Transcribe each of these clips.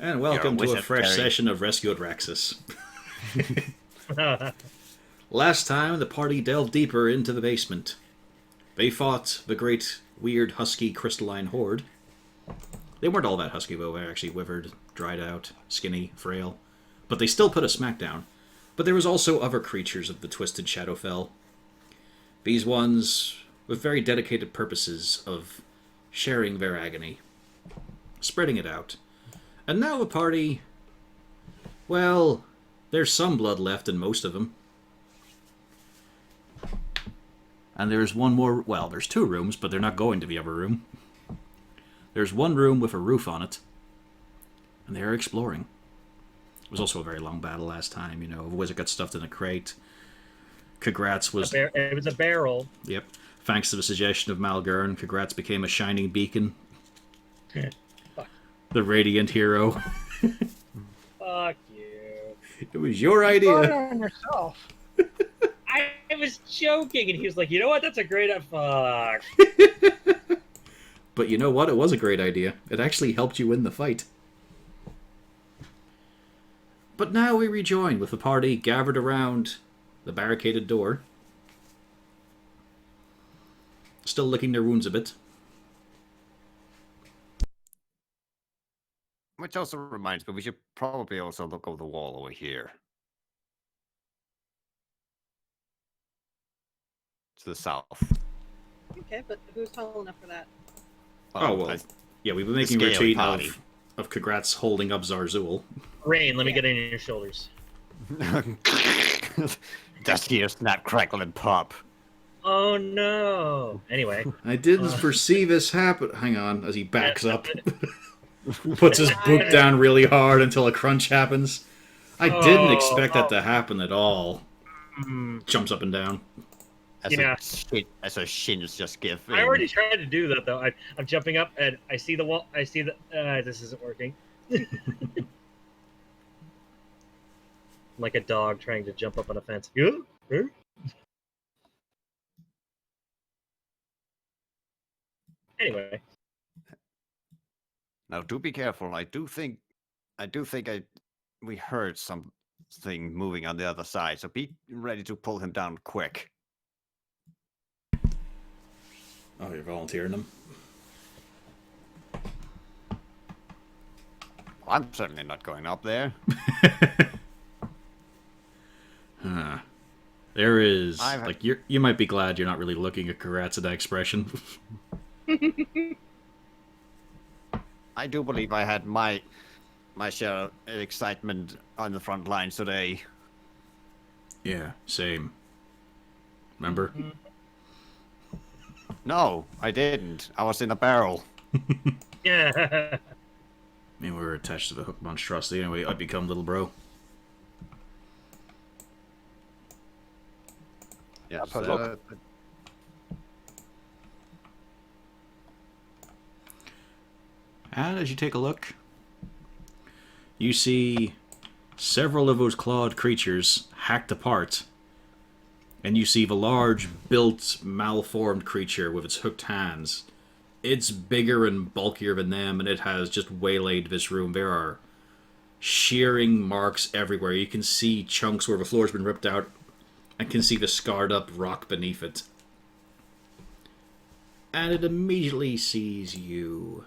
And welcome to a fresh session of Rescue at Raxis. Last time, the party delved deeper into the basement. They fought the great, weird, husky, crystalline horde. They weren't all that husky, though. They were actually withered, dried out, skinny, frail. But they still put a smackdown. But there was also other creatures of the twisted Shadowfell. These ones with very dedicated purposes of sharing their agony. Spreading it out. And now the party... Well, there's some blood left in most of them. And there's one more... Well, there's two rooms, but they're not going to the other room. There's one room with a roof on it. And they're exploring. It was also a very long battle last time, you know. The wizard got stuffed in a crate. Kagratz was... It was a barrel. Yep. Thanks to the suggestion of Malgern, Kagratz became a shining beacon. The radiant hero. Fuck you. It was your idea. On yourself. I was joking, and he was like, you know what? That's a great... Fuck. But you know what? It was a great idea. It actually helped you win the fight. But now we rejoin with the party gathered around the barricaded door. Still licking their wounds a bit. Which also reminds me, we should probably also look over the wall over here. To the south. Okay, but who's tall enough for that? Oh, well. Yeah, we've been making a retreat of Kagratz holding up Zarzul. Rain, let me get in your shoulders. Just here, snap, crackle, and pop. Oh no! Anyway. I didn't foresee this happen. Hang on, as he backs up. Puts his boot down really hard until a crunch happens. I didn't expect that to happen at all. Jumps up and down. As her shins just give in. I already tried to do that, though. I'm jumping up, and I see the wall. I see the... this isn't working. Like a dog trying to jump up on a fence. Anyway. Now, do be careful. I do think we heard something moving on the other side, so be ready to pull him down quick. Oh, you're volunteering them? I'm certainly not going up there. Huh. There is... Like, you might be glad you're not really looking at Kagratz at that expression. I do believe I had my share of excitement on the front lines today. Yeah, same. Remember? No, I didn't. I was in a barrel. Yeah. I mean, we were attached to the hook monstrosity anyway. I'd become little bro. Yeah, and as you take a look, you see several of those clawed creatures hacked apart. And you see the large, built, malformed creature with its hooked hands. It's bigger and bulkier than them, and it has just waylaid this room. There are shearing marks everywhere. You can see chunks where the floor's been ripped out, and can see the scarred up rock beneath it. And it immediately sees you.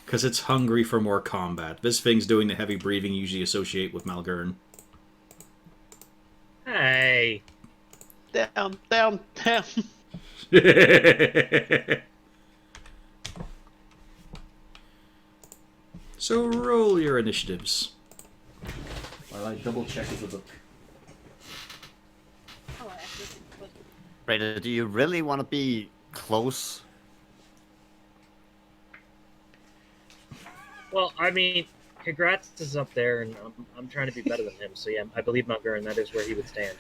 Because it's hungry for more combat. This thing's doing the heavy breathing you usually associate with Malgern. Hey. Down. So roll your initiatives. While I double check the book. Oh, actually, Rita, do you really want to be close? Well, I mean, Kagratz is up there, and I'm trying to be better than him. So yeah, I believe Malgern. That is where he would stand.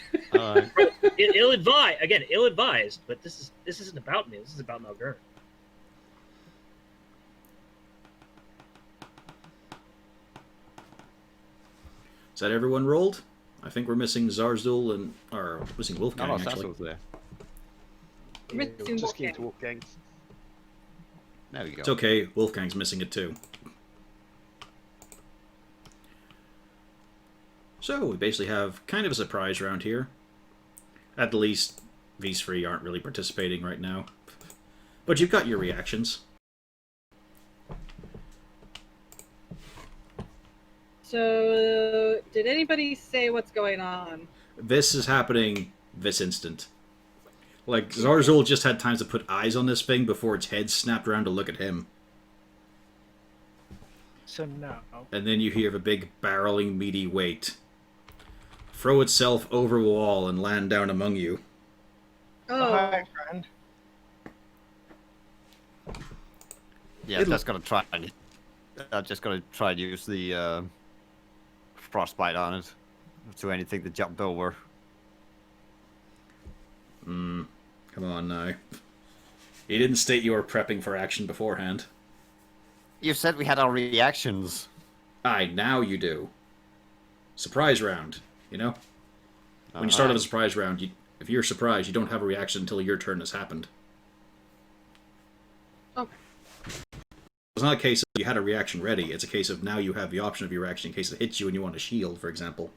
Ill-advised, again, ill-advised. But this isn't about me. This is about Malgern. Is that everyone rolled? I think we're missing Zarzul and... Or missing Wolfgang, actually. Zarzul's there. Missing Just keep Wolfgang. walking. There we go. It's okay, Wolfgang's missing it too. So we basically have kind of a surprise round here. At the least, these three aren't really participating right now. But you've got your reactions. So, did anybody say what's going on? This is happening this instant. Like, Zarzul just had time to put eyes on this thing before its head snapped around to look at him. So no. And then you hear the big barreling meaty weight throw itself over the wall and land down among you. Oh, Hi, friend. Yeah, It'll- that's gonna try. I'm just gonna try and use the frostbite on it to anything that jumped over. Come on now. You didn't state you were prepping for action beforehand. You said we had our reactions. Aye, now you do. Surprise round, you know? When you start off a surprise round, if you're surprised, you don't have a reaction until your turn has happened. okay. It's not a case of you had a reaction ready, it's a case of now you have the option of your reaction in case it hits you and you want a shield, for example.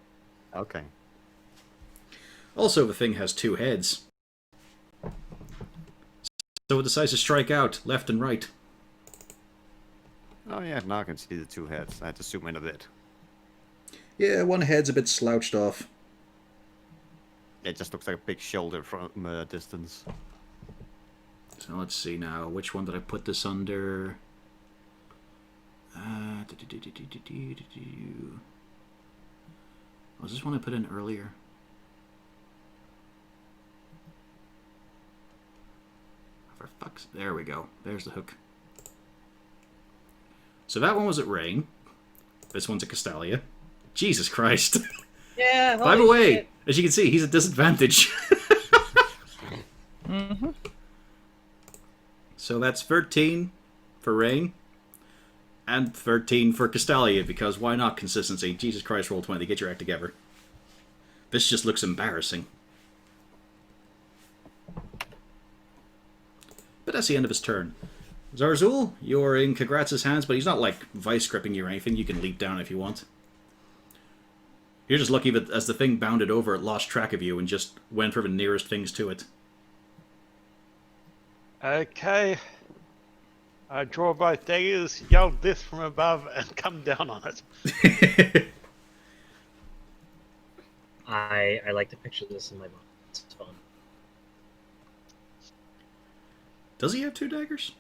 Okay. Also, the thing has two heads. So it decides to strike out, left and right. Oh yeah, now I can see the two heads. I had to zoom in a bit. Yeah, one head's a bit slouched off. It just looks like a big shoulder from a distance. So let's see now, which one did I put this under? Was this one I put in earlier? For fuck's... There we go. There's the hook. So that one was at Rain. This one's at Castalia. Jesus Christ. Yeah. By the holy way, shit. as you can see, he's at disadvantage. Mm-hmm. So that's 13 for Rain. And 13 for Castalia, because why not consistency? Jesus Christ, roll 20, get your act together. This just looks embarrassing. But that's the end of his turn. Zarzul, you're in Kagratz's hands, but he's not, like, vice-gripping you or anything. You can leap down if you want. You're just lucky that as the thing bounded over, it lost track of you and just went for the nearest things to it. Okay. I draw both daggers, yell death from above, and come down on it. I like to picture this in my mind. It's fun. Does he have two daggers?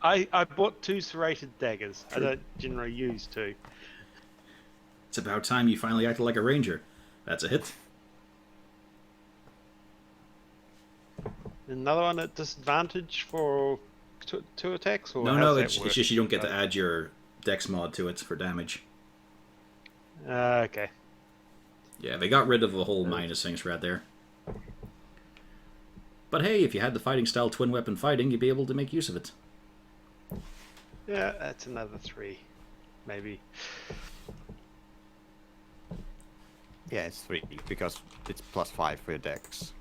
I bought two serrated daggers. I don't generally use two. It's about time you finally acted like a ranger. That's a hit. Another one at disadvantage for two attacks? Or No, how no, does that it's work? just you don't get to add your dex mod to it for damage. Okay. Yeah, they got rid of the whole minus things right there. But hey, if you had the fighting style twin weapon fighting, you'd be able to make use of it. Yeah, that's another 3. Maybe. Yeah, it's 3 because it's +5 for your dex.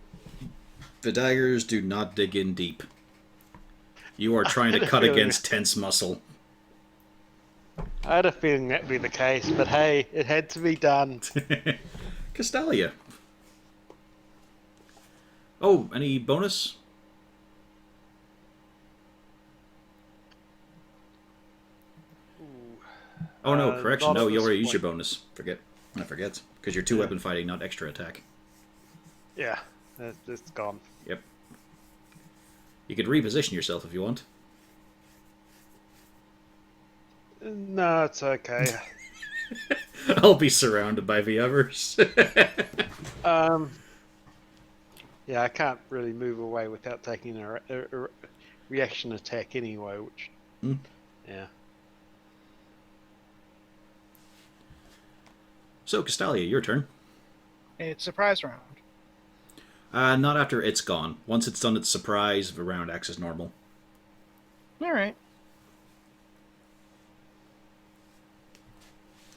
The daggers do not dig in deep. You are trying to cut against tense muscle. I had a feeling that'd be the case, but hey, it had to be done. Castalia. Oh, any bonus? Oh no, correction. not No, at you this already used your point. bonus. I forget. Because you're two Yeah. weapon fighting, not extra attack. Yeah, it's gone. Yep. You could reposition yourself if you want. No, it's okay. I'll be surrounded by the others. Yeah, I can't really move away without taking a reaction attack anyway, which... Hmm. Yeah. So, Castalia, your turn. It's surprise round. Not after it's gone. Once it's done its surprise, the round acts as normal. All right.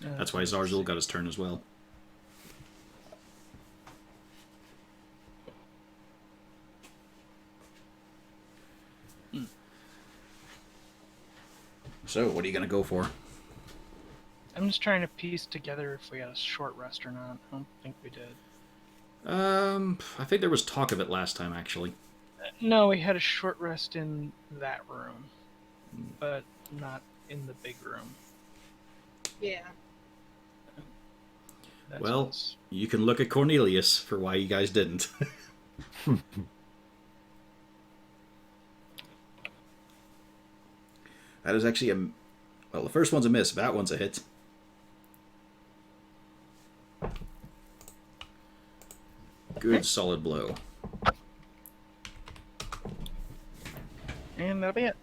That's why Zarzul got his turn as well. So, what are you going to go for? I'm I'm just trying to piece together if we had a short rest or not. I don't think we did. I think there was talk of it last time, actually. No, we had a short rest in that room, but not in the big room. Yeah. That's Well, what's- you can look at Cornelius for why you guys didn't. That is actually a... Well, the first one's a miss. That one's a hit. Good solid blow. and that'll be it.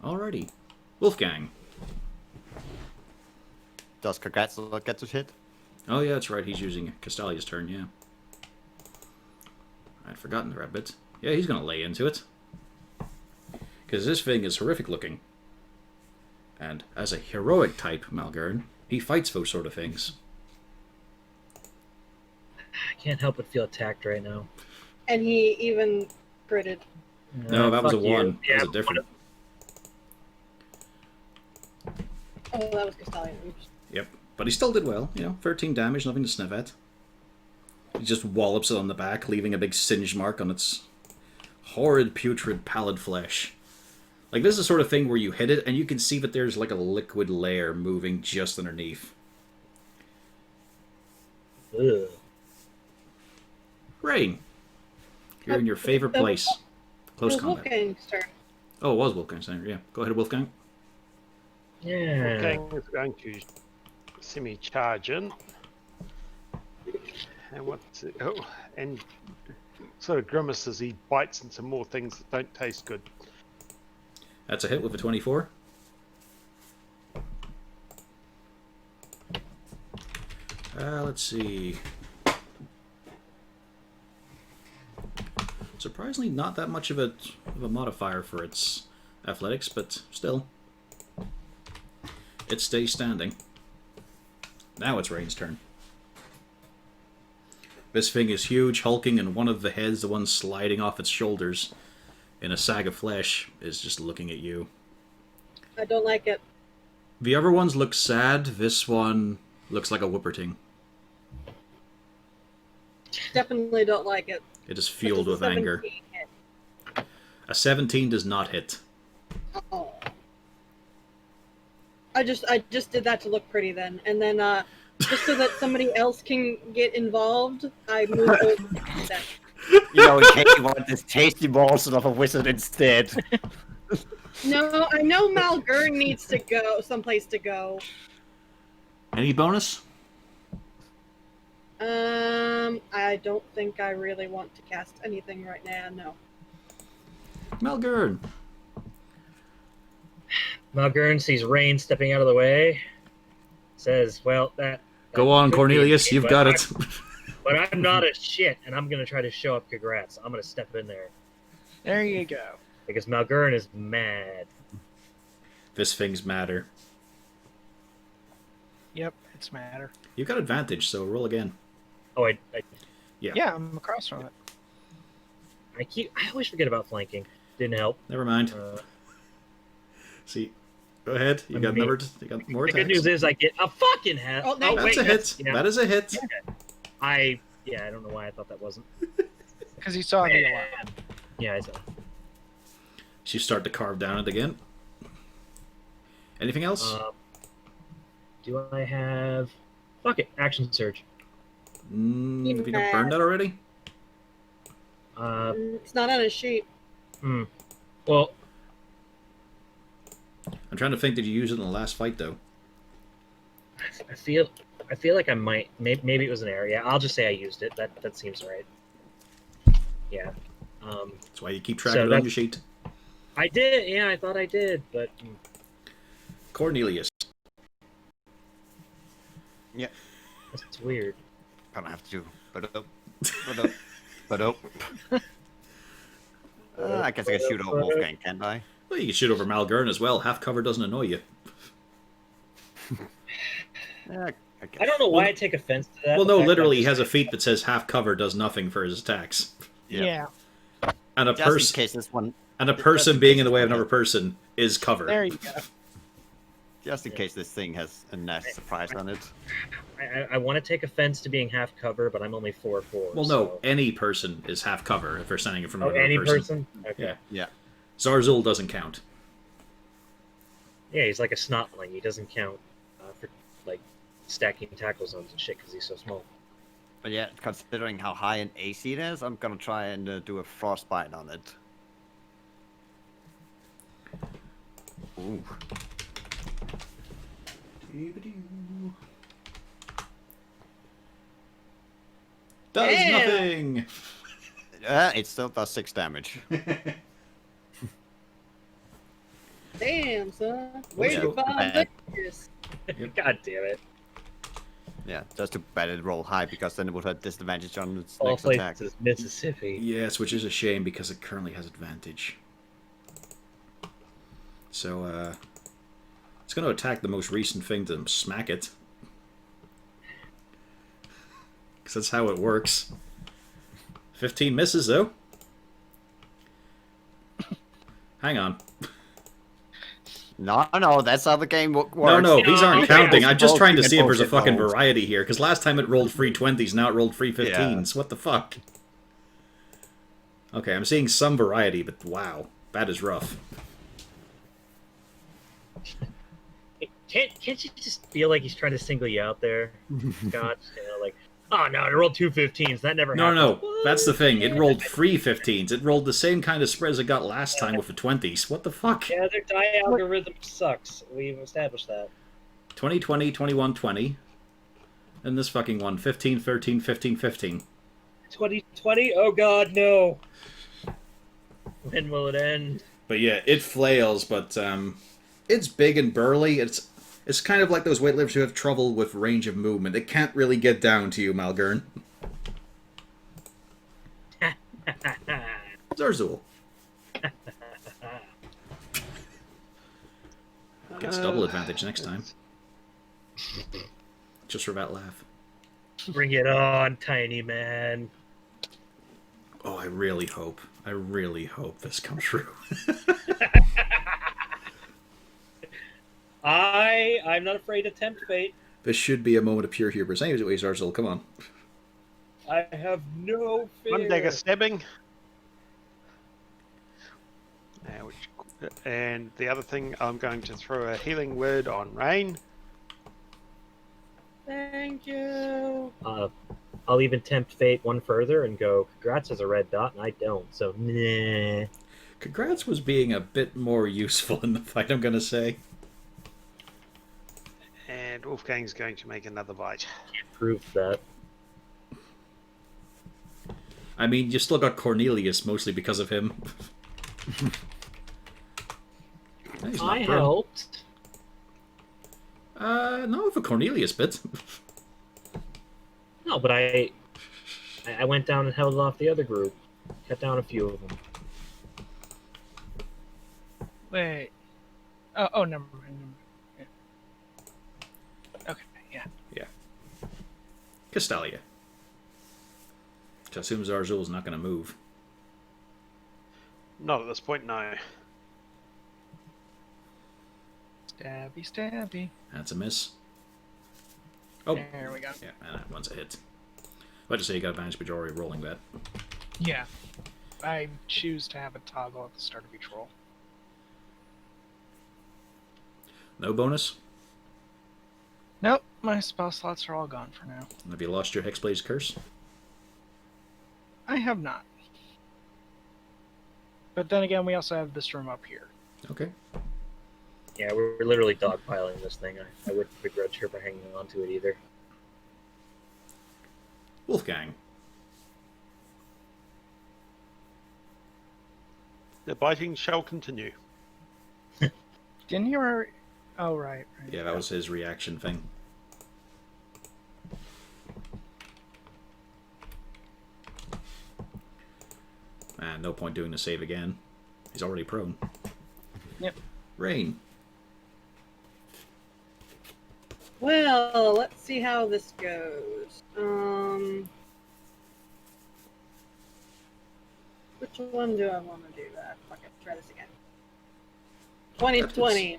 Alrighty. Wolfgang. Does Congrats get to hit? Oh yeah, that's right. He's using Castalia's turn, yeah. I'd forgotten the rabbit. Yeah, he's going to lay into it. Because this thing is horrific looking. And as a heroic type, Malgern, he fights those sort of things. I can't help but feel attacked right now. And he even critted. No, that was a Fuck you. 1. Yeah, That was a different... Oh, that was Castellian. Oops. Yep. But he still did well. 13 damage, nothing to sniff at. He just wallops it on the back, leaving a big singe mark on its horrid, putrid, pallid flesh. Like, this is the sort of thing where you hit it, and you can see that there's like a liquid layer moving just underneath. Ugh. Rain. You're in your favorite place. Close It was combat. Wolfgang's turn. Oh, it was Wolfgang's turn. Yeah. Go ahead, Wolfgang. Yeah. Okay, it's going to semi-charge in. And what's it? Oh, and sort of grimaces. He bites into more things that don't taste good. That's a hit with a 24. Let's see. Surprisingly, not that much of a modifier for its athletics, but still. It stays standing. Now it's Rain's turn. This thing is huge, hulking, and one of the heads, the one sliding off its shoulders in a sack of flesh, is just looking at you. I don't like it. The other ones look sad. This one looks like a Whooperting. Definitely don't like it. It is fueled with Does a anger. 17 hit? A 17 does not hit. Oh. I just did that to look pretty then, and then just so that somebody else can get involved, I moved over to that. In case you want this tasty morsel of a wizard instead. No, I know Malgern needs to go someplace to go. Any bonus? I don't think I really want to cast anything right now. No. Malgern. Malgern sees Rain stepping out of the way. Says, "Well, that Go on, could be Cornelius. me, You've but got I'm- it. But I'm not a shit, and I'm gonna try to show up Congrats. I'm gonna step in there There you go. because Malgern is mad. This thing's matter. Yep, it's matter. You've got advantage, so roll again. Oh, I Yeah. Yeah, I'm across from it. I always forget about flanking. Didn't help. Never mind. See, go ahead. You got mean, you got more The attacks. good news is I get a fucking hit. Oh, Oh, That's wait, a hit. yeah. That is a hit. I don't know why I thought that wasn't. Because he saw me a lot. Yeah, I saw. You start to carve down it again. Anything else? Do I have? Fuck it. Action surge. Have you not burned that already? It's not on a sheet. Well, I'm trying to think. Did you use it in the last fight, though? I feel like I might. Maybe it was an area. I'll just say I used it. That seems right. Yeah. That's why you keep track So of it on your that's- sheet. I did. Yeah, I thought I did, but Cornelius. Yeah, that's weird. gonna have to. But I guess I can shoot over Wolfgang, can't I? Well, you can shoot over Malgern as well. Half cover doesn't annoy you. Yeah, I don't know why I take offense to that. Well, no, The fact literally, he that- has a feat that says half cover does nothing for his attacks. Yeah. And a Just in person, case this one And a person being in the way of another person is cover. There you go. Just in case this thing has a nasty surprise on it. I want to take offense to being half cover, but I'm only 4/4. Well, no, so... any person is half cover if they're standing in front Oh, of another any person. Okay. Yeah. Yeah. Zarzul doesn't count. Yeah, he's like a snotling. He doesn't count for like stacking tackle zones and shit because he's so small. But yeah, considering how high an AC it is, I'm gonna try and do a frostbite on it. Ooh. Does Damn. nothing. It still does 6 damage. Damn, son. Where Yeah. you find this? God damn it! Yeah, just too bad it rolled high because then it would have disadvantage on its All next attack. places Mississippi. Yes, which is a shame because it currently has advantage. So, it's going to attack the most recent thing to smack it. Because that's how it works. 15 misses, though. Hang on. No, that's how the game works. No, these aren't Okay. counting. I'm just trying to You see if there's a bullshit fucking rolls. variety here. Because last time it rolled 3 20s, now it rolled 3 15s. What the fuck? Okay, I'm seeing some variety, but wow. That is rough. Can't you just feel like he's trying to single you out there, Scott? You know, like, oh no, I rolled 2 15s. That never No, happens. no, that's the thing. It rolled 3 15s. It rolled the same kind of spread as it got last time with the 20s. What the fuck? Yeah, their die algorithm sucks. We've established that. 20 20, 21 20. And this fucking one. 15 13, 15 15. 2020? Oh god, no. When will it end? But yeah, it flails, but it's big and burly. It's kind of like those weightlifters who have trouble with range of movement. It can't really get down to you, Malgern. Zarzul. Gets double advantage next time. Just for that laugh. Bring it on, tiny man. Oh, I really hope this comes true. I'm not afraid to tempt fate. This should be a moment of pure hubris. Anyways, Zarzul, come on. I have no fear. One dagger stabbing. And the other thing, I'm going to throw a healing word on Rain. Thank you. I'll even tempt fate one further and go, congrats has a red dot, and I don't, so nah. Congrats was being a bit more useful in the fight, I'm going to say. And Wolfgang's going to make another bite. Prove that. I mean, you still got Cornelius, mostly because of him. He's not I prone. helped. No, for Cornelius bit. No, but I went down and held off the other group. Cut down a few of them. Wait. Oh, never mind. Yeah. Okay, yeah. Castalia. Which I assume Zarzul's not going to move. Not at this point, no. Stabby, stabby. That's a miss. Oh, There we go. yeah, and that one's a hit. I'd just say you got advantage, but you're already rolling that. Yeah. I choose to have a toggle at the start of each roll. No bonus? Nope, my spell slots are all gone for now. Have you lost your Hexblade's Curse? I have not. But then again, we also have this room up here. Okay. Yeah, we're literally dogpiling this thing. I wouldn't begrudge her for hanging on to it either. Wolfgang. The biting shall continue. Didn't you already... Oh, right. Yeah, that was his reaction thing. Man, no point doing the save again. He's already prone. Yep. Rain. Well, let's see how this goes. Which one do I want to do that? Fuck it. try this again. 2020.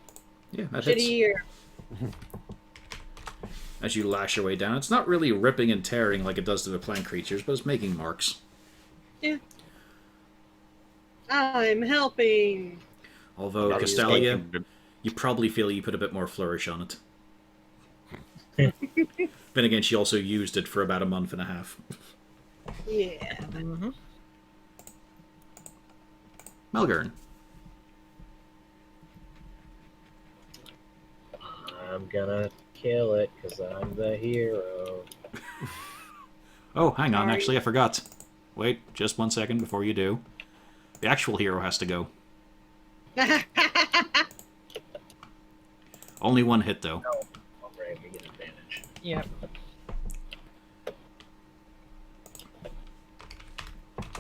Yeah, that Shitty hits. year. As you lash your way down, it's not really ripping and tearing like it does to the plant creatures, but it's making marks. Yeah. I'm helping. Although, Not Castalia, escaping. you probably feel you put a bit more flourish on it. Then again, she also used it for about a month and a half. Yeah. Mm-hmm. Malgern. I'm gonna kill it because I'm the hero. Oh, hang on, Sorry. actually, I forgot. Wait, just 1 second before you do. The actual hero has to go. Only one hit, though. All right, we get advantage. Yep.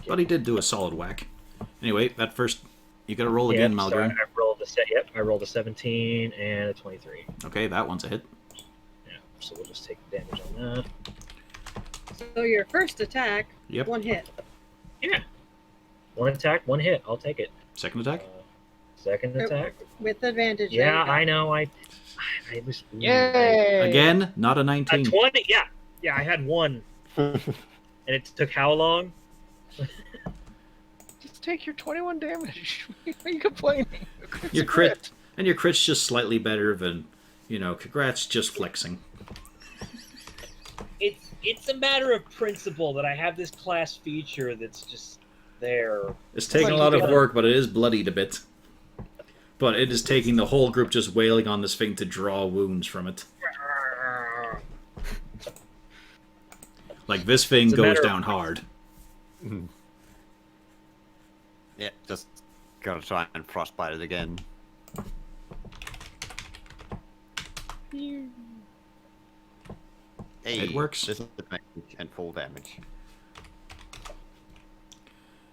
But he did do a solid whack. Anyway, that first... You gotta roll again, Yep, so Malgern. I rolled a set. Yep, I rolled a 17 and a 23. Okay, that one's a hit. Yeah, so we'll just take damage on that. So your first attack, Yep. 1 hit. Yeah. One attack, one hit. I'll take it. Second attack? Second attack. With advantage. there Yeah, you go. I know. I was. Yay! Again, not a 19. 20. Yeah, yeah. I had one, and it took how long? Just take your 21 damage. Why are you complaining? It's Your a crit. And your crit's just slightly better than, congrats, just flexing. It's a matter of principle that I have this class feature that's just there. It's taking a lot of work, but it is bloodied a bit. But it is taking the whole group just wailing on this thing to draw wounds from it. Like, this thing It's a goes matter of- down hard. Yeah, just gotta try and frostbite it again. Hey, It works. This is damage and full damage.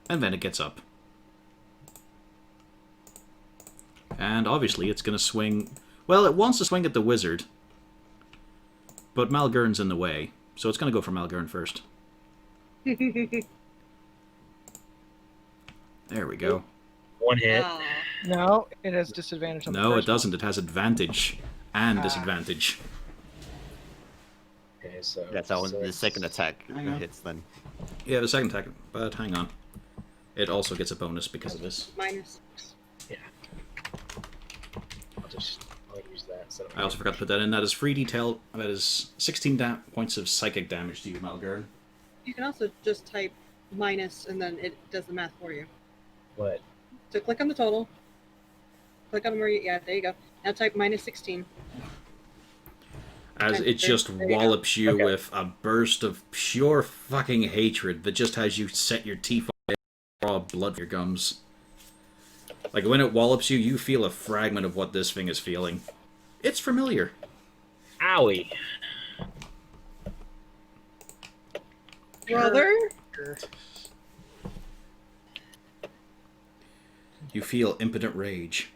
And then it gets up. And obviously it's going to swing... Well, it wants to swing at the wizard. But Malgern's in the way. So it's going to go for Malgern first. There we go. One hit. Ah. No, it has disadvantage on the No, it first one. doesn't. It has advantage and disadvantage. Okay, so That's how the six. second attack Hang on. hits then. Yeah, the second attack. But hang on. It also gets a bonus because of this. Minus. I'll use that. Instead of I also forgot to put that in. That is free detail. That is 16 points of psychic damage to you, Malgern. You can also just type minus and then it does the math for you. What? So click on the total. Click on where you, yeah, there you go. Now type minus 16. As Okay, it just there you go. wallops you Okay. with a burst of pure fucking hatred that just has you set your teeth on raw blood from your gums. Like, when it wallops you, you feel a fragment of what this thing is feeling. It's familiar. Owie. Brother? You feel impotent rage.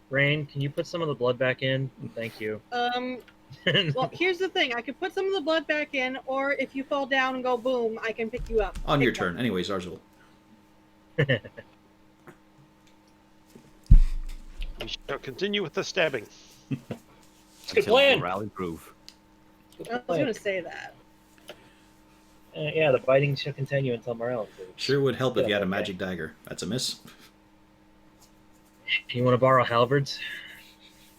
Rain, can you put some of the blood back in? Thank you. Well, here's the thing. I can put some of the blood back in, or if you fall down and go boom, I can pick you up. On your Pick one. turn. Anyways, Arzul. We shall continue with the stabbing. Good Until plan. morale improve. I was going to say that. Yeah, the biting shall continue until morale improves. Sure would help if you had a Okay. magic dagger. That's a miss. You want to borrow halberds?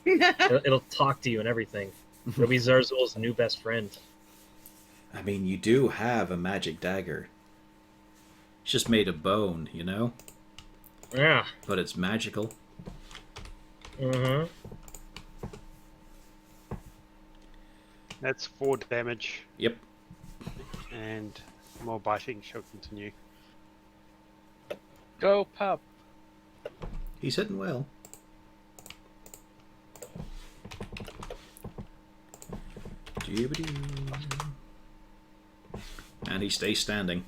It'll talk to you and everything. It'll be Zarzul's new best friend. I mean, you do have a magic dagger. It's just made of bone, you know? Yeah. But it's magical. Mm-hmm. That's 4 damage, Yep. and more biting shall continue. Go, pup. He's hitting well. And he stays standing.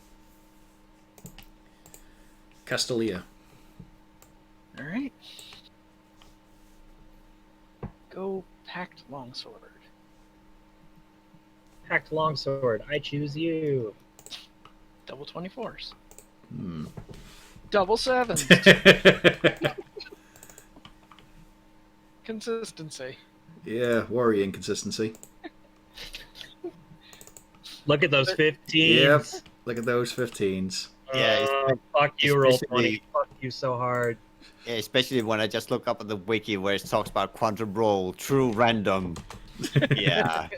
Castalia. Alright. Go, packed longsword. Packed longsword. I choose you. Double 24s. Hmm. Double sevens. Consistency. Yeah, worrying consistency. Look at those 15s. Yep. Look at those 15s. Yeah, Fuck you, roll 20. especially- Fuck you so hard. Yeah, especially when I just look up at the wiki where it talks about quantum roll, true random. Yeah.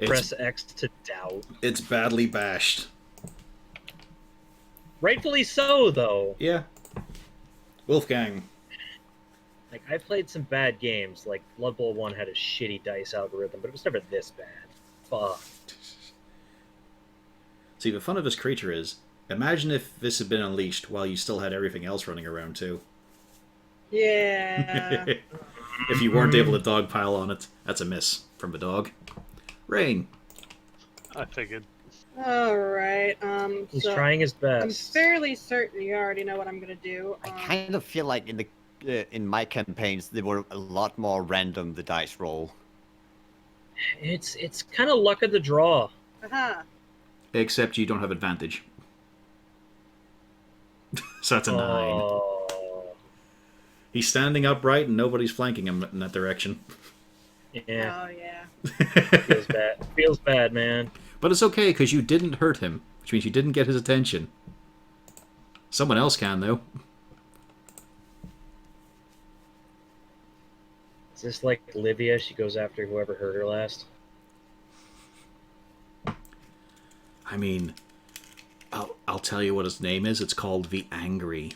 Press X to doubt. It's badly bashed. Rightfully so, though. Yeah. Wolfgang. Like, I played some bad games. Like, Blood Bowl 1 had a shitty dice algorithm, but it was never this bad. Fuck. See, the fun of this creature is, imagine if this had been unleashed while you still had everything else running around, too. Yeah. If you weren't able to dogpile on it, that's a miss from the dog. Rain. I figured. All right. He's So trying his I'm best. fairly certain you already know what I'm gonna do. I kind of feel like in my campaigns they were a lot more random, the dice roll. It's kind of luck of the draw. Aha. Except you don't have advantage. So that's a 9. Oh, He's standing upright and nobody's flanking him in that direction. yeah. Oh yeah. Feels bad. Feels bad, man. But it's okay, because you didn't hurt him, which means you didn't get his attention. Someone else can, though. Is this like Livia? She goes after whoever hurt her last. I mean, I'll tell you what his name is. It's called the Angry.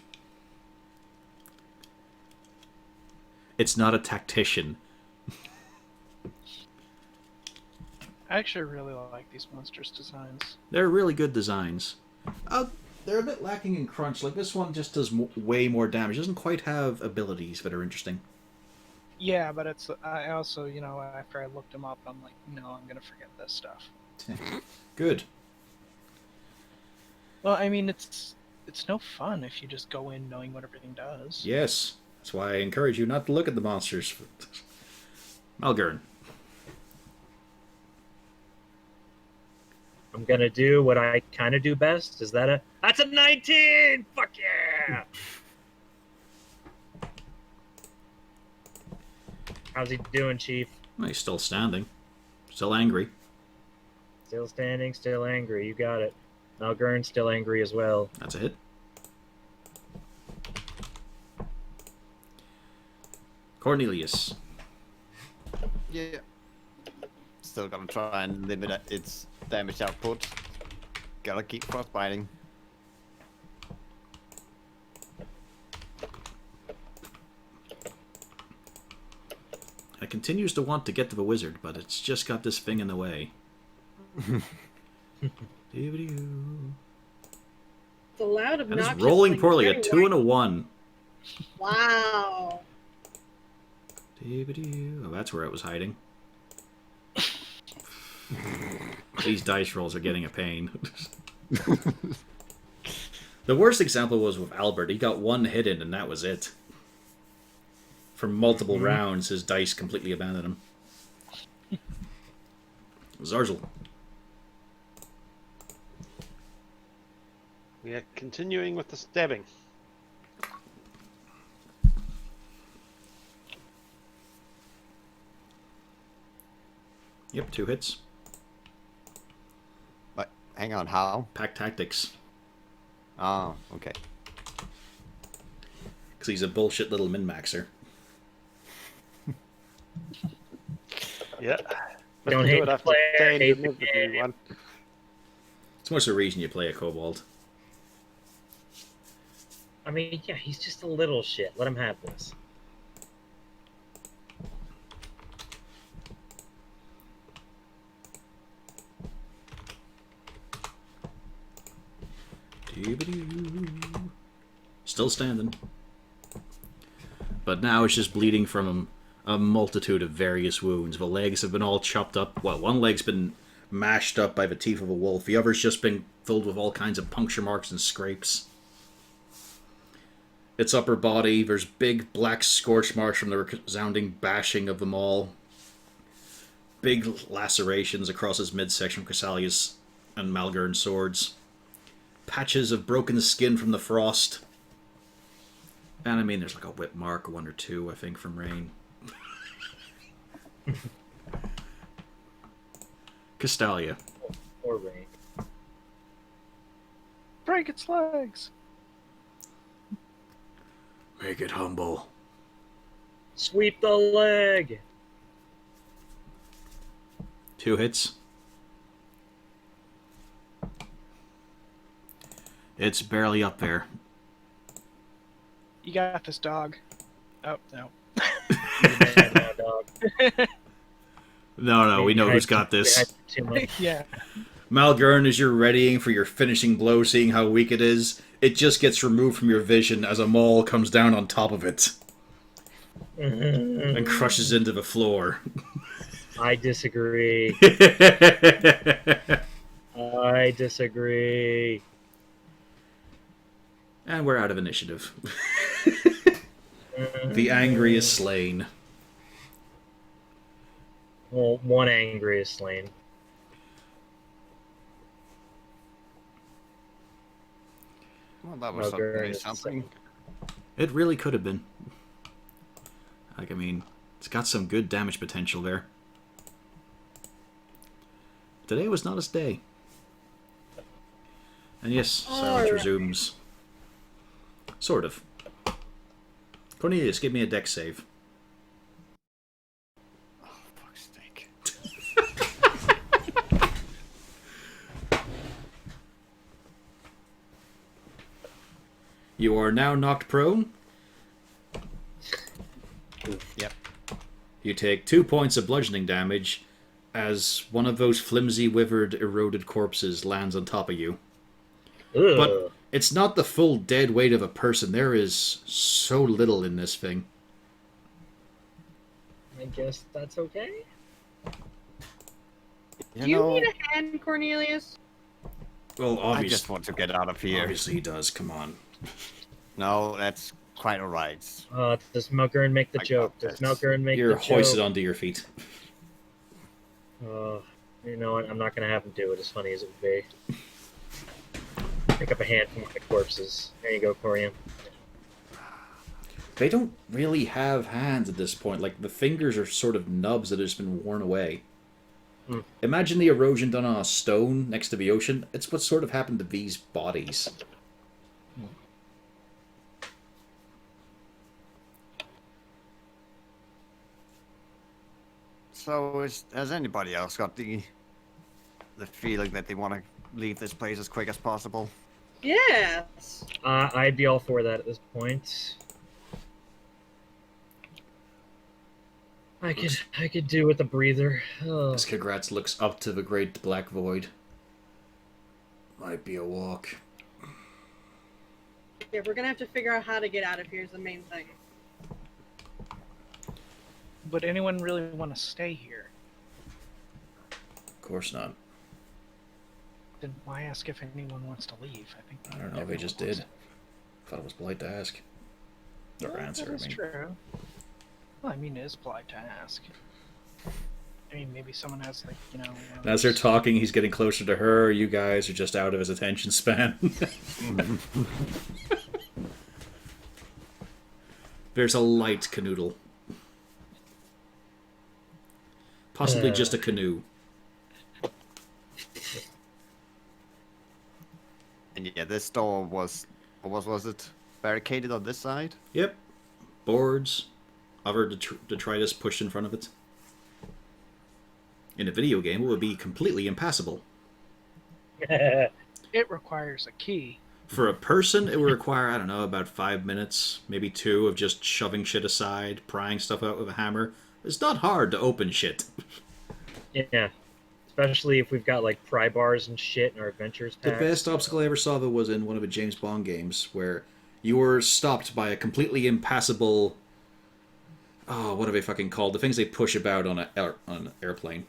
It's not a tactician. I actually really like these monsters' designs. They're really good designs. They're a bit lacking in crunch. Like, this one just does way more damage. Doesn't quite have abilities that are interesting. Yeah, but it's I also, after I looked them up, I'm like, no, I'm gonna forget this stuff. Good. Well, I mean, it's no fun if you just go in knowing what everything does. Yes. That's why I encourage you not to look at the monsters. Malgern. I'm gonna do what I kind of do best. Is that a? That's a 19. Fuck yeah! How's he doing, Chief? Well, he's still standing. Still angry. Still standing, still angry. You got it. Malgern's still angry as well. That's a hit. Cornelius. Yeah. Still gonna try and limit its damage output. Gotta keep frostbiting. It continues to want to get to the wizard, but it's just got this thing in the way. Doo-ba-doo. It's a loud, And obnoxious. it's rolling thing. poorly. It's A very 2 and a 1. Wow. Doo-ba-doo. Oh, that's where it was hiding. These dice rolls are getting a pain. The worst example was with Albert. He got one hit in, and that was it. For multiple rounds, his dice completely abandoned him. Zarzel. We are continuing with the stabbing. Yep, 2 hits. But hang on, how? Pack tactics. Oh, okay. Because he's a bullshit little min-maxer. Yeah. Don't Do hate it the after player, staying hate in the with game. everyone. It's most the reason you play a kobold. I mean, yeah, he's just a little shit. Let him have this. Doo-ba-doo. Still standing. But now it's just bleeding from a multitude of various wounds. The legs have been all chopped up. Well, one leg's been mashed up by the teeth of a wolf. The other's just been filled with all kinds of puncture marks and scrapes. Its upper body, there's big black scorch marks from the resounding bashing of them all. Big lacerations across his midsection, Chrysalius and Malgern's swords. patches of broken skin from the frost. And I mean, there's like a whip mark, 1 or 2, I think, from rain. Castalia. Or rain. Break its legs. Make it humble. Sweep the leg. 2 hits. It's barely up there. You got this, dog. Oh, no. Yeah, dog. No, we know who's got this. Too much. Yeah. Malgern, as you're readying for your finishing blow, seeing how weak it is, it just gets removed from your vision as a maul comes down on top of it and crushes into the floor. I disagree. I disagree. And we're out of initiative. The angry is slain. Well, one angry is slain. Well, that was Okay, certainly it's something. It really could have been. Like, I mean, it's got some good damage potential there. Today was not his day. And yes, silence Alright. resumes. Sort of. Cornelius, give me a dex save. Oh, fuck's sake. You are now knocked prone. Yep. You take 2 points of bludgeoning damage as one of those flimsy, withered, eroded corpses lands on top of you. Ugh. But it's not the full dead weight of a person. There is so little in this thing. I guess that's okay. Do you need a hand, Cornelius? Well, I obviously, just want to get out of here. obviously he does. Come on. No, that's quite alright. Does Malgern make the I joke? got Does this. Malgern make You're the joke? hoisted onto your feet. You know what? I'm not going to have him do it as funny as it would be. Pick up a hand from one of the corpses. There you go, Corian. They don't really have hands at this point. Like, the fingers are sort of nubs that have just been worn away. Hmm. Imagine the erosion done on a stone next to the ocean. It's what sort of happened to these bodies. So, has anybody else got the feeling that they want to leave this place as quick as possible? Yes. I'd be all for that at this point. I could do with a breather. Oh. As Kagratz looks up to the great black void. Might be a walk. Yeah, we're gonna have to figure out how to get out of here is the main thing. Would anyone really want to stay here? Of course not. Then why ask if anyone wants to leave? I think I don't know, they everyone just wants did. Thought it was polite to ask. Or Well, answer, that I is mean. true. Well, I mean, it is polite to ask. I mean, maybe someone has, like, you know... one of As they're those- talking, he's getting closer to her. You guys are just out of his attention span. There's a light canoodle. Possibly just a canoe. And yeah, this door was it barricaded on this side? Yep. Boards. Other detritus pushed in front of it. In a video game, it would be completely impassable. It requires a key. For a person, it would require, I don't know, about 5 minutes, maybe 2, of just shoving shit aside, prying stuff out with a hammer. It's not hard to open shit. Yeah. Especially if we've got, like, pry bars and shit in our adventures The pack. best obstacle I ever saw, though, was in one of the James Bond games, where you were stopped by a completely impassable... Oh, what are they fucking called? The things they push about on an airplane.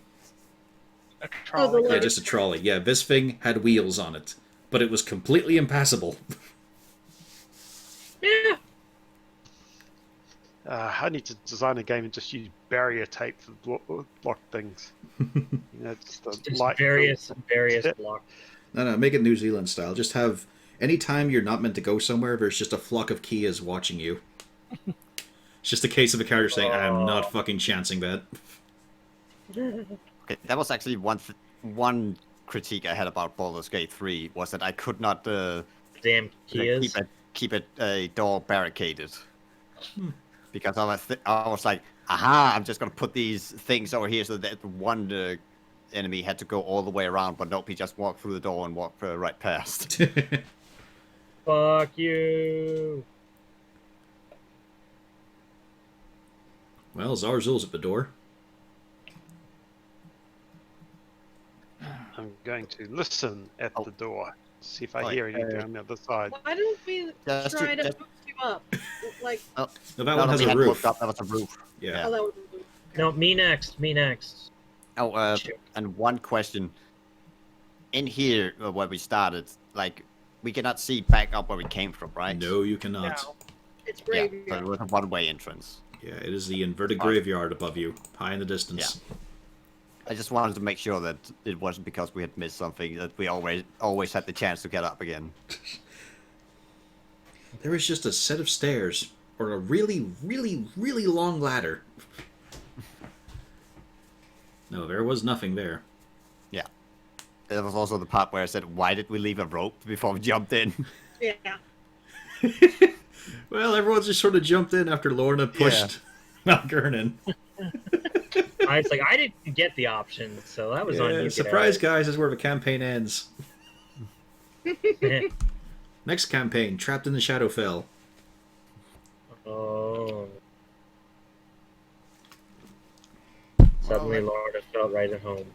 A trolley. Yeah, just a trolley. Yeah, this thing had wheels on it, but it was completely impassable. Yeah. I need to design a game and just use barrier tape for block things. You know, just a Just light various Yeah. block. No, make it New Zealand style. Just have anytime you're not meant to go somewhere, there's just a flock of Kias watching you. It's just a case of a character saying, "I'm not fucking chancing that." Okay, that was actually one critique I had about Baldur's Gate 3 was that I could not Damn Kias. keep a door barricaded. Because I was like, aha, I'm just gonna put these things over here so that one enemy had to go all the way around, but nope, he just walked through the door and walked right past. Fuck you. Well, Zarzul's at the door. I'm going to listen at the door, see if I hear anything on the other side. Why don't we Just try to just- boost you up? Like, No, that No, one no, has we a had roof. looked up, that was a roof. Yeah. oh, that would be No, me next. Me next. Oh, Shoot. and one question. In here, where we started, like, we cannot see back up where we came from, right? No, you cannot. No. it's Yeah, graveyard. so it was a one-way entrance. Yeah, it is the inverted Fine. graveyard above you, high in the distance. I just wanted to make sure that it wasn't because we had missed something, that we always had the chance to get up again. There is just a set of stairs, or a really, really, really long ladder. No, there was nothing there. Yeah. There was also the part where I said, why did we leave a rope before we jumped in? Yeah. Well, everyone just sort of jumped in after Lorna pushed Malgern in. I was like, I didn't get the option, so that was on you. Surprise, guys, is where the campaign ends. guys. Next campaign, Trapped in the Shadowfell. Oh. Suddenly, Lorna felt right at home.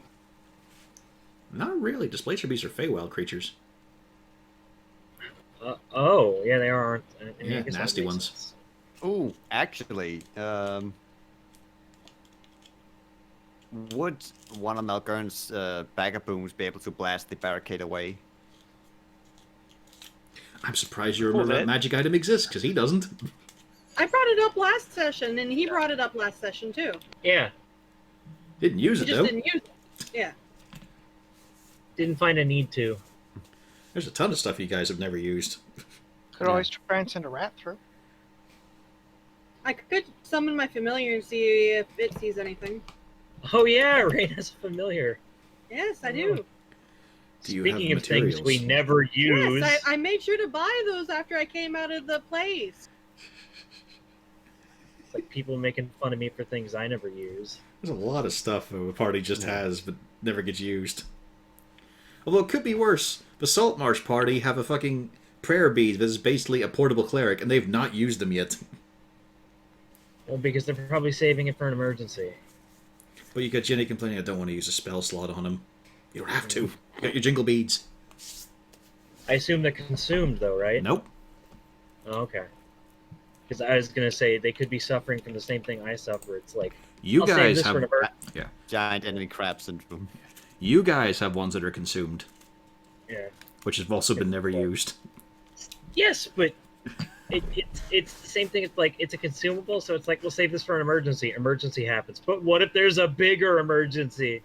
Not really. Displacer beasts are Feywild creatures. Oh, yeah, they are. I Yeah, guess that nasty makes ones. sense. Ooh, actually, would one of Malgern's bagabooms be able to blast the barricade away? I'm surprised you remember Cool, that man. magic item exists, because he doesn't. I brought it up last session, and he brought it up last session too. Yeah, Didn't use He it, just though. didn't use it. Yeah. didn't find a need to. There's a ton of stuff you guys have never used. Could always try and send a rat through. I could summon my familiar and see if it sees anything. Oh yeah, Raina's familiar. Yes, I do. Do you Speaking have of things we materials? never use, Yes, I made sure to buy those after I came out of the place. it's like people making fun of me for things I never use. There's a lot of stuff a party just has, but never gets used. Although it could be worse. The Saltmarsh party have a fucking prayer bead that is basically a portable cleric, and they've not used them yet. Well, because they're probably saving it for an emergency. But you got Jenny complaining, I don't want to use a spell slot on him. You don't have to. You got your jingle beads. I assume they're consumed, though, right? Nope. Oh, okay. Because I was gonna say they could be suffering from the same thing I suffer. It's like You I'll save guys this have for an emergency. Giant enemy crab syndrome. you guys have ones that are consumed, Yeah. which have also been never used. Yes, but it's the same thing. It's like it's a consumable, so it's like we'll save this for an emergency. Emergency happens, but what if there's a bigger emergency?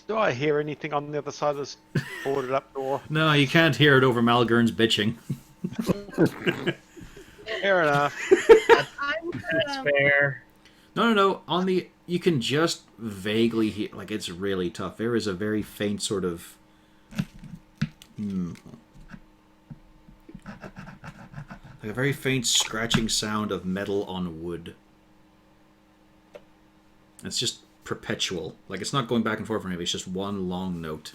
Do I hear anything on the other side of this boarded up door? No, you can't hear it over Malgern's bitching. Fair enough. I would, That's fair. No. On the you can just vaguely hear. Like it's really tough. There is a very faint sort of. Like a very faint scratching sound of metal on wood. It's just perpetual. Like it's not going back and forth from anything. It's just one long note.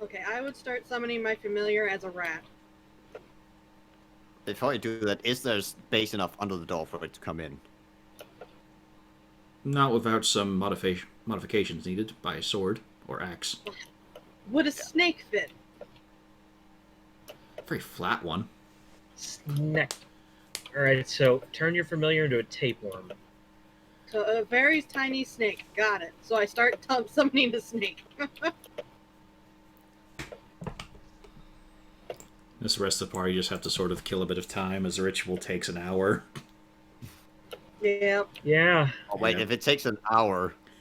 okay, I would start summoning my familiar as a rat. Before you do that, is there space enough under the door for it to come in? Not without some modifications needed by a sword or axe. Would a snake fit? Very flat one. Snack. All right, so turn your familiar into a tapeworm. So a very tiny snake. Got it. So I start summoning the snake. This rest of the party just have to sort of kill a bit of time as the ritual takes an hour. Yeah. Yeah. Oh wait, Yeah. if it takes an hour,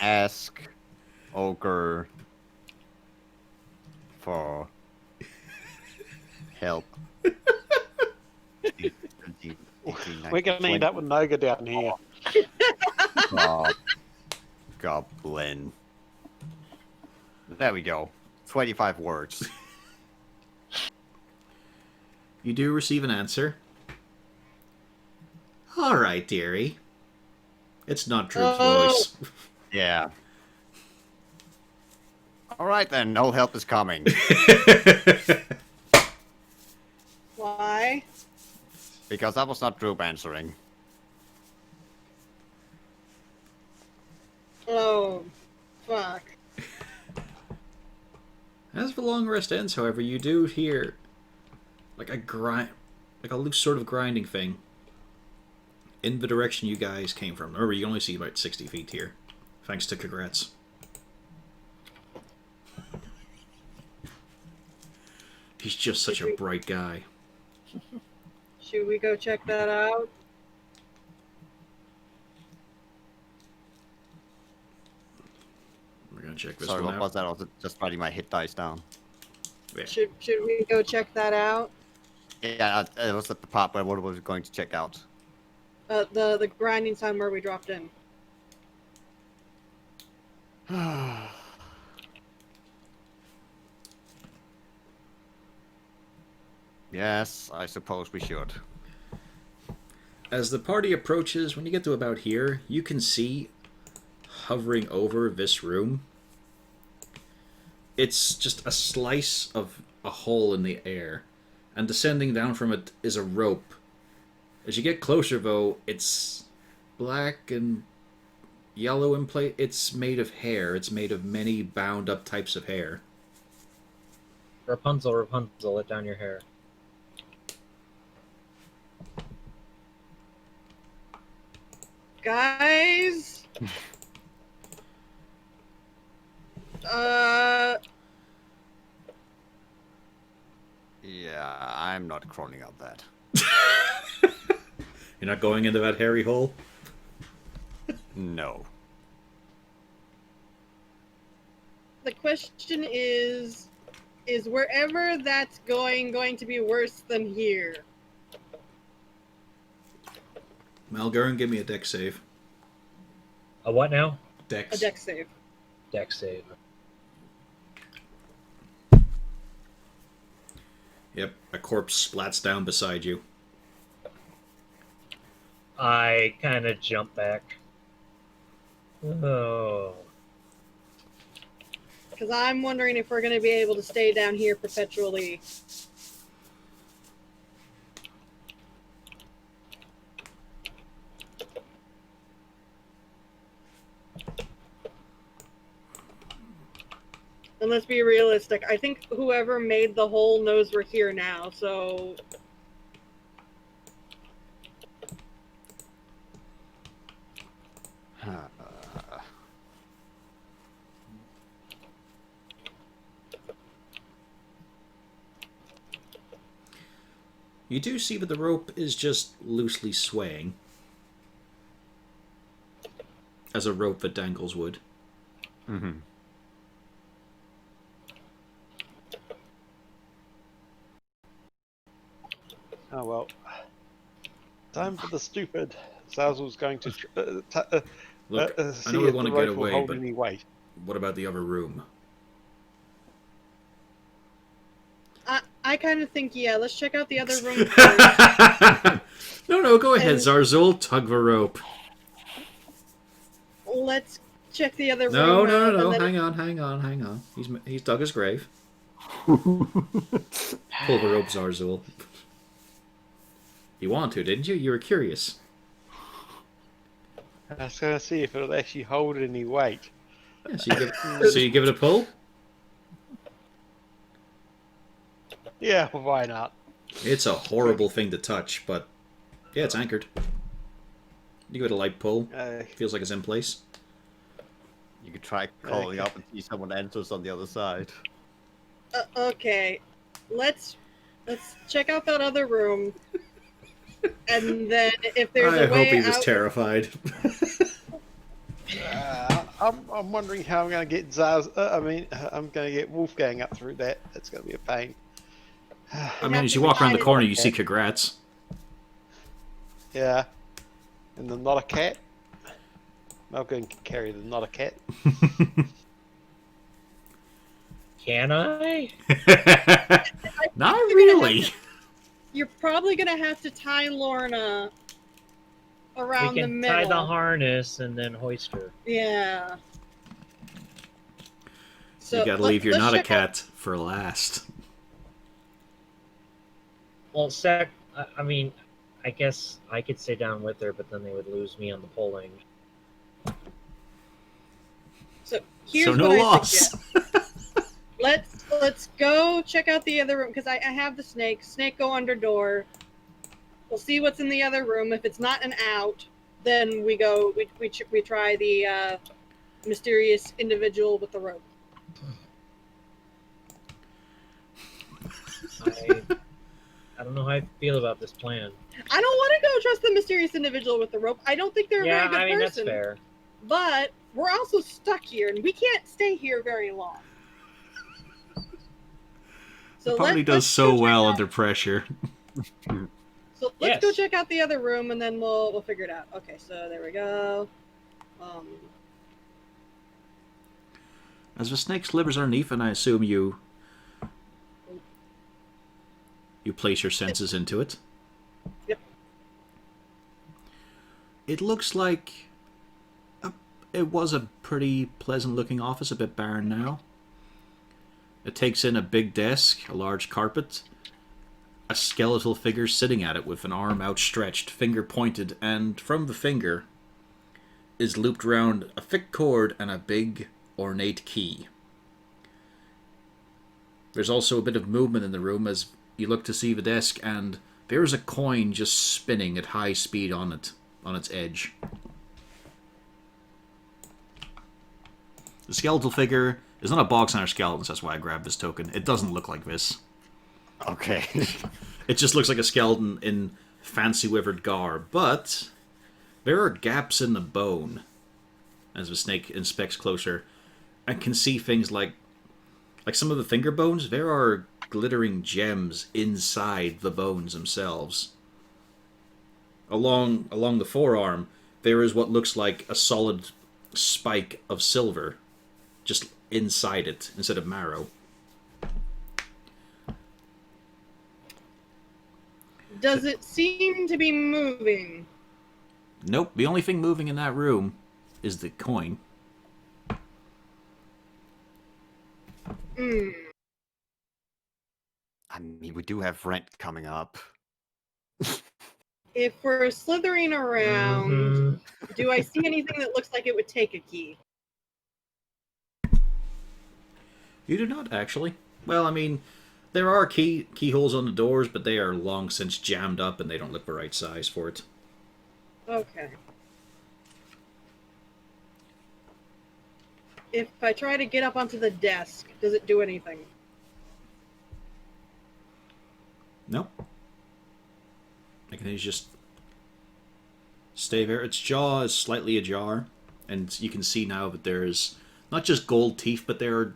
Ask Ogre for help. We're going to end up with Noga down here. Goblin. There we go. 25 words. You do receive an answer. All right, dearie. It's not Droop's voice. Yeah. All right then. No help is coming. Why? Because that was not Droop answering. Oh, fuck. As the long rest ends, however, you do hear like a loose sort of grinding thing in the direction you guys came from. Remember, you only see about 60 feet here, thanks to Congrats. He's just such a bright guy. Should we go check that out? We're gonna check this Sorry, one what out. was that? I was just writing my hit dice down. Yeah. Should we go check that out? Yeah, it was at the part where what was going to check out. The grinding sign where we dropped in. Yes, I suppose we should. As the party approaches, when you get to about here, you can see, hovering over this room, it's just a slice of a hole in the air, and descending down from it is a rope. As you get closer, though, it's black and yellow in place. It's made of hair. It's made of many bound up types of hair. Rapunzel, Rapunzel, let down your hair. Guys? Yeah, I'm not crawling up that. You're not going into that hairy hole? No. The question is wherever that's going to be worse than here? Malgurn, give me a dex save. A what now? Dex. A dex save. Dex save. Yep, a corpse splats down beside you. I kind of jump back. Oh. Because I'm wondering if we're going to be able to stay down here perpetually. And let's be realistic. I think whoever made the hole knows we're here now, so... You do see that the rope is just loosely swaying. As a rope that dangles would. Mm-hmm. Oh well. Time for the stupid. Zazzle's going to Look, I see know we if want the to get rope will away, hold but any weight. what about the other room? I kind of think, yeah, let's check out the other room first. No, go ahead, And- Zarzul. Tug the rope. Let's check the other No, room out, no. and then- Hang on. He's dug his grave. Pull the rope, Zarzul. You want to, didn't you? You were curious. I was going to see if it'll actually hold any weight. Yeah, so you give it a pull? Yeah, well, why not? It's a horrible thing to touch, but yeah, it's anchored. You give it a light pull. Feels like it's in place. You could try calling up and see someone enters on the other side. Okay, let's check out that other room, and then if there's I a way hope he was out, terrified. I'm wondering how I'm going to get I'm going to get Wolfgang up through that. That's going to be a pain. I mean, as you walk around the corner, you see Congrats. Yeah. And the not a cat. Malcolm can carry the not a cat. Can I? Not really. You're probably gonna have to tie Lorna around We the can middle. tie the harness and then hoist her. Yeah. So You gotta leave your let's not a check out- cat for last. Well, I mean, I guess I could stay down with her, but then they would lose me on the polling. So here's So no what I loss. suggest. Let's go check out the other room because I have the snake. Snake go under door. We'll see what's in the other room. If it's not an out, then we try the mysterious individual with the rope. I don't know how I feel about this plan. I don't want to go trust the mysterious individual with the rope. I don't think they're a Yeah, very good I mean, person. that's fair. But we're also stuck here, and we can't stay here very long. So The party does let's so go check well out- under pressure. So let's go Yes. check out the other room, and then we'll figure it out. Okay, so there we go. As the snake slivers underneath, and I assume you place your senses into it. Yep. It looks like it was a pretty pleasant-looking office, a bit barren now. It takes in a big desk, a large carpet, a skeletal figure sitting at it with an arm outstretched, finger pointed, and from the finger is looped round a thick cord and a big, ornate key. There's also a bit of movement in the room as you look to see the desk, and there's a coin just spinning at high speed on its edge. The skeletal figure is not a bog standard skeleton, so that's why I grabbed this token. It doesn't look like this. Okay. It just looks like a skeleton in fancy withered garb, but there are gaps in the bone as the snake inspects closer and can see things like some of the finger bones. There are glittering gems inside the bones themselves. Along the forearm, there is what looks like a solid spike of silver just inside it instead of marrow. Does it seem to be moving? Nope, the only thing moving in that room is the coin. Hmm. I mean, we do have rent coming up. If we're slithering around, Mhm. do I see anything that looks like it would take a key? You do not, actually. Well, I mean, there are keyholes on the doors, but they are long since jammed up and they don't look the right size for it. Okay. If I try to get up onto the desk, does it do anything? Nope. I can just stay there. Its jaw is slightly ajar, and you can see now that there's not just gold teeth, but there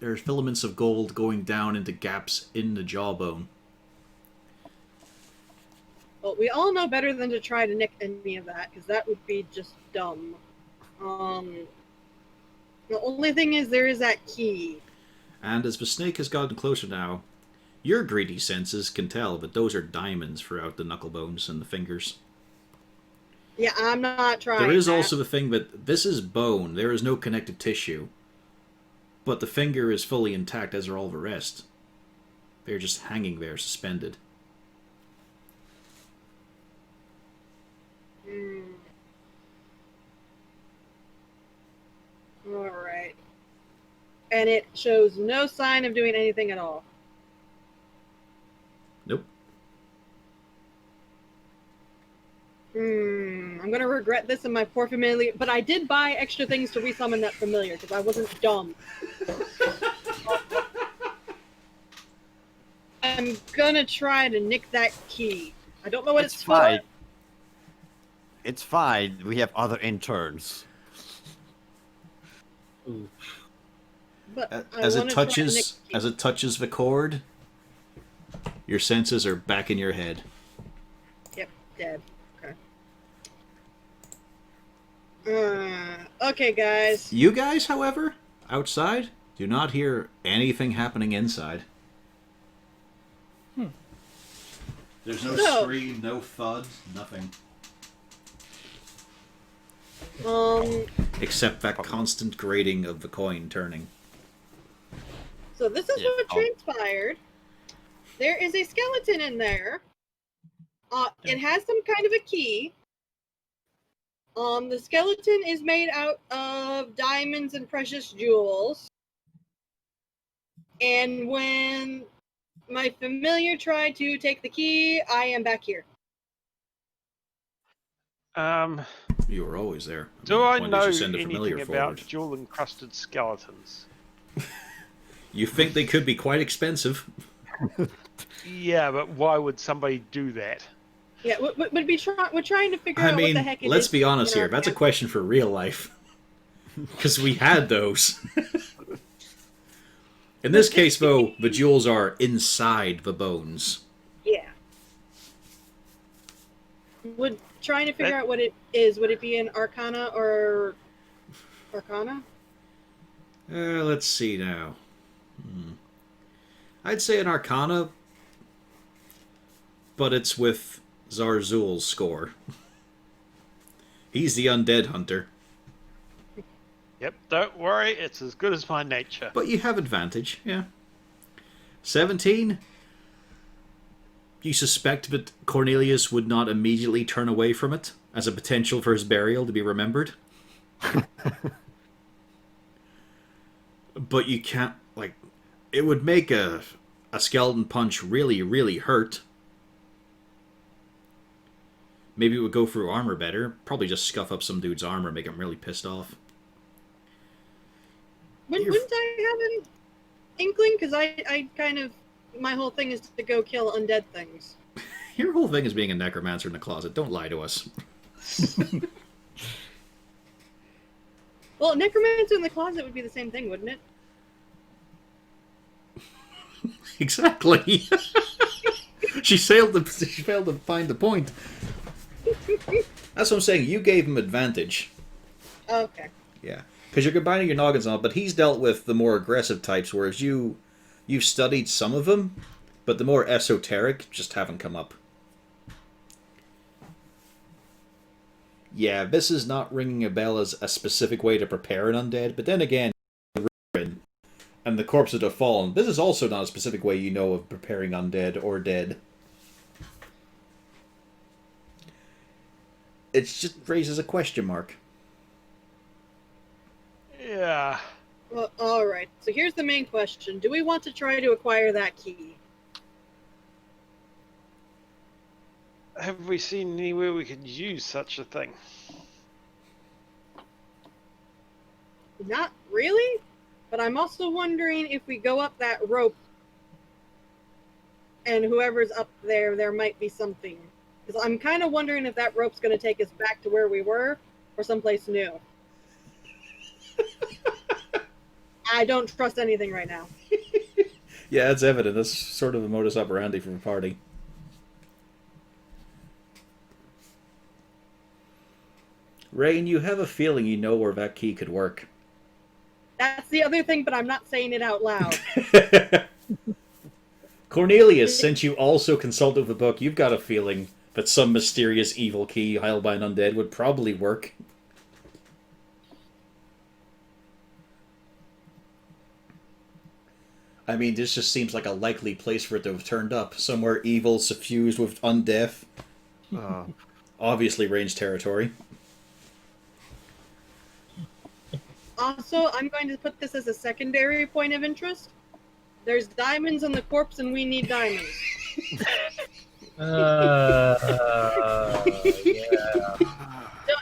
are filaments of gold going down into gaps in the jawbone. Well, we all know better than to try to nick any of that, because that would be just dumb. The only thing is there is that key. And as the snake has gotten closer now, your greedy senses can tell that those are diamonds throughout the knuckle bones and the fingers. Yeah, I'm not trying. There is that. also the thing that this is bone. There is no connective tissue. But the finger is fully intact, as are all the rest. They're just hanging there, suspended. Alright. And it shows no sign of doing anything at all. Nope. I'm gonna regret this in my poor familiar, but I did buy extra things to resummon that familiar because I wasn't dumb. I'm gonna try to nick that key. I don't know what it's fine. for. It's fine. We have other interns. Ooh. But As it touches the cord, your senses are back in your head. Yep, dead. Okay, guys. You guys, however, outside, do not hear anything happening inside. There's no scream, no thud, nothing. Except that constant grating of the coin turning. So this is what transpired. There is a skeleton in there. It has some kind of a key. The skeleton is made out of diamonds and precious jewels. And when my familiar tried to take the key, I am back here. You were always there. Do I When did know you send a anything familiar about forward? jewel-encrusted skeletons? You think they could be quite expensive. Yeah, but why would somebody do that? Yeah, we're trying to figure out what the heck it is. Let's be honest here. That's a question for real life. Because we had those. In this case, though, the jewels are inside the bones. Yeah. Trying to figure out what it is. Would it be an Arcana or Arcana? Let's see now. I'd say an Arcana, but it's with Zarzul's score. He's the undead hunter. Yep, don't worry, it's as good as my nature. But you have advantage, yeah. 17? You suspect that Cornelius would not immediately turn away from it as a potential for his burial to be remembered. But you can't, like, it would make a skeleton punch really, really hurt. Maybe it would go through armor better. Probably just scuff up some dude's armor, make him really pissed off. Wouldn't I have an inkling? Because I kind of... My whole thing is to go kill undead things. Your whole thing is being a necromancer in the closet. Don't lie to us. Well, necromancer in the closet would be the same thing, wouldn't it? Exactly. She failed to find the point. That's what I'm saying. You gave him advantage. Okay. Yeah. Because you're combining your noggins on, but he's dealt with the more aggressive types, whereas you've studied some of them, but the more esoteric just haven't come up. Yeah, this is not ringing a bell as a specific way to prepare an undead, but then again, and the corpses have fallen. This is also not a specific way you know of preparing undead or dead. It just raises a question mark. Yeah. Well, alright. So here's the main question. Do we want to try to acquire that key? Have we seen anywhere we could use such a thing? Not really. But I'm also wondering if we go up that rope and whoever's up there might be something. Because I'm kind of wondering if that rope's going to take us back to where we were or someplace new. I don't trust anything right now. Yeah, it's evident. That's sort of a modus operandi for a party. Rain, you have a feeling you know where that key could work. That's the other thing, but I'm not saying it out loud. Cornelius, since you also consulted the book, you've got a feeling that some mysterious evil key held by an undead would probably work. I mean, this just seems like a likely place for it to have turned up. Somewhere evil, suffused with undeath. Obviously range territory. Also, I'm going to put this as a secondary point of interest. There's diamonds on the corpse, and we need diamonds. Yeah.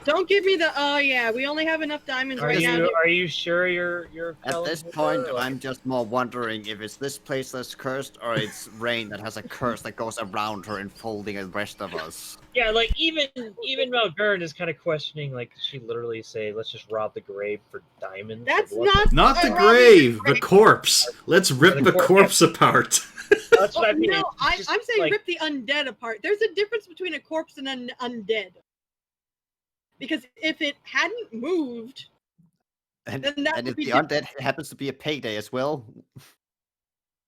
Don't give me the. Oh yeah, we only have enough diamonds Are right now. you are you sure you're At felon this here, point, or, like- I'm just more wondering if it's this place that's cursed or it's Rain that has a curse that goes around her, enfolding the rest of us. Yeah, like even Malgern is kind of questioning. Like, did she literally say, "Let's just rob the grave for diamonds"? That's Like, what not. Not the robbing grave, the grave. corpse. Let's rip The the corpse. corpse apart. That's what I mean. No, I'm Just, saying like, rip the undead apart. There's a difference between a corpse and an undead. Because if it hadn't moved, And, then that and would if be the different. undead happens to be a payday as well,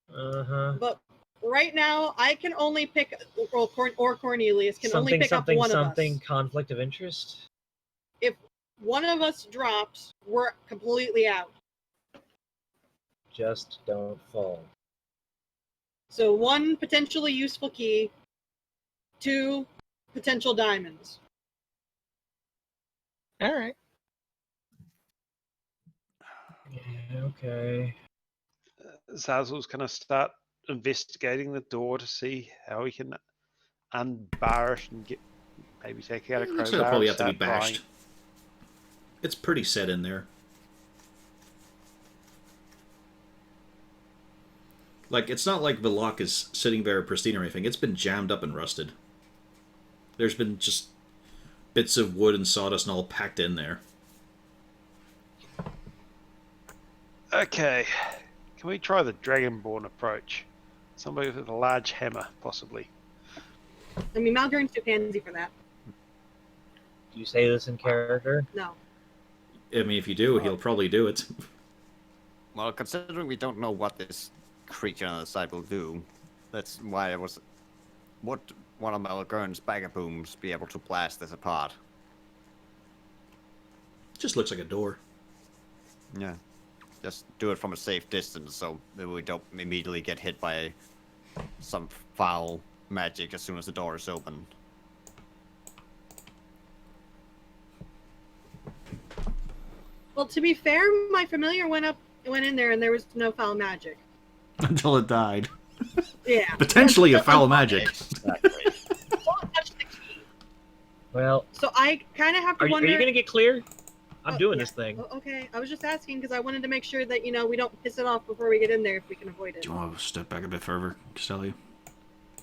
But right now, I can only pick, or Cornelius can only pick up one of us. Conflict of interest. If one of us drops, we're completely out. Just don't fall. So 1 potentially useful key, 2 potential diamonds. All right. Yeah, okay. Zazzle's gonna start investigating the door to see how he can unbar it and maybe take out a It crowbar. looks like it'll probably and have to be start prying. bashed. It's pretty set in there. Like, it's not like the lock is sitting there pristine or anything. It's been jammed up and rusted. There's been just bits of wood and sawdust and all packed in there. Okay, can we try the Dragonborn approach? Somebody with a large hammer, possibly. I mean, Malgern's too pansy for that. Do you say this in character? No. I mean, if you do, he'll probably do it. well, considering we don't know what this creature on the side will do, that's why I was. Would one of Malgern's bagabooms be able to blast this apart? Just looks like a door. Yeah. Just do it from a safe distance so that we don't immediately get hit by some foul magic as soon as the door is open. Well, to be fair, my familiar went in there and there was no foul magic. Until it died. Yeah. Potentially a foul magic. Exactly. Don't touch the key. Well, So I kind of have to are you wonder. gonna get clear? I'm Oh, doing yeah. this thing. Oh, okay, I was just asking because I wanted to make sure that we don't piss it off before we get in there if we can avoid it. Do you want to step back a bit further, Castelli?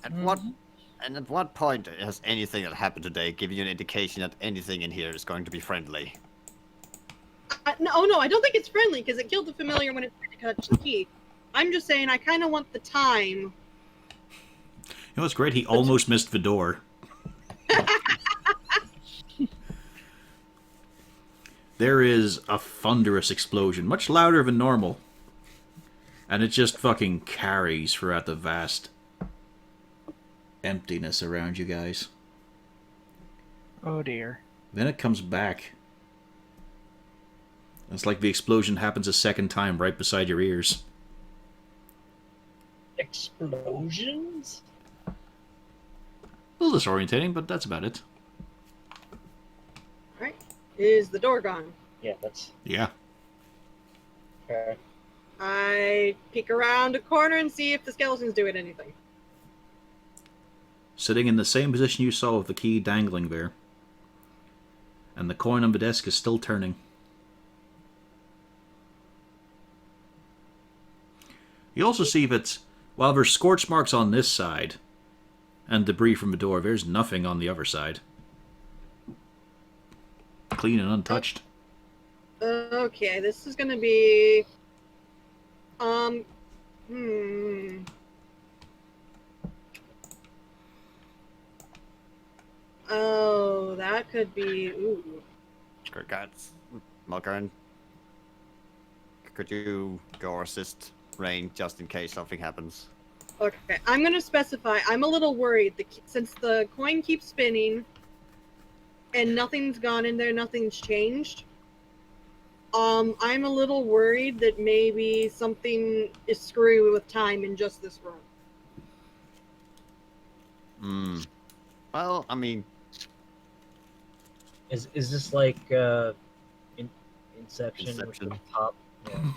At what point has anything that happened today given you an indication that anything in here is going to be friendly? No, I don't think it's friendly because it killed the familiar when it tried to touch the key. I'm just saying I kind of want the time. You know what's great? He almost missed the door. There is a thunderous explosion, much louder than normal. And it just fucking carries throughout the vast emptiness around you guys. Oh dear. Then it comes back. It's like the explosion happens a second time right beside your ears. Explosions? A little disorientating, but that's about it. All right, is the door gone? Yeah, that's Yeah. okay. I peek around a corner and see if the skeleton's doing anything. Sitting in the same position you saw with the key dangling there. And the coin on the desk is still turning. You also see that while there's scorch marks on this side and debris from the door, there's nothing on the other side. Clean and untouched. Okay, this is gonna be. Oh, that could be. Ooh. Guys, Malgern, could you go assist Rain just in case something happens? Okay, I'm gonna specify. I'm a little worried since the coin keeps spinning, and nothing's gone in there, nothing's changed. I'm a little worried that maybe something is screwy with time in just this room. Well, I mean, Is this like Inception with the top? Yeah. All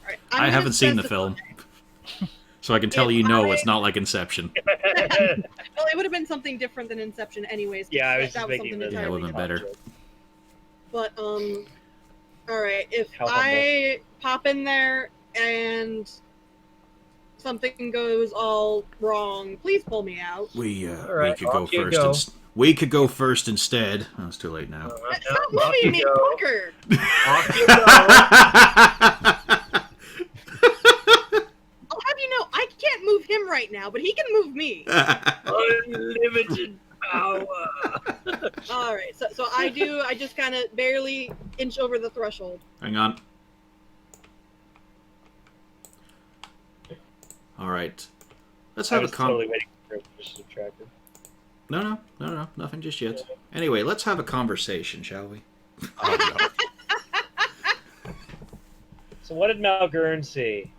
right, I haven't seen the film. So I can tell If it's not like Inception. Well, it would have been something different than Inception, anyways. 'cause Yeah, I was that just was making something the Yeah, it entirely would've been different. better. But all right. If How humble. I pop in there and something goes all wrong, please pull me out. We right, could go off you first. go. We could go first instead. Oh, it's too late now. Stop off moving me, you go. fucker! Off you go. I'll have you know, I can't move him right now, but he can move me. Unlimited power. All right, so I just kind of barely inch over the threshold. Hang on. All right. Let's I have a was totally waiting for it to subtract it. No, nothing just yet. Anyway, let's have a conversation, shall we? Oh, no. So what did Malgurn see?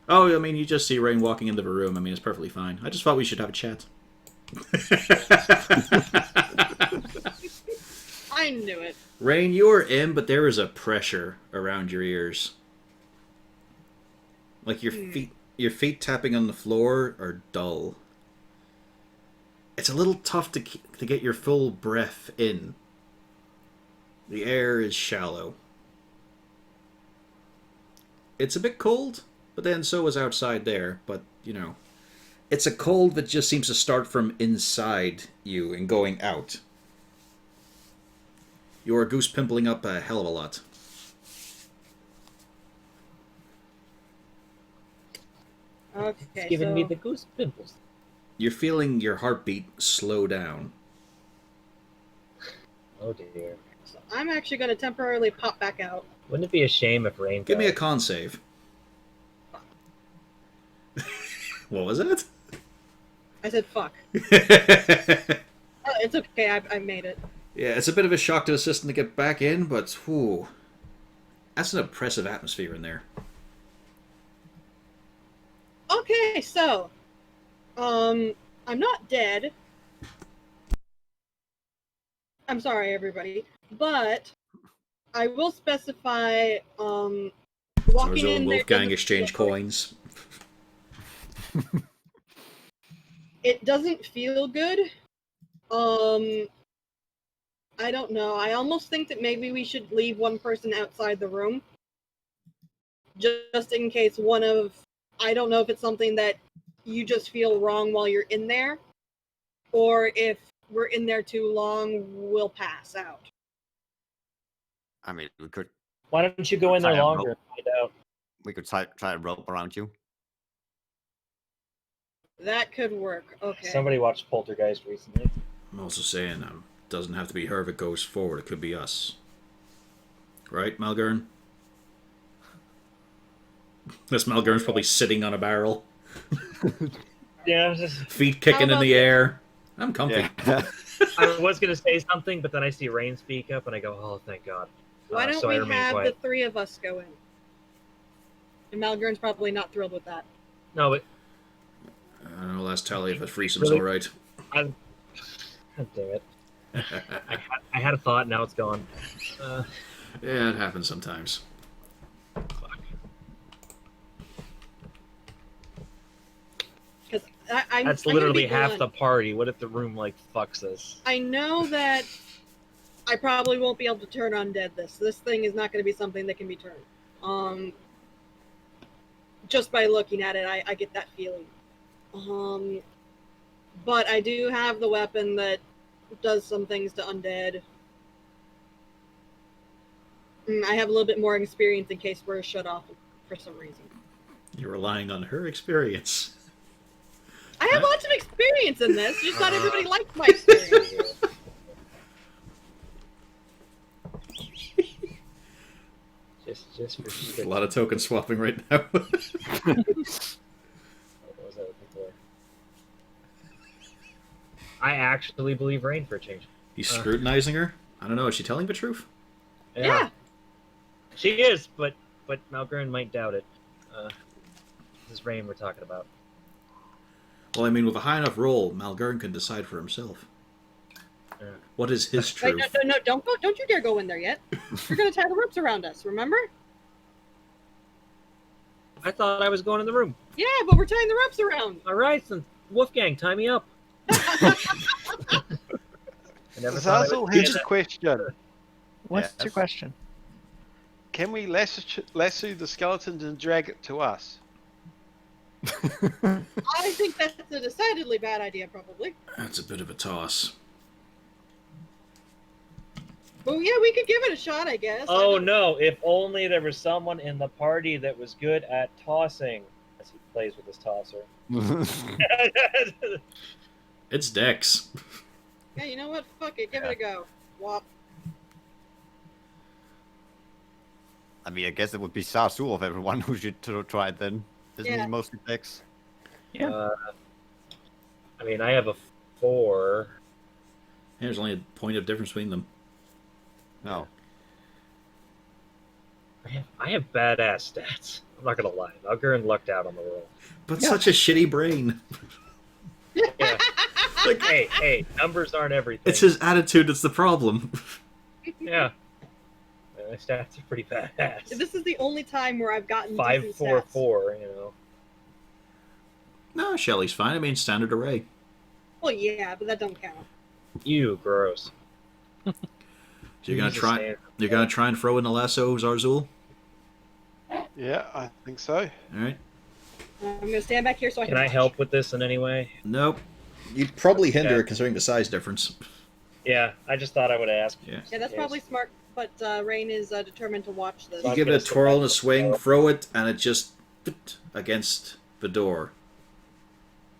Oh, I mean, you just see Rain walking into the room. I mean, it's perfectly fine. I just thought we should have a chat. I knew it. Rain, you are in, but there is a pressure around your ears. Like your feet tapping on the floor are dull. It's a little tough to get your full breath in. The air is shallow. It's a bit cold, but then so is outside there. But, you know, it's a cold that just seems to start from inside you and going out. You are goose pimpling up a hell of a lot. Okay, It's giving so me the goose pimples. You're feeling your heartbeat slow down. Oh dear. so I'm actually going to temporarily pop back out. Wouldn't it be a shame if Rain Give me a died? con save. What was it? I said fuck. Oh, it's okay, I made it. Yeah, it's a bit of a shock to the system to get back in, but whew, that's an oppressive atmosphere in there. Okay, so I'm not dead. I'm sorry, everybody, but I will specify walking Tarzan in there. Wolfgang exchange coins. It doesn't feel good. I don't know. I almost think that maybe we should leave one person outside the room. Just in case one of... I don't know if it's something that you just feel wrong while you're in there, or if we're in there too long, we'll pass out. I mean, we could Why don't you go in there Try a longer rope. and find out? try a rope around you. That could work. Okay. Somebody watched Poltergeist recently. I'm also saying, doesn't have to be her if it goes forward. It could be us. Right, Malgurn? This Malgurn's probably sitting on a barrel, Yeah, just, feet kicking in about the this? air. I'm comfy. Yeah. I was gonna say something, but then I see Rain speak up, and I go, "Oh, thank God." Why don't so I we remain have quiet. the three of us go in? And Malgurn's probably not thrilled with that. No, but I don't know, last tally if a threesome's Really? alright. God damn it. I had a thought, now it's gone. Yeah, it happens sometimes. Fuck. Because I'm That's I'm gonna literally be half blunt. the party. What if the room like fucks us? I know that I probably won't be able to turn undead this thing is not going to be something that can be turned. Just by looking at it, I get that feeling. But I do have the weapon that does some things to undead. I have a little bit more experience in case we're shut off for some reason. You're relying on her experience. I have lots of experience in this, just not everybody likes my experience. Just for A shit. lot of token swapping right now. What was I looking for? I actually believe Rain for a change. He's scrutinizing her? I don't know, is she telling the truth? Yeah. She is, but Malgurn might doubt it. This is Rain we're talking about. Well, I mean, with a high enough roll, Malgurn can decide for himself. Yeah. What is his Wait, truth? no, don't you dare go in there yet. We're gonna tie the ropes around us, remember? I thought I was going in the room. Yeah, but we're tying the ropes around. All right, then Wolfgang, tie me up. I never thought I Zazzle, would here's say a question. What's your Yes. question? Can we lasso the skeletons and drag it to us? I think that's a decidedly bad idea, probably. That's a bit of a toss. But yeah, we could give it a shot, I guess. Oh no! If only there was someone in the party that was good at tossing, as he plays with his tosser. It's Dex. Yeah, you know what? Fuck it. Give it a go. Wop. I mean, I guess it would be Sasu of everyone who should try it then. Isn't Yeah. he mostly Dex? Yeah. I mean, I have a 4. There's only a point of difference between them. No. I have badass stats. I'm not gonna lie. Nuggerin lucked out on the roll. But such a shitty brain. Yeah. Like, hey, numbers aren't everything. it's his attitude that's the problem. Yeah. My stats are pretty badass. This is the only time where I've gotten 5, decent 4, stats. 4. You know. No, Shelly's fine. I mean, standard array. Well, yeah, but that don't count. You gross. So you're gonna Jesus, try. man. You're gonna try and throw in a lasso, Zarzul. Yeah, I think so. All right. I'm gonna stand back here so I can. Can I watch. help with this in any way? Nope. You'd probably hinder Okay. it considering the size difference. Yeah, I just thought I would ask. Yeah. Yeah, that's Yes. probably smart. But Rain is determined to watch this. You I'm give it gonna a sit twirl back and a and swing, throw. throw it, and it just against the door.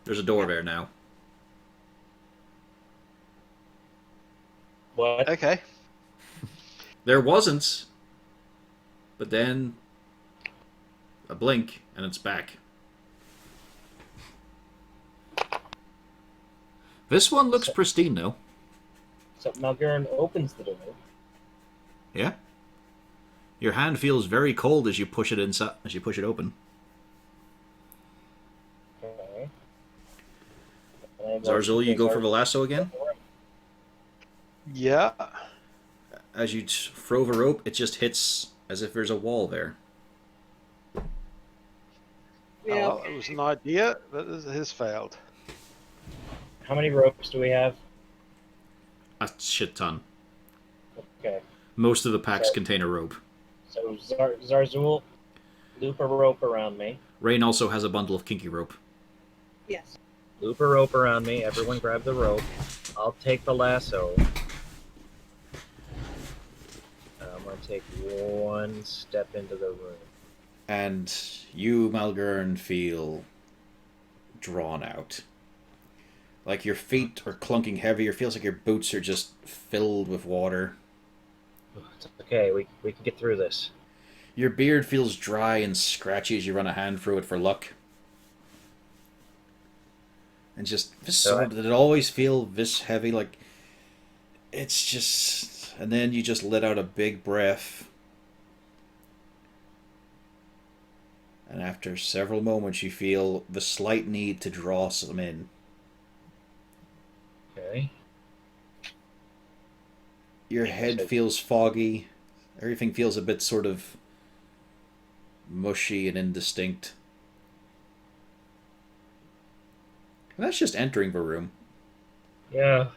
There's a door there now. What? Okay. There wasn't, but then a blink and it's back. This one looks pristine though. So Nuggerin opens the door. Yeah. Your hand feels very cold as you push it inside, as you push it open. Okay. Zarzul, you go for the lasso again. Yeah. As you throw the rope, it just hits as if there's a wall there. Yeah. Well, it was an idea, but it has failed. How many ropes do we have? A shit ton. Okay. Most of the packs contain a rope. So Zarzul, loop a rope around me. Rain also has a bundle of kinky rope. Yes. Loop a rope around me. Everyone grab the rope. I'll take the lasso. I'm going to take one step into the room. And you, Malgern, feel drawn out. Like your feet are clunking heavier. It feels like your boots are just filled with water. It's okay. We can get through this. Your beard feels dry and scratchy as you run a hand through it for luck. And just this sword, did it always feel this heavy? Like it's just, and then you just let out a big breath. And after several moments, you feel the slight need to draw some in. Okay. Your head feels foggy. Everything feels a bit sort of mushy and indistinct. And that's just entering the room. Yeah.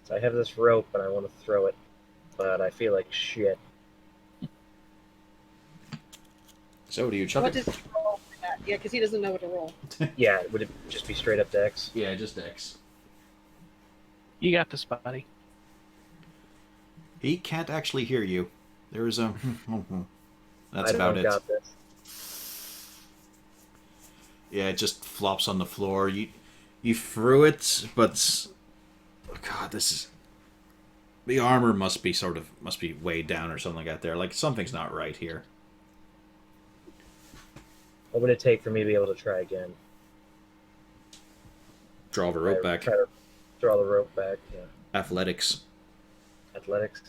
So I have this rope and I want to throw it, but I feel like shit. So do you chuck What it? does he roll for that? Yeah, because he doesn't know what to roll. Yeah, would it just be straight up dex? Yeah, just X. You got this, buddy. He can't actually hear you. There is a... That's I about don't it. got this. Yeah, it just flops on the floor. You threw it, but... Oh God, this is... The armor must be weighed down or something like that there. Like, something's not right here. What would it take for me to be able to try again? Draw the rope I back. Try to draw the rope back. Yeah. Athletics. Athletics.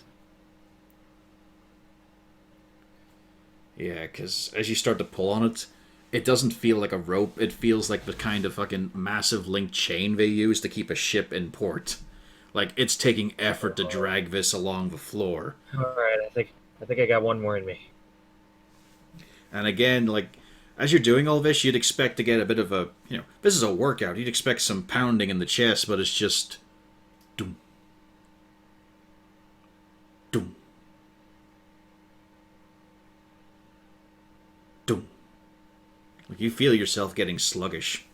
Yeah, because as you start to pull on it, it doesn't feel like a rope. It feels like the kind of fucking massive linked chain they use to keep a ship in port. Like, it's taking effort to drag this along the floor. All right, I think I got one more in me. And again, like, as you're doing all this, you'd expect to get a bit of a, this is a workout. You'd expect some pounding in the chest, but it's just... Doom. Doom. You feel yourself getting sluggish.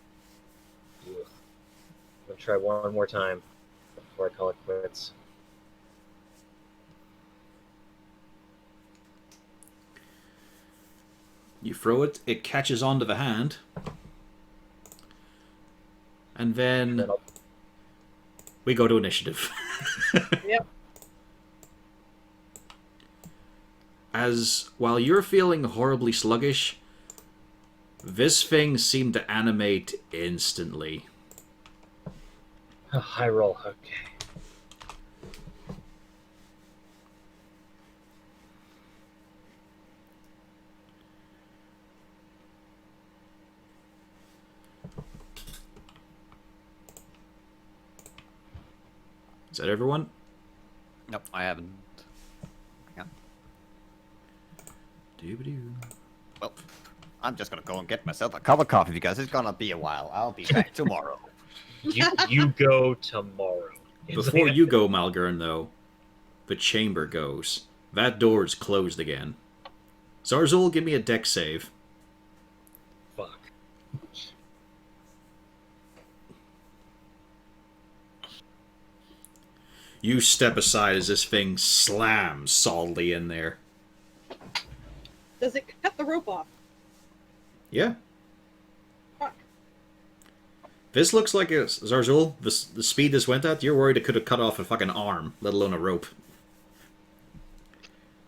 Ugh. I'm gonna try one more time before I call it quits. You throw it, it catches onto the hand. And then we go to initiative. Yep. As while you're feeling horribly sluggish, this thing seemed to animate instantly. Oh, high roll. Okay. Is that everyone? Nope, I haven't. Doo-ba-doo. Well, I'm just gonna go and get myself a cup of coffee because it's gonna be a while. I'll be back tomorrow. You go tomorrow. Before you go, Malgern, though, the chamber goes. That door is closed again. Zarzul, give me a deck save. Fuck. You step aside as this thing slams solidly in there. Does it cut the rope off? Yeah. Fuck. This looks like it's Zarzul. The speed this went at, you're worried it could have cut off a fucking arm, let alone a rope.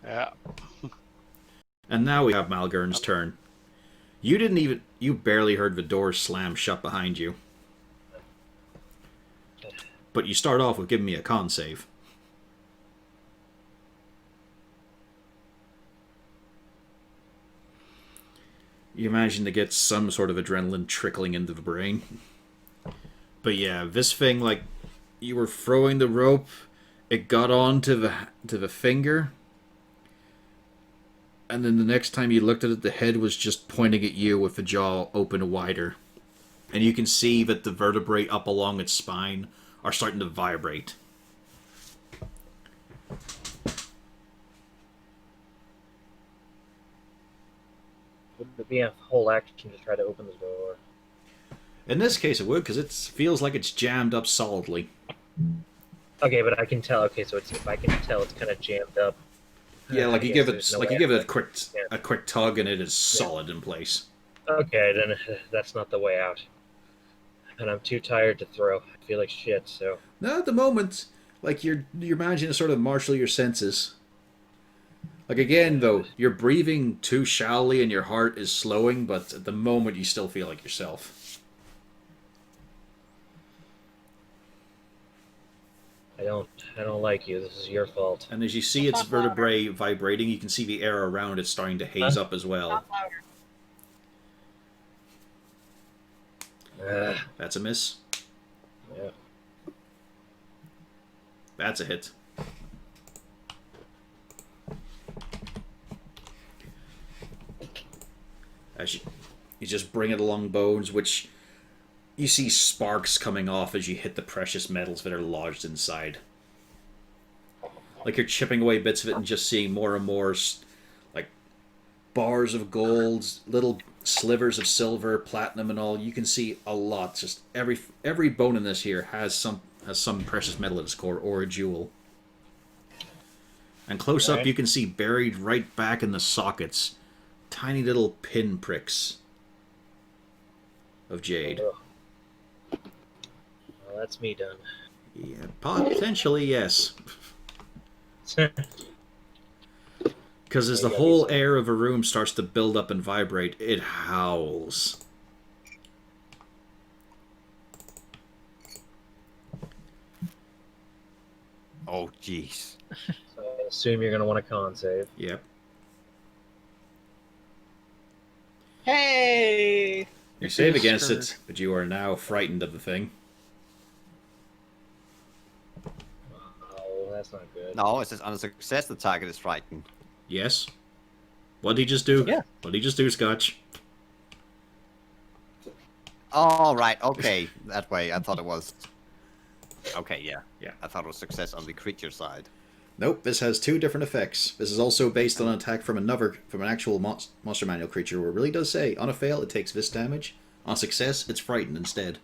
Yeah. And now we have Malgern's turn. You barely heard the door slam shut behind you. But you start off with giving me a con save. You imagine to get some sort of adrenaline trickling into the brain. But yeah, this thing, like, you were throwing the rope, it got on to the finger, and then the next time you looked at it, the head was just pointing at you with the jaw open wider. And you can see that the vertebrae up along its spine are starting to vibrate. Wouldn't it be a whole action to try to open the door? In this case it would, because it feels like it's jammed up solidly. Okay, but I can tell. Okay, so if I can tell, it's kind of jammed up. Yeah, like I you guess give it there's no like way you give I it a quick tug and it is solid in place. Okay, then that's not the way out. And I'm too tired to throw. I feel like shit, so... Now at the moment, like you're managing to sort of marshal your senses. Like again though, you're breathing too shallowly and your heart is slowing, but at the moment you still feel like yourself. I don't like you. This is your fault. And as you see its vertebrae vibrating, you can see the air around it starting to haze up as well. Not louder. That's a miss. Yeah. That's a hit. As you just bring it along bones, which you see sparks coming off as you hit the precious metals that are lodged inside. Like you're chipping away bits of it and just seeing more and more, like, bars of gold, little slivers of silver, platinum, and all. You can see a lot. Just every bone in this here has some precious metal at its core or a jewel. And close up, Okay. you can see buried right back in the sockets, tiny little pin pricks of jade. Ugh. Well, that's me done. Yeah, potentially yes. Because as the whole air of a room starts to build up and vibrate, it howls. Oh, jeez. So I assume you're going to want a con save. Yep. Hey! You save It's against scared. it, but you are now frightened of the thing. Oh, that's not good. No, it says on a success, the target is frightened. Yes? What did he just do? Yeah. What did he just do, Scotch? Oh, right, okay. That way, I thought it was... Okay, yeah. Yeah. I thought it was success on the creature side. Nope, this has 2 different effects. This is also based on an attack from an actual Monster Manual creature, where it really does say, on a fail, it takes this damage. On success, it's frightened instead.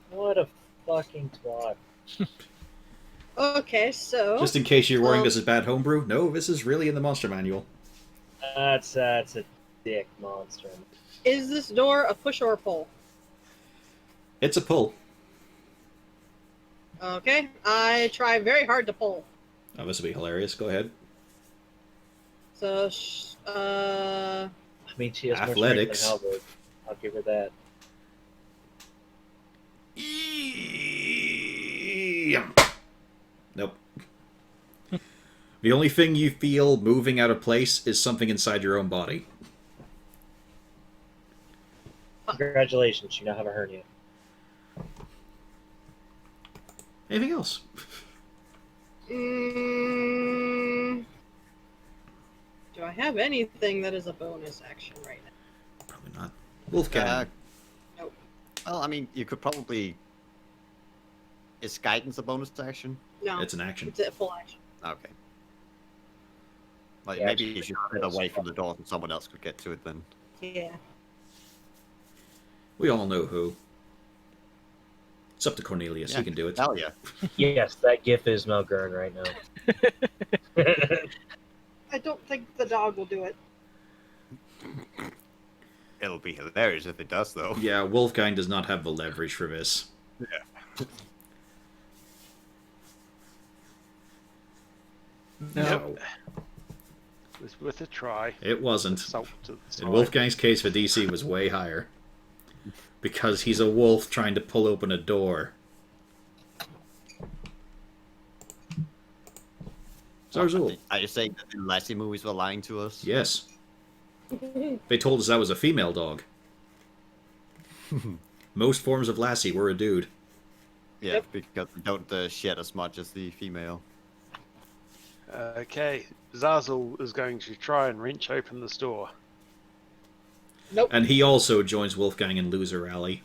What a fucking twat. Okay, so Just in case you're worrying this is bad homebrew, no, this is really in the Monster Manual. That's a dick monster. is this door a push or a pull? It's a pull. Okay, I try very hard to pull. Oh, this will be hilarious. Go ahead. So, I mean, she has Athletics. more strength than Halberd. I'll give her that. Nope. The only thing you feel moving out of place is something inside your own body. Congratulations, you now have a hernia. Anything else? do I have anything that is a bonus action right now? Probably not. Wolfgang. Nope. Well, I mean, you could probably... Is guidance a bonus action? No, It's an action. it's a full action. Okay. Like, Yeah, maybe actually, you should get away from the door so someone else could get to it then. Yeah. We all know who. It's up to Cornelius. Yeah. He can do it. Hell yeah. Yes, that gif is Malgern right now. I don't think the dog will do it. It'll be hilarious if it does, though. Yeah, Wolfgang does not have the leverage for this. Yeah. No. It was worth a try. It wasn't. Salt to the In side. Wolfgang's case, the DC was way higher. Because he's a wolf trying to pull open a door. Zarzul. Are you saying that the Lassie movies were lying to us? Yes. They told us that was a female dog. Most forms of Lassie were a dude. Yeah, Yep. because they don't shed as much as the female. Okay, Zazzle is going to try and wrench open this door. Nope. And he also joins Wolfgang in Loser Alley.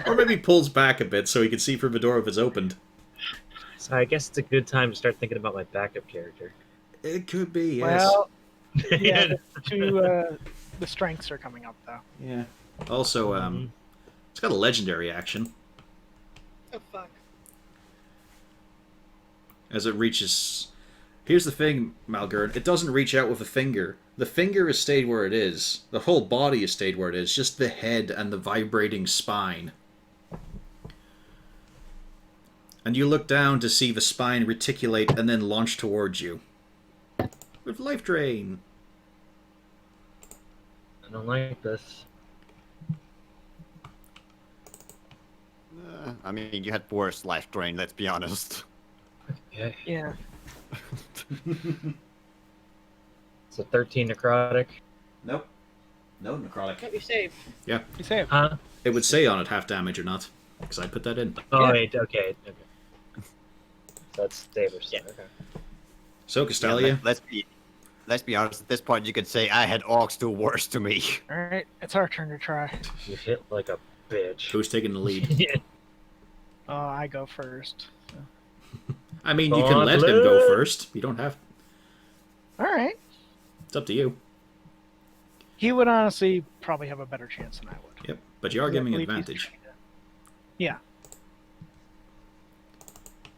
Or maybe pulls back a bit so he can see from the door if it's opened. So I guess it's a good time to start thinking about my backup character. It could be, yes. Well, yeah, the strengths are coming up though. Yeah. Also, it's got a legendary action. Oh fuck. As it reaches... Here's the thing, Malgern. It doesn't reach out with a finger. The finger has stayed where it is. The whole body has stayed where it is. Just the head and the vibrating spine. And you look down to see the spine reticulate and then launch towards you. With life drain. I don't like this. I mean, you had worse life drain, let's be honest. Okay. Yeah. It's a 13 necrotic. Nope. No necrotic. Let me save. You save. Huh? It would say on it half damage or not. Because I put that in. Oh, Yeah. wait, okay. So that's Savers. Yeah. Okay. So, Castalia. Let's be honest, at this point you could say I had orcs do worse to me. Alright, it's our turn to try. You hit like a bitch. Who's taking the lead? Yeah. I go first. I mean, you can let him go first. You don't have... Alright. It's up to you. He would honestly probably have a better chance than I would. Yep. But you are I giving believe he's advantage. trained. Yeah.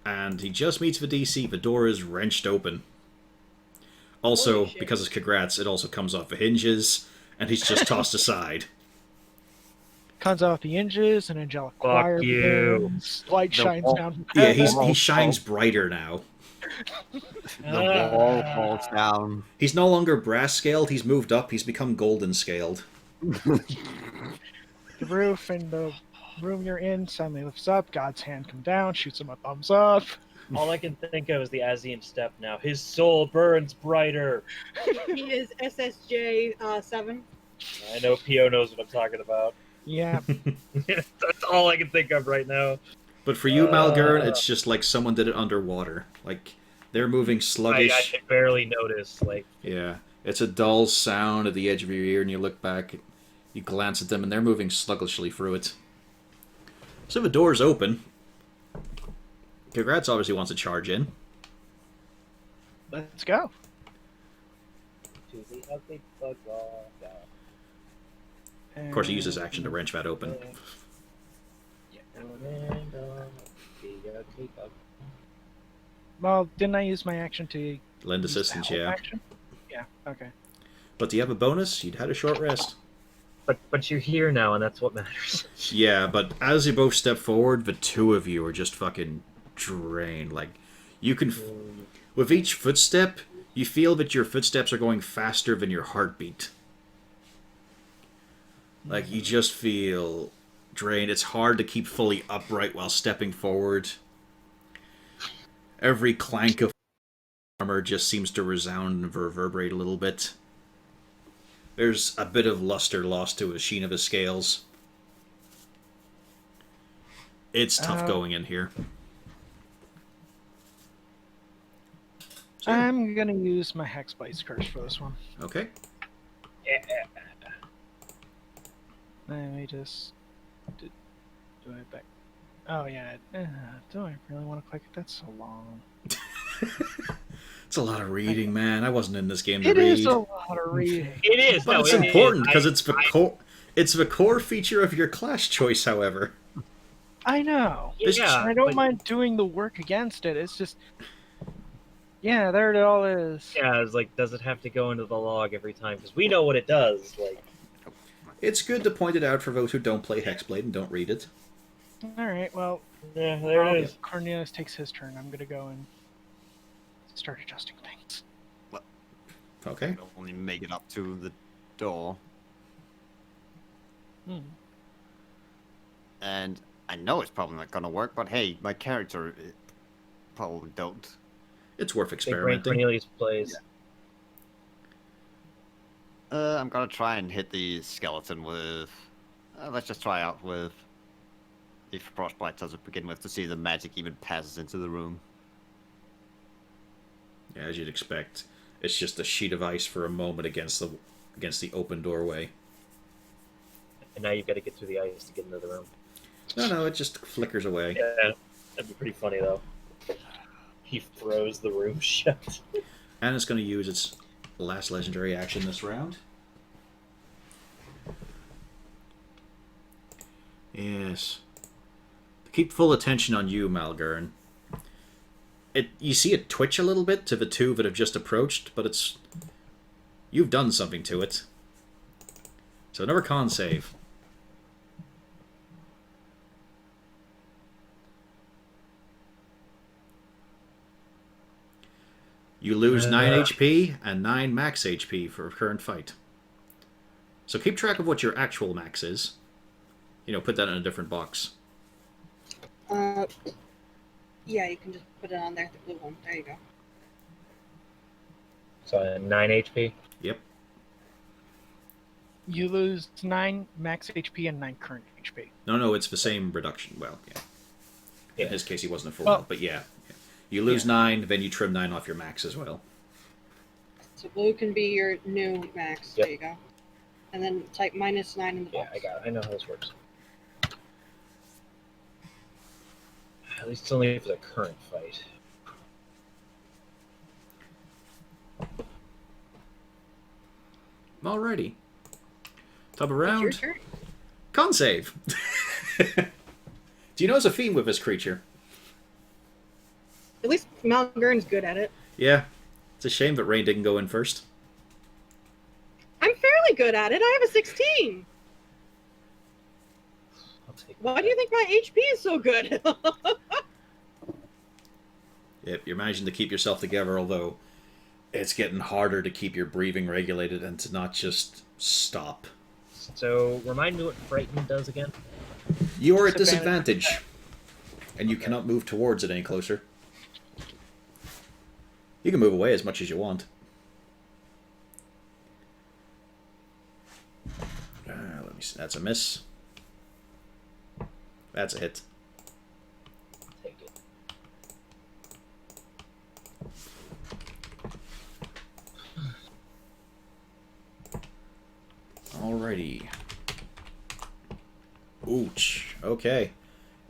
And he just meets the DC. The door is wrenched open. Also, Holy shit. because it's Congrats, it also comes off the hinges, and he's just tossed aside. Comes off the hinges, an angelic Fuck choir you. begins, light The shines wall- down. from Yeah, heaven. he shines brighter now. The wall falls down. He's no longer brass scaled, he's moved up, he's become golden scaled. The roof and the room you're in suddenly lifts up. God's hand comes down, shoots him a thumbs up. All I can think of is the Azian step now. His soul burns brighter. He is SSJ 7. I know Pio knows what I'm talking about. Yeah. That's all I can think of right now. But for you, Malgern, it's just like someone did it underwater. Like, they're moving I sluggish. can barely notice. Like, Yeah. It's a dull sound at the edge of your ear, and you look back, you glance at them, and they're moving sluggishly through it. So the door's open. Congrats obviously wants to charge in. Let's go. To the ugly bug wall. Of course, he uses action to wrench that open. Well, didn't I use my action to Lend use the assistance, help yeah. action? Yeah. Okay. But do you have a bonus? You'd had a short rest. But you're here now, and that's what matters. Yeah, but as you both step forward, the two of you are just fucking drained. Like, you can... With each footstep, you feel that your footsteps are going faster than your heartbeat. Like, you just feel drained. It's hard to keep fully upright while stepping forward. Every clank of armor just seems to resound and reverberate a little bit. There's a bit of luster lost to the sheen of his scales. It's tough going in here. So, I'm gonna use my Hexblade's Curse for this one. okay. Yeah. Let me just do it back. Oh yeah. Do I really want to click it? That's so long. It's a lot of reading, man. I wasn't in this game to It read. is a lot of reading. It is, But no, it's it important is. because it's the core. It's the core feature of your class choice. However, I know. Yeah, I don't but- mind doing the work against it. It's just, yeah, there it all is. Yeah, it's like, does it have to go into the log every time? Because we know what it does. Like, it's good to point it out for those who don't play Hexblade and don't read it. All right. Well, yeah, there it is. Cornelius takes his turn. I'm gonna go and start adjusting things. Okay. I'll only make it up to the door. And I know it's probably not gonna work, but hey, my character probably don't. It's worth Big Brain experimenting. Cornelius plays. I'm gonna try and hit the skeleton with. Let's just try out with. If frostbite does it begin with, to see if the magic even passes into the room. Yeah, as you'd expect, it's just a sheet of ice for a moment against the open doorway. And now you've got to get through the ice to get into the room. No, it just flickers away. Yeah, that'd be pretty funny, though. He throws the room shut. And it's going to use its last legendary action this round. Yes. To keep full attention on you, Malgern. You see it twitch a little bit to the two that have just approached, but it's... You've done something to it. So another con save. You lose 9 HP and 9 max HP for a current fight. So keep track of what your actual max is. You know, put that in a different box. Yeah, you can just put it on there, the blue one. There you go. So 9 HP. Yep. You lose 9 max HP and 9 current HP. No, it's the same reduction. Well, yeah. In Yeah. his case, he wasn't a full Well- health, but yeah. You lose 9, then you trim 9 off your max as well. So blue can be your new max. Yep. There you go. And then type -9 in the Yeah, box. I got it. I know how this works. At least it's only for the current fight. Alrighty. Top of It's your round. turn. Con save. Do you know it's a theme with this creature? At least Malgern's good at it. Yeah. It's a shame that Rain didn't go in first. I'm fairly good at it. I have a 16. I'll take Why do you think my HP is so good? Yep, you're managing to keep yourself together, although it's getting harder to keep your breathing regulated and to not just stop. So, remind me what Frighten does again? You are at Disadvantage. disadvantage, and you cannot move towards it any closer. You can move away as much as you want. Let me see. That's a miss. That's a hit. Take it. Alrighty. Ooch. Okay.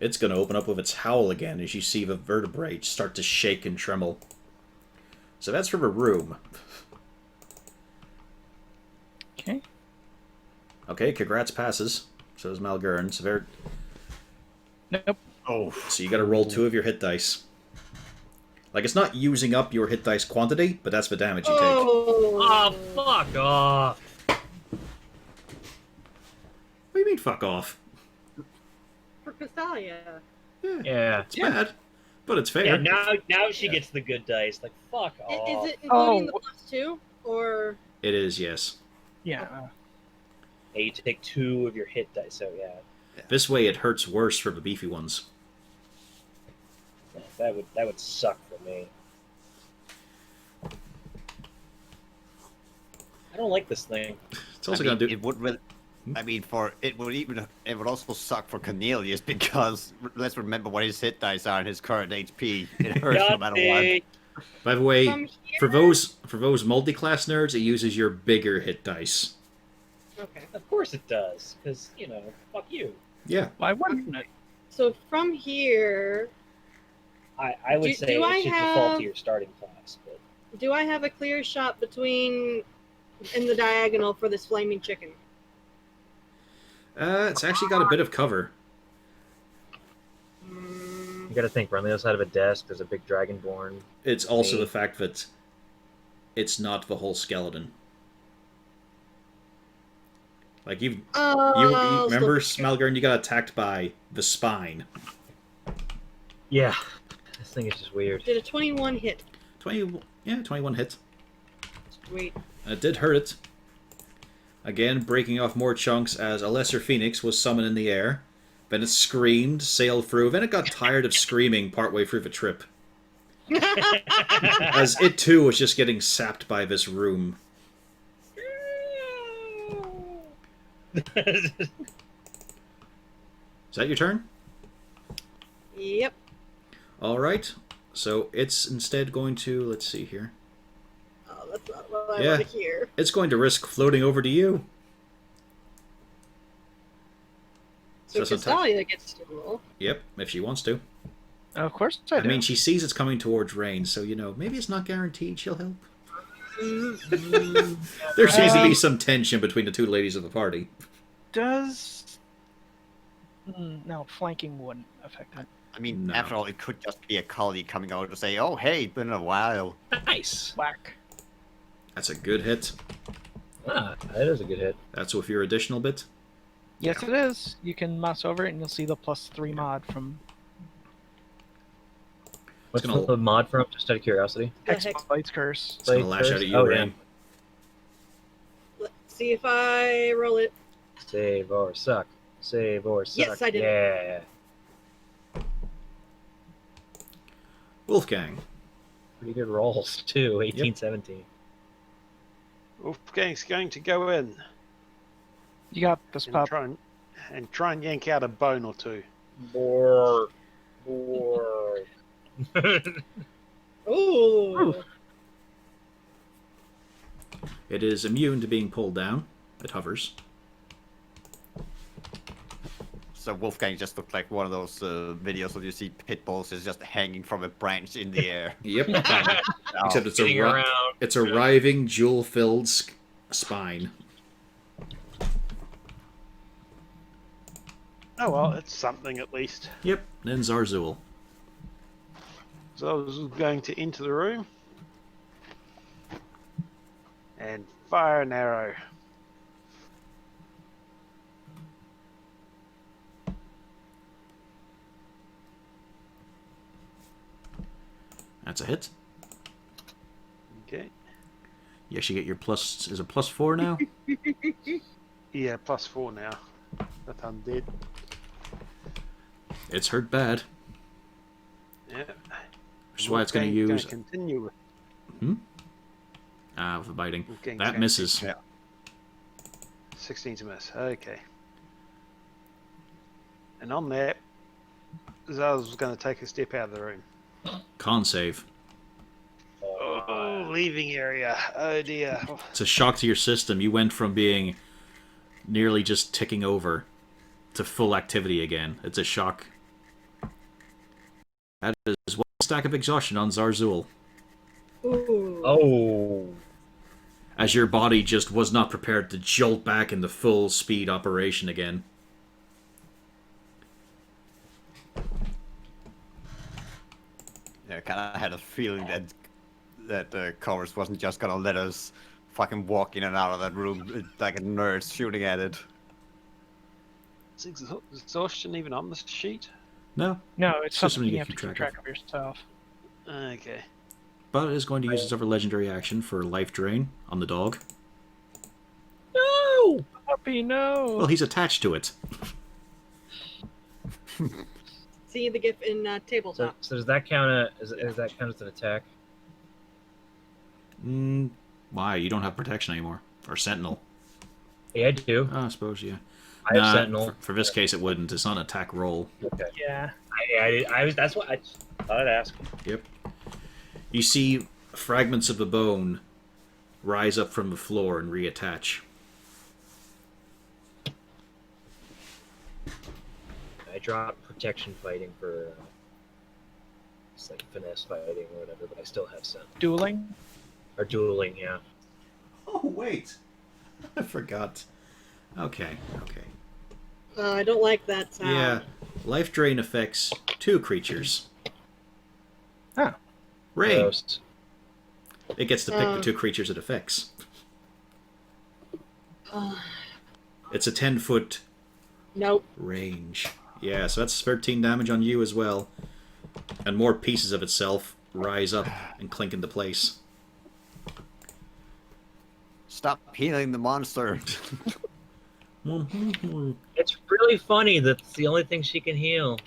It's going to open up with its howl again as you see the vertebrae start to shake and tremble. So that's from a room. Okay. Okay, congrats passes. So does Malgurn's. Nope. Oh. So you got to roll 2 of your hit dice. Like, it's not using up your hit dice quantity, but that's the damage you take. Oh, fuck off. What do you mean, fuck off? For Castalia. Yeah. It's bad, but it's fair. Yeah, now she gets the good dice. Like, fuck off. Is it including the Oh. +2? Or... It is, yes. Yeah. Hey, you take 2 of your hit dice, so yeah. This way it hurts worse for the beefy ones. That would suck for me. I don't like this thing. It's also I mean, going to do... It would really, I mean, it would also suck for Cornelius because let's remember what his hit dice are and his current HP. It hurts no matter what. By the way, From for here? those multi-class nerds, it uses your bigger hit dice. Okay. Of course it does, because, fuck you. Yeah. Why wouldn't it? So from here, I would say do it I should default have- to your starting class, but do I have a clear shot in the diagonal for this flaming chicken? It's actually got a bit of cover. you gotta think, we're on the other side of a desk, there's a big dragonborn. It's also Me. the fact that it's not the whole skeleton. Like, you remember, Smelgurn, you got attacked by the spine. Yeah. This thing is just weird. Did a 21 hit? 21 hits. Sweet. It did hurt it. Again, breaking off more chunks as a lesser phoenix was summoned in the air. Then it screamed, sailed through, then it got tired of screaming partway through the trip. As it too was just getting sapped by this room. Is that your turn? Yep. Alright. So it's instead going to, let's see here. Oh, that's not what I Yeah. want to hear. It's going to risk floating over to you. So So sometime- Castalia gets to roll. Yep, if she wants to. Of course I I do. mean, she sees it's coming towards rain, so, maybe it's not guaranteed she'll help. There seems to be some tension between the two ladies of the party. Does... No, flanking wouldn't affect it. I mean, No. after all, it could just be a colleague coming out to say, "Oh, hey, it's been a while." Nice. Whack. That's a good hit. Ah, that is a good hit. That's with your additional bit. Yes, it is. You can mouse over it and you'll see the +3 mod from What's gonna- the mod from? Just out of curiosity. The Hex hex- Blades Curse. It's going to lash out at you, Oh, Rain. Let's see if I roll it. Save or suck. Save or suck. Yes, I did. Yeah. Wolfgang. Pretty good rolls, too. 18, 17. Wolfgang's going to go in You got this and pup. try and yank out a bone or two. More. More. Ooh. It is immune to being pulled down. It hovers. So Wolfgang just looked like one of those videos where you see pit bulls is just hanging from a branch in the air. Yep. Except it's Getting around. it's a writhing, jewel-filled spine. Oh well, it's something at least. Yep. Then Zarzul. So I was going to enter the room and fire an arrow. That's a hit. Okay. You actually get your plus... Is it +4 now? Yeah, +4 now. That undead. It's hurt bad. Yeah. Which is why it's going to Wolfgang use... continue with with the biting. Wolfgang's That gonna- misses. Yeah. 16 to miss. Okay. And on that, Zaz was going to take a step out of the room. Con save. Oh, leaving area. Oh dear. It's a shock to your system. You went from being nearly just ticking over to full activity again. It's a shock That is one stack of exhaustion on Zarzul. Ooh. Oh. As your body just was not prepared to jolt back into full speed operation again. Yeah, I kind of had a feeling that Chorus wasn't just gonna let us fucking walk in and out of that room like a nerd shooting at it. Is exhaustion even on the sheet? No, No, it's It's just something something you have to keep track of yourself. Okay. but it is going to use its other legendary action for life drain on the dog. No! Puppy, no! Well, he's attached to it. See the GIF in So, tabletop. so does that count as that count as an attack? Why? You don't have protection anymore. Or sentinel. Yeah, I do. Oh, I suppose, yeah. I have Sentinel. For this case, it wouldn't. It's not an attack roll. Okay. Yeah. I was. That's what I thought I'd ask. Yep. You see fragments of the bone rise up from the floor and reattach. I dropped protection fighting for it's like finesse fighting or whatever, but I still have Sentinel. Dueling? Or dueling, yeah. Oh, wait. I forgot. Okay. I don't like that sound. Yeah. Life drain affects 2 creatures. Huh. Rain. Gross. It gets to pick the 2 creatures it affects. It's a 10-foot Nope. range. Yeah, so that's 13 damage on you as well. And more pieces of itself rise up and clink into place. Stop healing the monster. It's really funny that it's the only thing she can heal.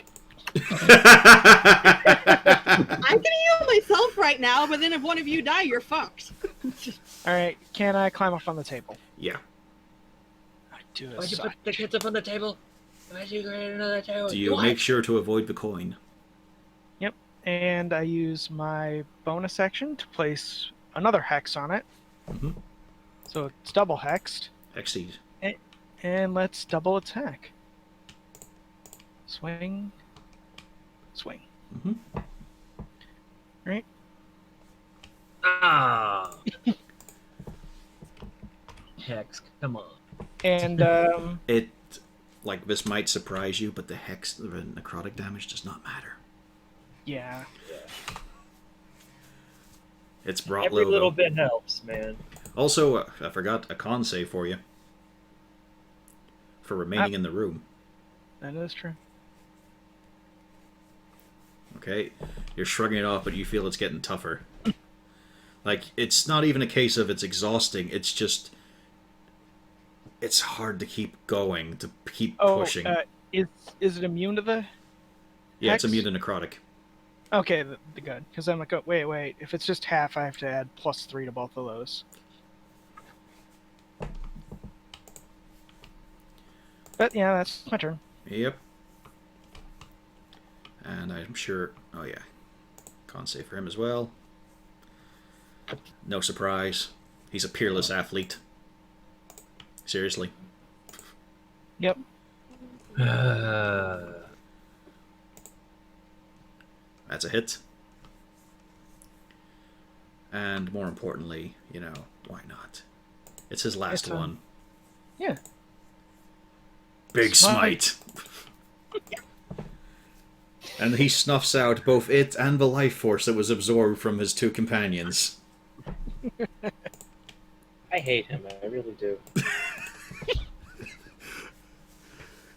I can heal myself right now, but then if one of you die, you're fucked. Alright, can I climb up on the table? Yeah. I do a Why'd you side put the kids up on the table? Why'd you create another table? Do you make sure to avoid the coin? Yep. And I use my bonus action to place another hex on it. Mhm. So it's double hexed. Exceed. And let's double attack. Swing. Swing. Mhm. Right? Ah. Hex, come on. And It, like, this might surprise you, but the hex, the necrotic damage does not matter. yeah. It's brought Every low. little though. bit helps, man. Also, I forgot a con save for you. For remaining in the room. That is true. Okay? You're shrugging it off, but you feel it's getting tougher. Like, it's not even a case of it's exhausting, it's just... It's hard to keep going, to keep pushing. Is it immune to the Yeah, it's hex? immune to necrotic. Okay, the good. Because I'm like, oh, wait. If it's just half, I have to add +3 to both of those. But yeah, that's my turn. Yep. And I'm sure... Oh, yeah. Con save for him as well. No surprise. He's a peerless athlete. Seriously. Yep. That's a hit. And more importantly, why not? It's his last It's, one. Yeah. Big smite. And he snuffs out both it and the life force that was absorbed from his 2 companions. I hate him, I really do.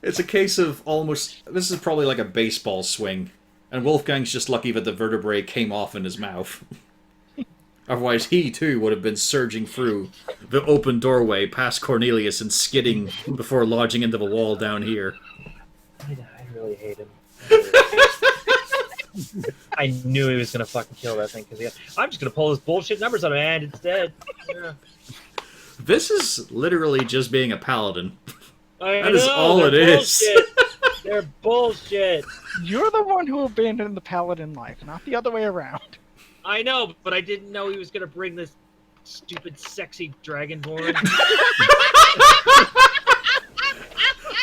It's a case of almost... This is probably like a baseball swing. And Wolfgang's just lucky that the vertebrae came off in his mouth. Otherwise, he too would have been surging through the open doorway past Cornelius and skidding before lodging into the wall down here. I really hate him. I knew he was gonna fucking kill that thing because I'm just gonna pull his bullshit numbers out of my hand instead. Yeah. This is literally just being a paladin. That is all it is. They're bullshit. You're the one who abandoned the paladin life, not the other way around. I know, but I didn't know he was gonna bring this stupid, sexy dragonborn.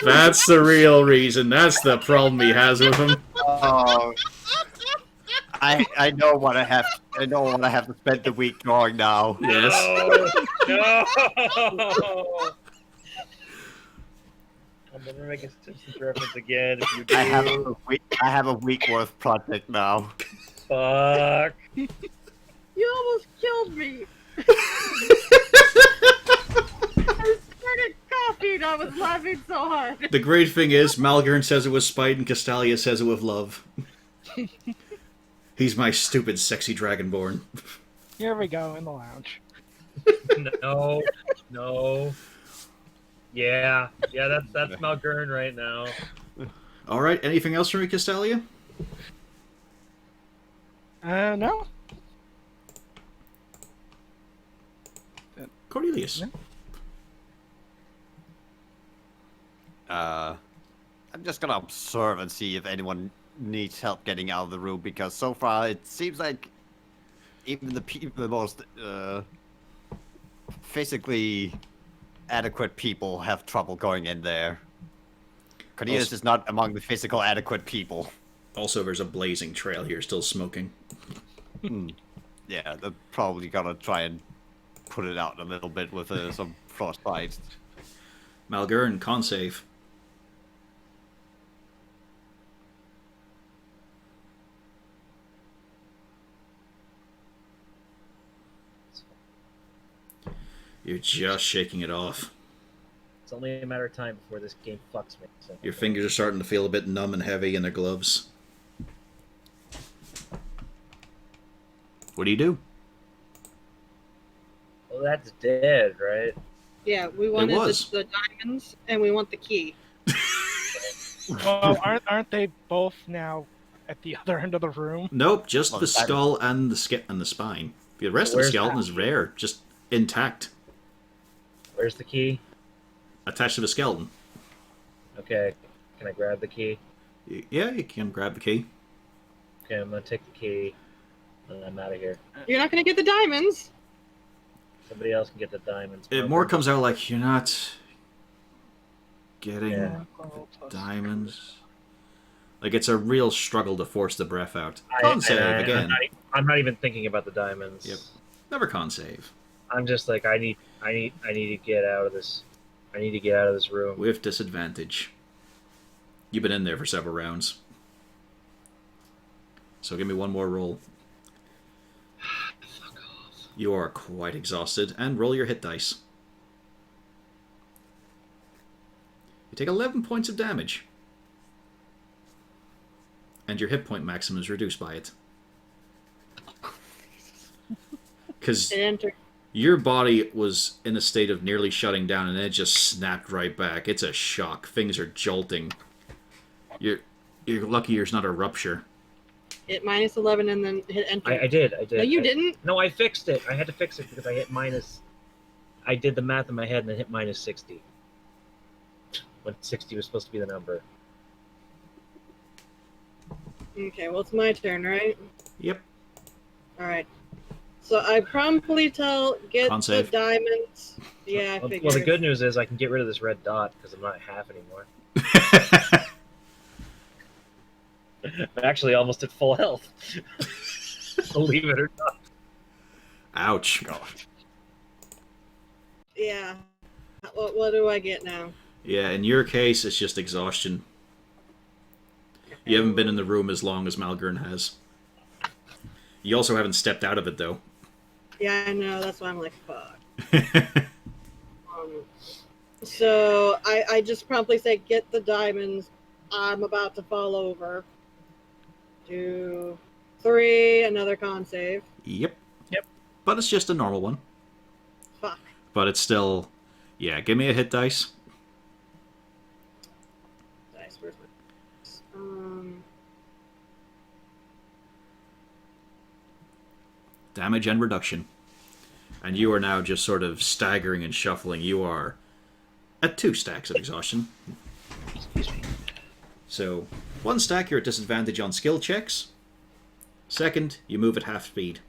That's the real reason. That's the problem he has with him. Oh, I know what I have. I know what I have to spend the week drawing now. Yes. No. I'm gonna make a Simpsons reference again if you do. I have a week worth project now. Fuck. You almost killed me. I started coughing. I was laughing so hard. The great thing is, Malgern says it with spite and Castalia says it with love. He's my stupid, sexy dragonborn. Here we go in the lounge. No. Yeah, that's Malgern right now. Alright, anything else from you, Castalia? No. Cornelius. Yeah. I'm just gonna observe and see if anyone needs help getting out of the room, because so far it seems like even the most physically adequate people have trouble going in there. Cornelius is not among the physical adequate people. Also, there's a blazing trail here, still smoking. Yeah, they're probably gonna try and put it out a little bit with some frostbite. Malgern, con save. You're just shaking it off. It's only a matter of time before this game fucks me. So. Your fingers are starting to feel a bit numb and heavy in their gloves. What do you do? Well, that's dead, right? Yeah, we wanted was. the diamonds, and we want the key. Well, aren't they both now at the other end of the room? Nope, just Well, the the skull and the spine. The rest of the Where's skeleton that? is rare, just intact, Where's the key? attached to the skeleton. Okay, can I grab the key? Yeah, you can grab the key. Okay, I'm gonna take the key, and I'm out of here. You're not going to get the diamonds. Somebody else can get the diamonds. It more comes out like you're not getting Yeah. diamonds. Like it's a real struggle to force the breath out. I- Con save and I- again. I'm not even thinking about the diamonds. Yep. Never con save. I'm just like I need to get out of this. I need to get out of this room. With disadvantage. You've been in there for several rounds. So give me one more roll. Fuck off. You are quite exhausted, and roll your hit dice. You take 11 points of damage. And your hit point maximum is reduced by it. Because It entered. your body was in a state of nearly shutting down, and then it just snapped right back. It's a shock. Things are jolting. You're lucky there's not a rupture. Hit minus 11 and then hit enter. I did. No, you didn't. No, I fixed it. I had to fix it because I hit minus. I did the math in my head and then hit minus 60. When 60 was supposed to be the number. Okay, well, it's my turn, right? Yep. All right. So I promptly get Con the save. diamonds. Yeah, I figured. Well, the good news is I can get rid of this red dot because I'm not half anymore. I'm actually almost at full health. Believe it or not. Ouch. Yeah. What do I get now? Yeah, in your case, it's just exhaustion. You haven't been in the room as long as Malgern has. You also haven't stepped out of it, though. Yeah, I know. That's why I'm like, fuck. So I just promptly say, get the diamonds. I'm about to fall over. 2, 3, another con save. Yep. But it's just a normal one. Fuck. But it's still... Yeah, give me a hit dice. Dice, where's my... Damage and reduction. And you are now just sort of staggering and shuffling. You are at 2 stacks of exhaustion. So, 1 stack, you're at disadvantage on skill checks. Second, you move at half speed.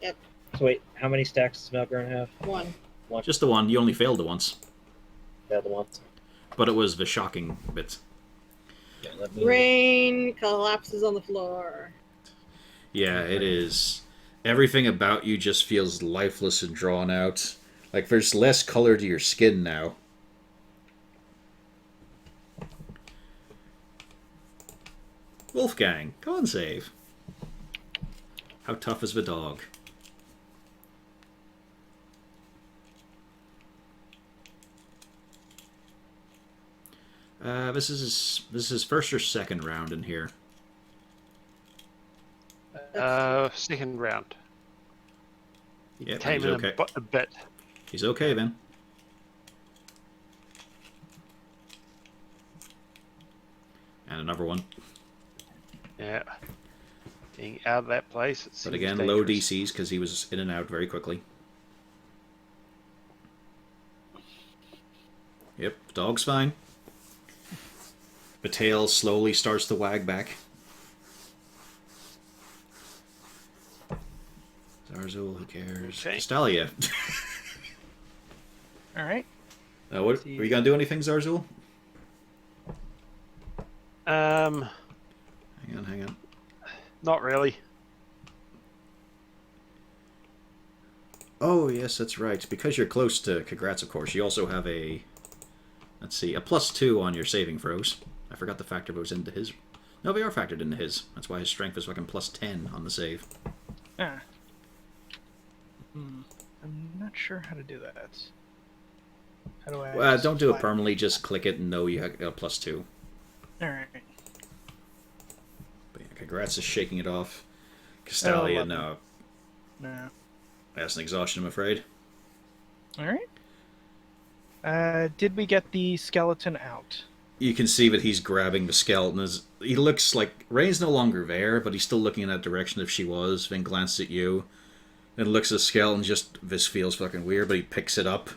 Yep. So wait, how many stacks does Malgern have? 1. Just the one. You only failed the once. Yeah, the ones. But it was the shocking bit. Yeah, let me... Rain collapses on the floor. Yeah, it is. Everything about you just feels lifeless and drawn out. Like there's less color to your skin now. Wolfgang, con save. How tough is the dog? This is his first or second round in here. Second round. He Yep, came he's in okay. a bit. He's okay then. And another one. Yeah. Being out of that place, it But seems again, dangerous. low DCs because he was in and out very quickly. Yep, dog's fine. The tail slowly starts to wag back. Zarzul, who cares? Okay. Castalia. All right. What, are you gonna do anything, Zarzul? Hang on. Not really. Oh, yes, that's right. Because you're close to Congrats, of course, you also have a... Let's see, a +2 on your saving throws. I forgot to factor those into his... No, they are factored into his. That's why his strength is fucking +10 on the save. Ah. I'm not sure how to do that. How do I... Well, don't do it flat- permanently, just click it and know you have a +2. All right. But yeah, Congrats is shaking it off. Castalia, no. No. That's an exhaustion, I'm afraid. All right. Did we get the skeleton out? You can see that he's grabbing the skeleton. He looks like... Ray's no longer there, but he's still looking in that direction if she was, then glances at you. Then looks at the skeleton, just... This feels fucking weird, but he picks it up.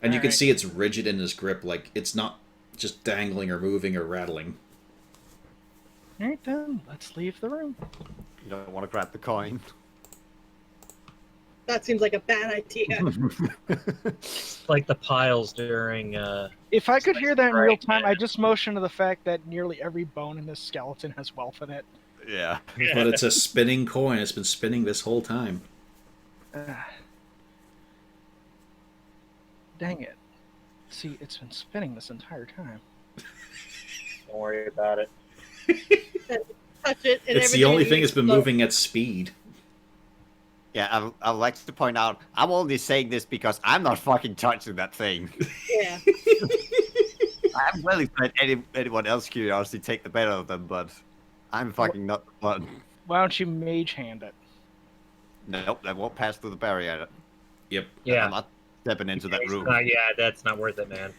And you can Alright. see it's rigid in his grip, like it's not just dangling or moving or rattling. All right, then. Let's leave the room. You don't want to grab the coin. That seems like a bad idea. Like the piles during... If I could hear that in real Right. time, I just motion to the fact that nearly every bone in this skeleton has wealth in it. Yeah. But it's a spinning coin. It's been spinning this whole time. Dang it. See, it's been spinning this entire time. Don't worry about it. Touch it, and It's the only everything thing that's been explodes. moving at speed. Yeah, I would like to point out, I'm only saying this because I'm not fucking touching that thing. Yeah. I'm willing to let anyone else curiosity take the better of them, but I'm fucking not the one. Why don't you mage hand it? Nope, that won't pass through the barrier. Yep. Yeah. I'm not stepping into that room. Yeah, that's not worth it, man.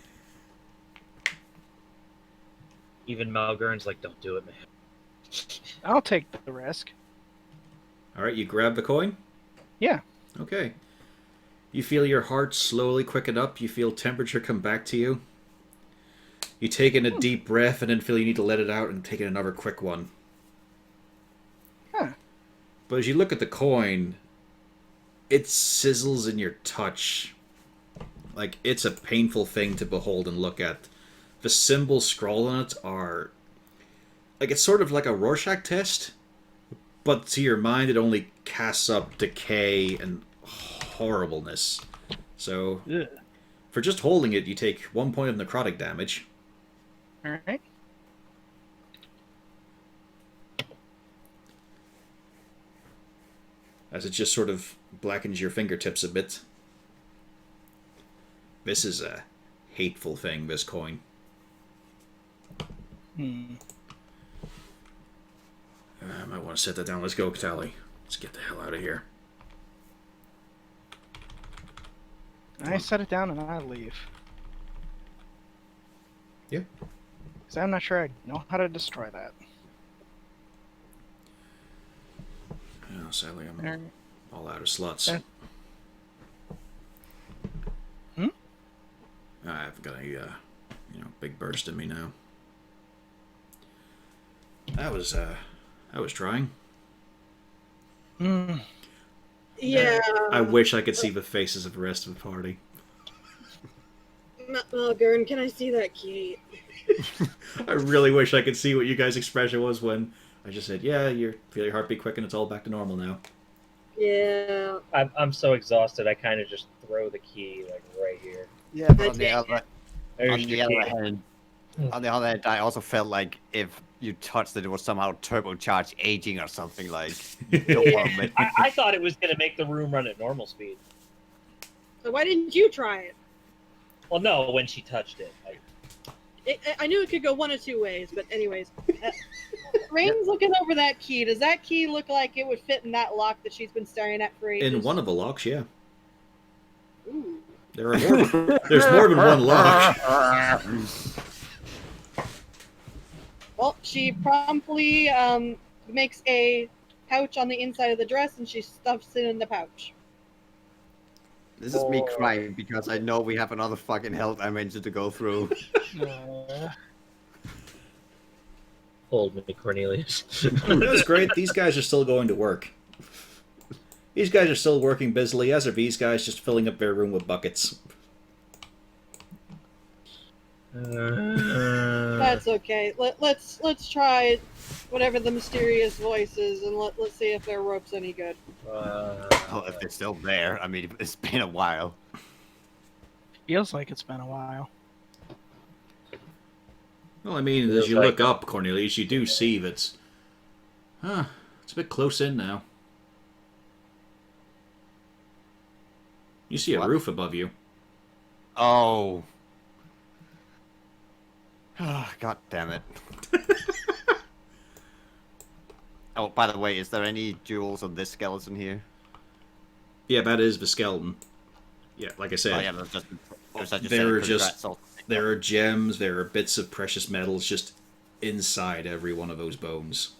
Even Malgurn's like, don't do it, man. I'll take the risk. Alright, you grab the coin? Yeah. Okay. You feel your heart slowly quicken up. You feel temperature come back to you. You take in a deep breath and then feel you need to let it out and take in another quick one. Huh. But as you look at the coin, it sizzles in your touch. Like, it's a painful thing to behold and look at. The symbols scrawled on it are... Like, it's sort of like a Rorschach test, but to your mind it only casts up decay and horribleness. So, Ugh. for just holding it, you take 1 point of necrotic damage. All right. As it just sort of blackens your fingertips a bit. This is a hateful thing, this coin. I might want to set that down. Let's go, Tally. Let's get the hell out of here. I set it down and I leave. Yeah. Because I'm not sure I know how to destroy that. Oh, sadly, I'm Alright. all out of slots. I've got a, big burst in me now. That was trying. Yeah. I wish I could see the faces of the rest of the party. Malgern, can I see that key? I really wish I could see what you guys' expression was when I just said, yeah, you feel your heartbeat quick and it's all back to normal now. Yeah. I'm so exhausted. I kind of just throw the key like right here. Yeah, but I on the take other, There's on the the other key. hand, I also felt like if you touched it, it was somehow turbocharged aging or something like. You don't want to admit. I thought it was gonna make the room run at normal speed. So why didn't you try it? Well, no, when she touched it. I knew it could go one of two ways, but anyways. Rain's looking over that key. Does that key look like it would fit in that lock that she's been staring at for ages? In one of the locks, yeah. Ooh. There are more. There's more than one lock. Well, she promptly makes a pouch on the inside of the dress, and she stuffs it in the pouch. This is me crying because I know we have another fucking hell dimension to go through. Hold me, Cornelius. That's great. These guys are still going to work. These guys are still working busily, as are these guys just filling up their room with buckets. That's okay. Let's try whatever the mysterious voice is, and let's see if their rope's any good. Well, if they're still there, I mean, it's been a while. Feels like it's been a while. Well, I mean, as you look up, Cornelius, you do see that... it's a bit close in now. You see a roof above you. Oh. God damn it. Oh, by the way, is there any jewels on this skeleton here? Yeah, that is the skeleton. Yeah, like I said, Oh, yeah, that's just, there are gems, there are bits of precious metals just inside every one of those bones.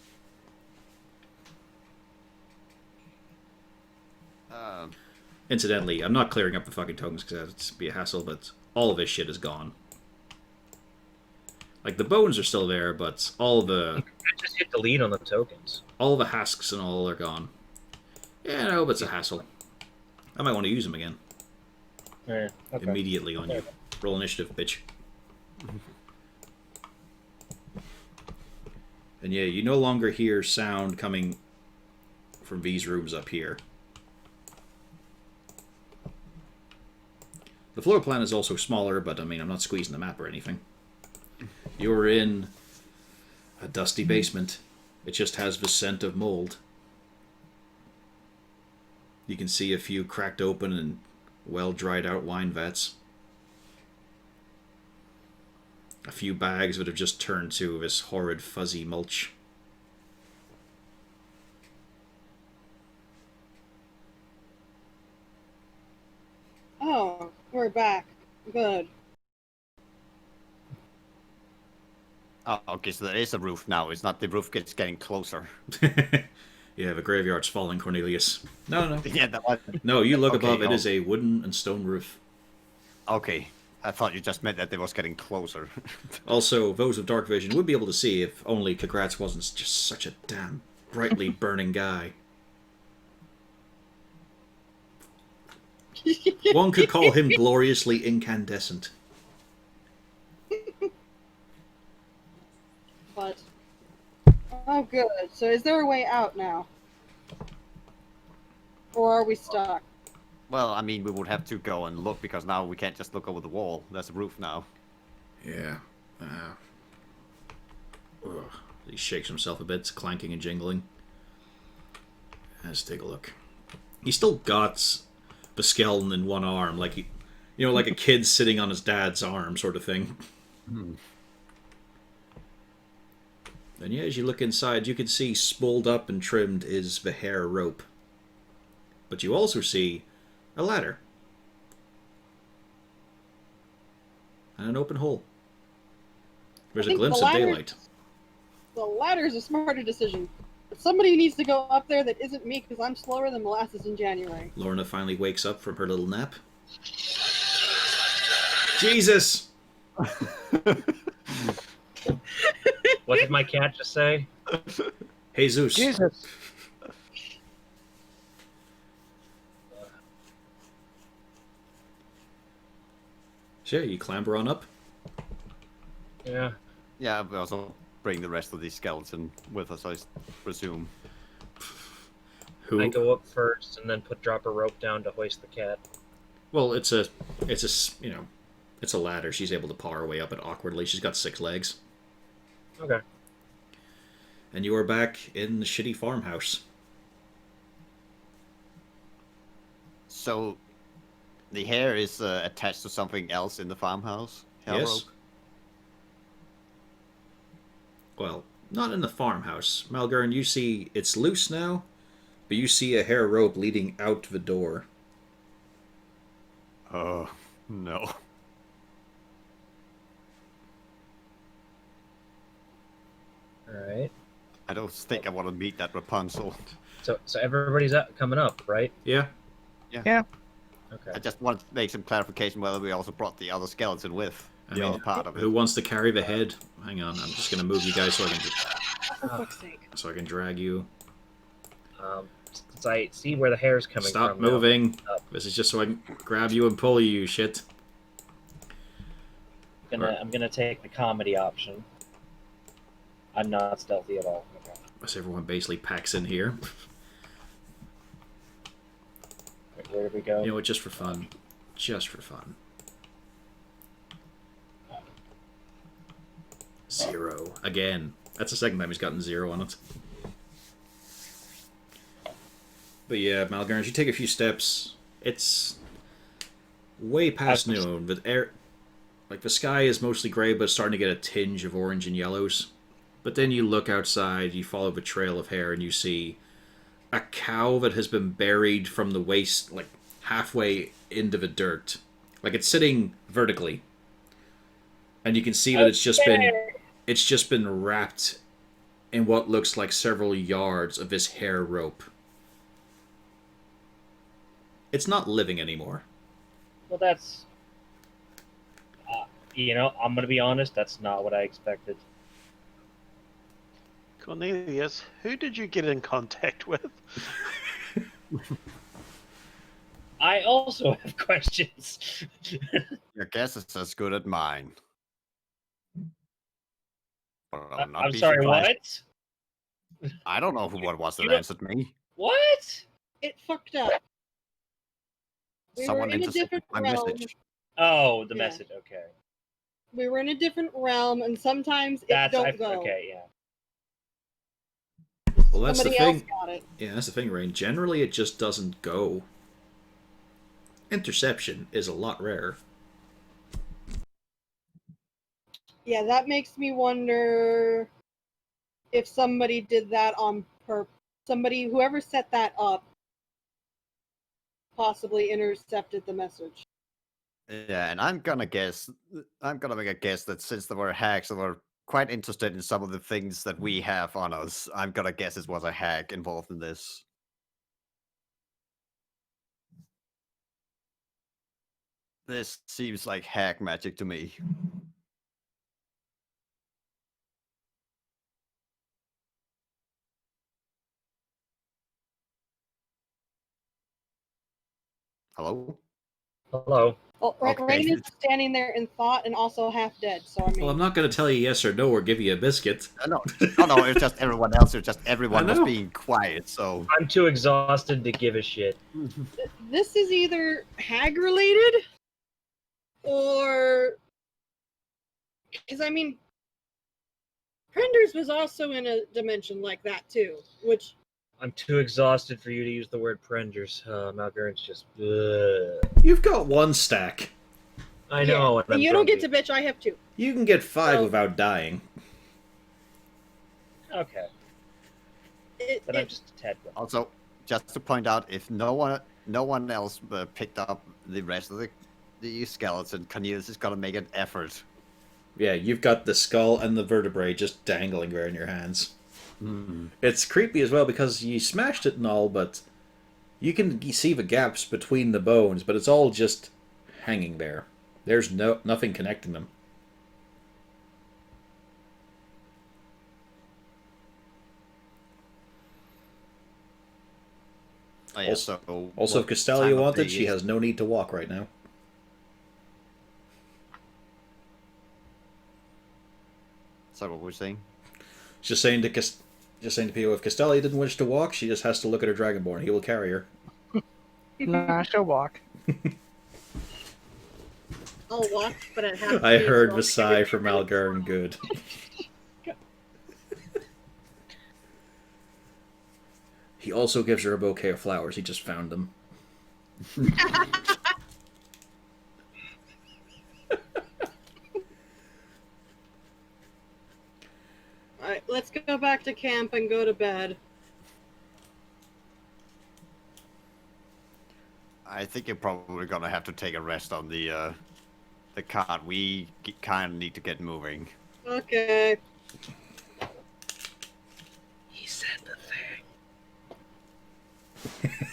Incidentally, I'm not clearing up the fucking tokens because that'd be a hassle, but all of this shit is gone. Like, the bones are still there, but all the... You can just hit delete on the tokens. All the husks and all are gone. Yeah, no, but it's a hassle. I might want to use them again. Yeah, okay. Immediately on you. Roll initiative, bitch. And yeah, you no longer hear sound coming from these rooms up here. The floor plan is also smaller, but I mean, I'm not squeezing the map or anything. You're in a dusty basement. It just has the scent of mold. You can see a few cracked open and well dried out wine vats. A few bags that have just turned to this horrid fuzzy mulch. Oh, we're back. Good. Oh, okay, so there is a roof now. It's not the roof gets getting closer. Yeah, the graveyard's falling, Cornelius. No. Yeah, that one. No, you look Okay, above. It oh. is a wooden and stone roof. Okay, I thought you just meant that it was getting closer. Also, those with dark vision would be able to see if only Kagratz wasn't just such a damn brightly burning guy. One could call him gloriously incandescent. But oh, good. So, is there a way out now, or are we stuck? Well, I mean, we would have to go and look because now we can't just look over the wall. There's a roof now. Yeah. He shakes himself a bit, clanking and jingling. Let's take a look. He's still got the skeleton in one arm, like he, like a kid sitting on his dad's arm, sort of thing. And yeah, as you look inside, you can see spooled up and trimmed is the hair rope. But you also see a ladder. And an open hole. There's a glimpse of daylight. The ladder's a smarter decision. But somebody needs to go up there that isn't me, because I'm slower than molasses in January. Lorna finally wakes up from her little nap. Jesus! What did my cat just say? Jesus. Jesus. So yeah, you clamber on up. Yeah. Yeah, we also bring the rest of the skeleton with us, I presume. Who? I go up first and then drop a rope down to hoist the cat. Well, it's a it's a ladder. She's able to paw her way up it awkwardly. She's got 6 legs. Okay. And you are back in the shitty farmhouse. So, the hair is attached to something else in the farmhouse? Hair Yes. rope? Well, not in the farmhouse. Malgern, you see it's loose now, but you see a hair rope leading out the door. Oh, no. All right. I don't think I want to meet that Rapunzel. So everybody's coming up, right? Yeah. Yeah. Okay. I just want to make some clarification whether we also brought the other skeleton with. I The mean, other part of it. who wants to carry the head? Hang on, I'm just gonna move you guys For fuck's sake. so I can drag you. Since I see where the hair's coming Stop from. now. moving. Up. This is just so I can grab you and pull you, you shit. I'm gonna take the comedy option. I'm not stealthy at all. Okay. As everyone basically packs in here. Wait, where did we go? You know what? Just for fun. Just for fun. 0 again. That's the second time he's gotten 0 on it. But yeah, Malgern, as you take a few steps, it's way past noon. But the sky is mostly gray, but it's starting to get a tinge of orange and yellows. But then you look outside, you follow the trail of hair, and you see a cow that has been buried from the waist, like halfway into the dirt. Like it's sitting vertically. And you can see that it's just been wrapped in what looks like several yards of this hair rope. It's not living anymore. Well, that's. I'm gonna be honest. That's not what I expected. Cornelius, who did you get in contact with? I also have questions. Your guess is as good as mine. But I'll not I'm be sorry. surprised. What? I don't know what was that You don't- answered me. What? It fucked up. We Someone were in a intercepted different my realm. message. Oh, the Yeah. message. Okay. We were in a different realm, and sometimes it That's don't go. okay. Yeah. Well, that's Somebody the else thing. got it. Yeah, that's the thing, Rain. Generally, it just doesn't go. Interception is a lot rarer. Yeah, that makes me wonder if somebody did that on purpose. Whoever set that up, possibly intercepted the message. Yeah, and I'm gonna make a guess that since there were hacks that were quite interested in some of the things that we have on us, I'm gonna guess it was a hack involved in this. This seems like hack magic to me. Hello? Hello. Well, Okay. Rain is standing there in thought and also half dead. So I mean, Well, I'm not going to tell you yes or no or give you a biscuit. No, it's just everyone else. It's just everyone was know. being quiet, so... I'm too exhausted to give a shit. this is either hag related, or because I mean, Prenders was also in a dimension like that too, which I'm too exhausted for you to use the word prenders. Malgurn's just. You've got 1 stack. I know. Yeah, and I'm you don't get to grumpy. bitch. I have 2. You can get 5 So- without dying. Okay, It, but I'm just a tad. grumpy. Also, just to point out, if no one else picked up the rest of the skeleton, Cornelius is gonna make an effort. Yeah, you've got the skull and the vertebrae just dangling there in your hands. It's creepy as well because you smashed it and all, but you can see the gaps between the bones, but it's all just hanging there. There's nothing connecting them. Oh, yeah, Also, so Also, if what Castelia time of wanted, day she is- has no need to walk right now. Sorry, what were we saying? Just saying to people, if Castelia didn't wish to walk, she just has to look at her Dragonborn. He will carry her. Nah, she'll walk. I'll walk, but at half I speed, heard so the I'll sigh take from it. Malgern. Good. He also gives her a bouquet of flowers. He just found them. Alright, let's go back to camp and go to bed. I think you're probably gonna have to take a rest on the cart. We kind of need to get moving. Okay. He said the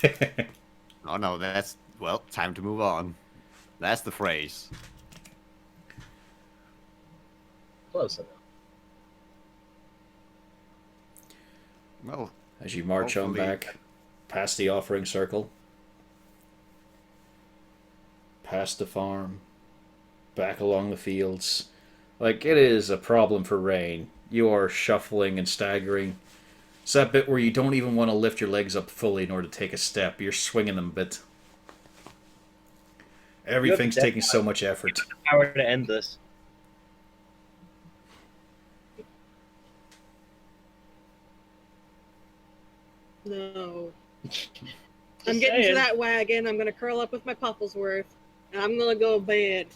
thing. Oh no, that's well, time to move on. That's the phrase. Close enough. Well, As you march on Hopefully- back, past the offering circle, past the farm, back along the fields. Like, it is a problem for Rain. You are shuffling and staggering. It's that bit where you don't even want to lift your legs up fully in order to take a step. You're swinging them a bit. Everything's death taking so much effort. Power to end this. No. I'm Just getting to saying. that wagon. I'm gonna curl up with my Pufflesworth, and I'm gonna go to bed.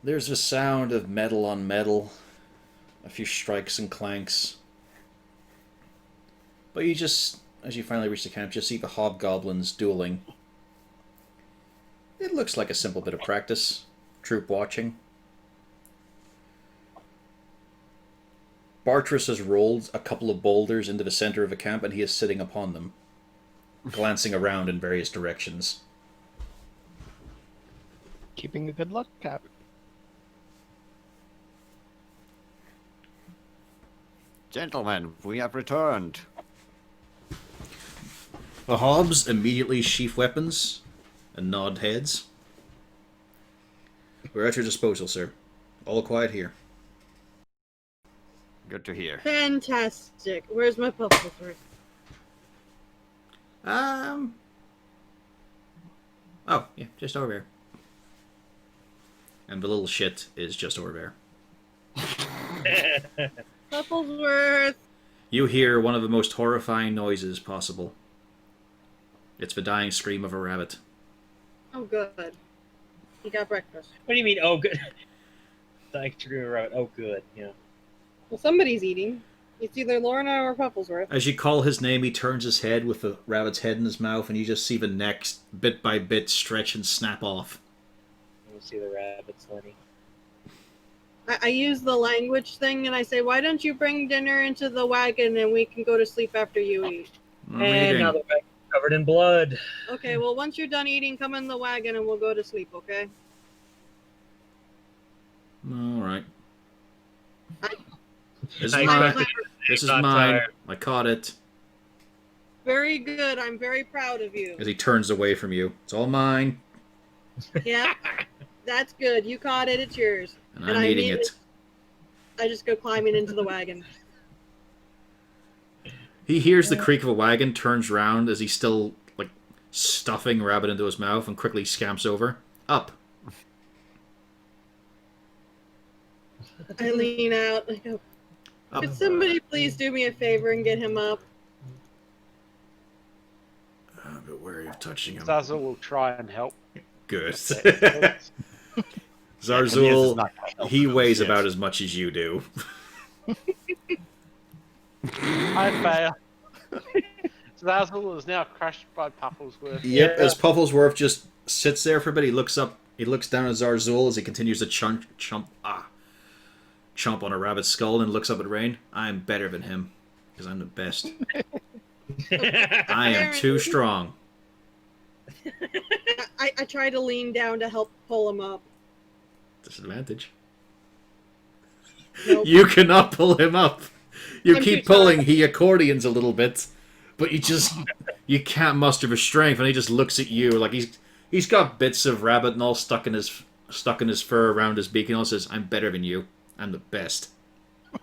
There's a sound of metal on metal, a few strikes and clanks. But you just, as you finally reach the camp, just see the hobgoblins dueling. It looks like a simple bit of practice. Troop watching. Bartrus has rolled a couple of boulders into the center of the camp and he is sitting upon them, glancing around in various directions. Keeping a good look out. gentlemen, we have returned. The Hobbs immediately sheath weapons and nod heads. We're at your disposal, sir. All quiet here. Good to hear. Fantastic. Where's my Pufflesworth? Oh, yeah, just over there. And the little shit is just over there. Pufflesworth! You hear one of the most horrifying noises possible. It's the dying scream of a rabbit. Oh, good. You got breakfast. What do you mean? Oh, good. Thanks for right. Oh, good. Yeah. Well, somebody's eating. It's either Lorna or Pufflesworth. As you call his name, he turns his head with the rabbit's head in his mouth, and you just see the neck, bit by bit, stretch and snap off. You see the rabbits, Lenny. I use the language thing and I say, why don't you bring dinner into the wagon and we can go to sleep after you eat? I'm And eating. now the wagon's covered in blood. Okay, well, once you're done eating, come in the wagon and we'll go to sleep, okay? All right. This is I mine. expected This is not mine. tired. I caught it. Very good. I'm very proud of you. As he turns away from you. It's all mine, Yeah, that's good. You caught it. It's yours. and And I'm I eating mean it. I just go climbing into the wagon. He hears the creak of a wagon, turns round as he's still, like, stuffing rabbit into his mouth, and quickly scamps over. Up. I lean out. I go, Up. could somebody please do me a favor and get him up? But wary of touching him. Zazzle will try and help. Good. Zazzle Zarzul, he weighs about as much as you do. I fail. Zazzle is now crushed by Pufflesworth. Yep, Yeah. as Pufflesworth just sits there for a bit, he looks up, he looks down at Zarzul as he continues to chomp on a rabbit's skull and looks up at Rain. I'm better than him, because I'm the best. I am too strong. I try to lean down to help pull him up. Disadvantage. Nope. You cannot pull him up. You I'm keep too pulling, tired. he accordions a little bit, but you can't muster the strength, and he just looks at you like he's got bits of rabbit and all stuck in his fur around his beak, and all says, "I'm better than you." I'm the best.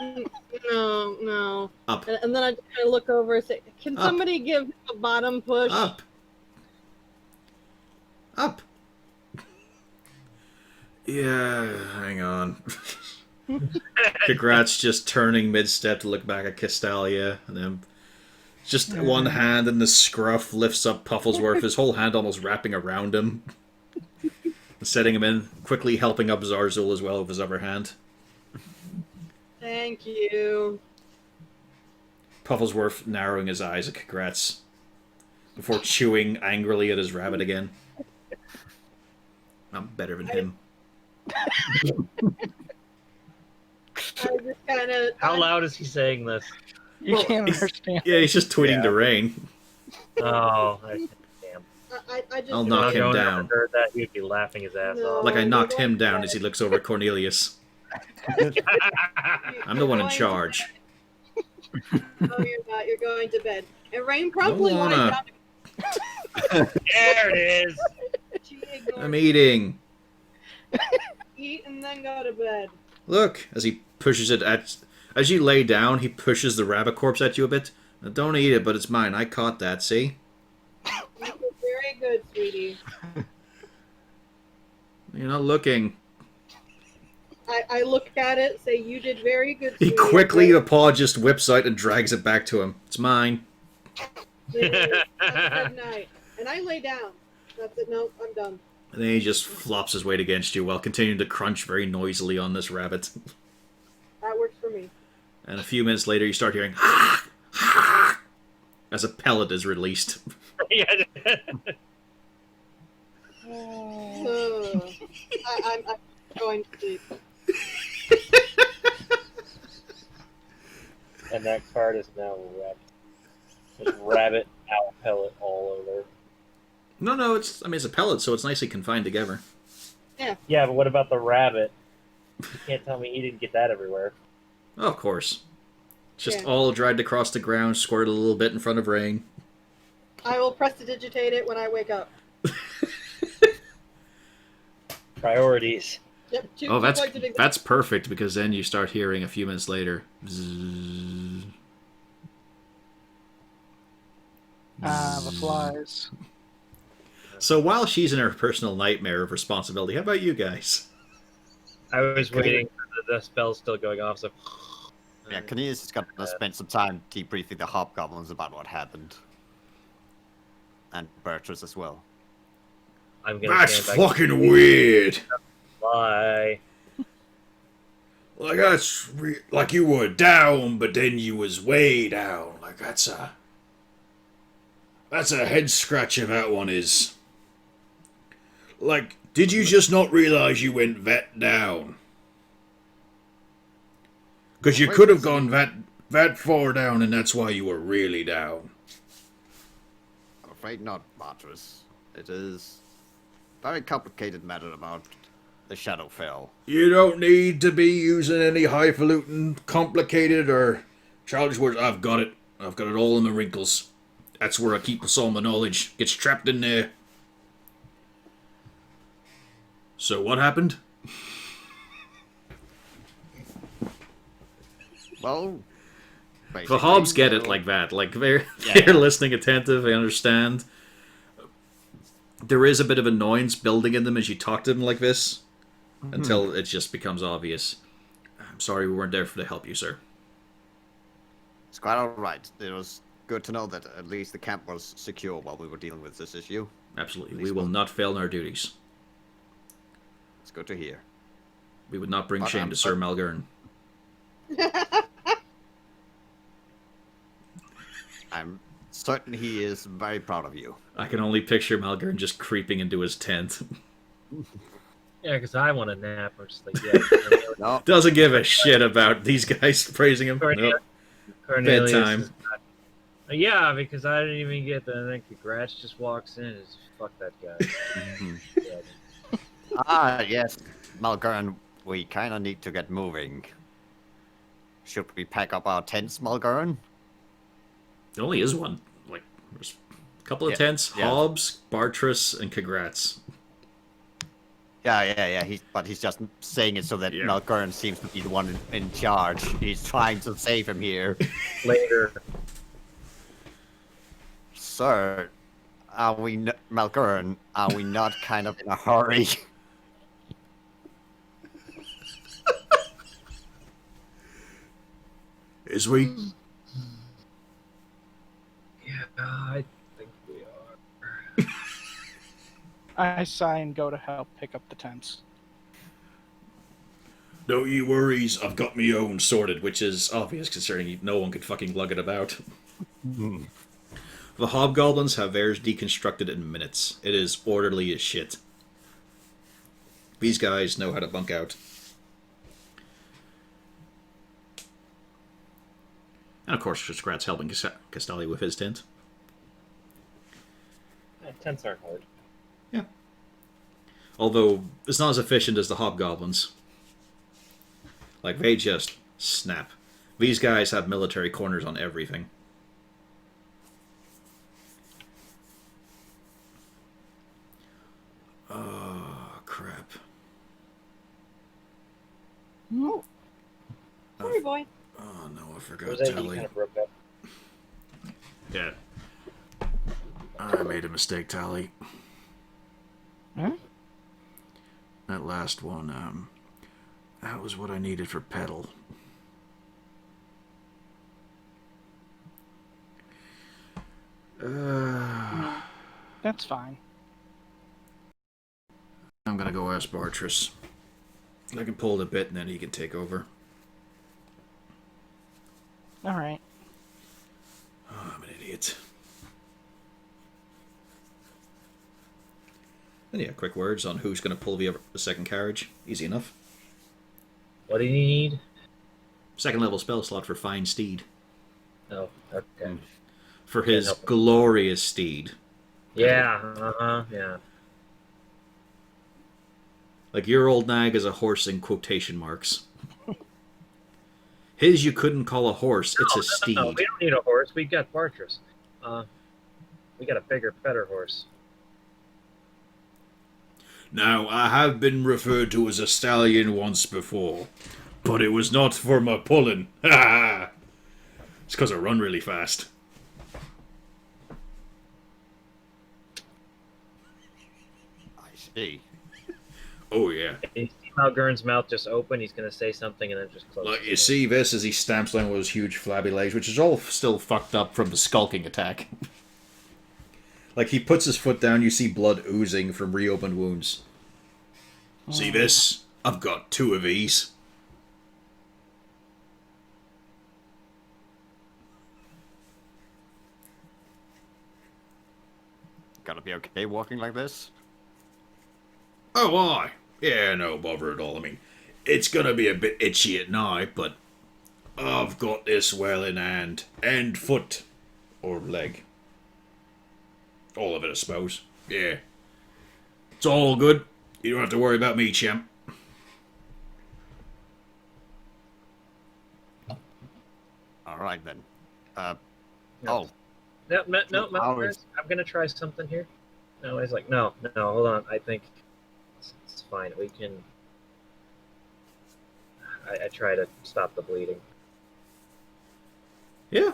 No. Up. And then I just kind of look over and say, "Can Up. somebody give him a bottom push?" Up. Up. Yeah, hang on. Congrats, just turning mid-step to look back at Castalia, and then just one hand in the scruff lifts up Pufflesworth, his whole hand almost wrapping around him, setting him in, quickly helping up Zarzul as well with his other hand. Thank you. Pufflesworth narrowing his eyes at Congrats before chewing angrily at his rabbit again. I'm better than him. I just kind of. How loud is he saying this? You Well, can't he's- understand. Yeah, he's just tweeting Yeah. to Rain. Oh, damn. I just. I'll knock him If Joan down. heard that, he'd be laughing his ass No. off. Like I you're knocked going him down to as he bed. looks over at Cornelius. I'm the one in charge. No, you're not. You're going to bed. And Rain promptly Don't lies wanna. down. There it is. She ignores I'm eating. eat and then go to bed. Look, as he pushes it at... As you lay down, he pushes the rabbit corpse at you a bit. Now, don't eat it, but it's mine. I caught that, see? You did very good, sweetie. You're not looking. I look at it, say, "You did very good, He sweetie." quickly, the paw just whips out and drags it back to him. It's mine. Good night. And I lay down. That's it. No, I'm done. And then he just flops his weight against you while continuing to crunch very noisily on this rabbit. That works for me. And a few minutes later, you start hearing "ha! Ha!" as a pellet is released. Yeah. I'm going to sleep. And that card is now wrecked. Just rabbit owl pellet all over. No, it's a pellet, so it's nicely confined together. Yeah, but what about the rabbit? You can't tell me he didn't get that everywhere. Oh, of course. Just Yeah. all dragged across the ground, squirted a little bit in front of Rain. I will prestidigitate it when I wake up. Priorities. Yep. Oh, two points of exam- that's perfect, because then you start hearing a few minutes later. Bzzz. The flies. So while she's in her personal nightmare of responsibility, how about you guys? I was waiting for the spell still going off, so... Yeah, Cornelius is going to spend some time debriefing the hobgoblins about what happened. And Bertras as well. I'm gonna That's stand back fucking weird. and fly. Like like you were down, but then you was way down. Like that's a head scratcher. That one is. Like, did you just not realize you went that down? Because you could have gone that far down, and that's why you were really down. I'm afraid not, Bartras. It is a very complicated matter about the Shadowfell. You don't need to be using any highfalutin, complicated, or childish words. I've got it. I've got it all in the wrinkles. That's where I keep all my knowledge. Gets trapped in there. So what happened? Well, The basically, Hobbs get it like that. Like they're Yeah. they're listening attentive. They understand. There is a bit of annoyance building in them as you talk to them like this, until it just becomes obvious. I'm sorry we weren't there to help you, sir. It's quite alright. It was good to know that at least the camp was secure while we were dealing with this issue. Absolutely, At we least will one. not fail in our duties. It's good to hear. We would not bring But, shame to Sir Malgern. I'm certain he is very proud of you. I can only picture Malgern just creeping into his tent. Yeah, because I want a nap. I'm just like, yeah. No, Doesn't give a shit about these guys praising him. Cornelius, Nope. Cornelius Bedtime. is not- Yeah, because I didn't even get the. And then Congrats just walks in and is fuck that guy. Yeah. yes, Malgern, we kind of need to get moving. Should we pack up our tents, Malgern? There only is one. Like, there's a couple of Yeah, tents. yeah. Hobbs, Bartras, and Congrats. Yeah. He's just saying it so that Yeah. Malgern seems to be the one in charge. He's trying to save him here. Later. Sir, Malgern, are we not kind of in a hurry? Is we? Yeah, I think we are. I sigh and go to help pick up the tents. Don't you worries, I've got me own sorted, which is obvious considering no one could fucking lug it about. The hobgoblins have theirs deconstructed in minutes. It is orderly as shit. These guys know how to bunk out. And of course, Scrat's helping Castelli with his tent. Tents aren't hard. Yeah. Although, it's not as efficient as the hobgoblins. Like, they just snap. These guys have military corners on everything. Oh, crap. Oh. Sorry, boy. Oh, no, I What forgot was that? You Telly. kind of broke up. Yeah. I made a mistake, Tally. Huh? That last one, that was what I needed for pedal. That's fine. I'm gonna go ask Bartress. I can pull it a bit and then he can take over. All right. Oh, I'm an idiot. And yeah, quick words on who's gonna pull the second carriage. Easy enough. What do you need? Second level spell slot for Fine Steed. Oh, okay. For Can't his help it. glorious steed. Yeah, yeah. Like, your old nag is a horse in quotation marks. His you couldn't call a horse, it's a steed. No, we don't need a horse. We got Bartress. We got a bigger, better horse. Now, I have been referred to as a stallion once before, but it was not for my pulling. Ha ha! It's because I run really fast. I see. Oh, yeah. You see Malgern's mouth just open. He's gonna say something and then just close. Like, you see this as he stamps down with his huge flabby legs, which is all still fucked up from the skulking attack. Like, he puts his foot down, you see blood oozing from reopened wounds. See this? I've got 2 of these. Gonna be okay walking like this? Oh, aye. Yeah, no bother at all. I mean, it's gonna be a bit itchy at night, but I've got this well in hand. And foot. Or leg. All of it, I suppose. Yeah. It's all good. You don't have to worry about me, champ. Alright then. No. Oh, No, How Malgern, is- I'm gonna try something here. No, he's like, no, hold on. I think it's fine. We can. I try to stop the bleeding. Yeah.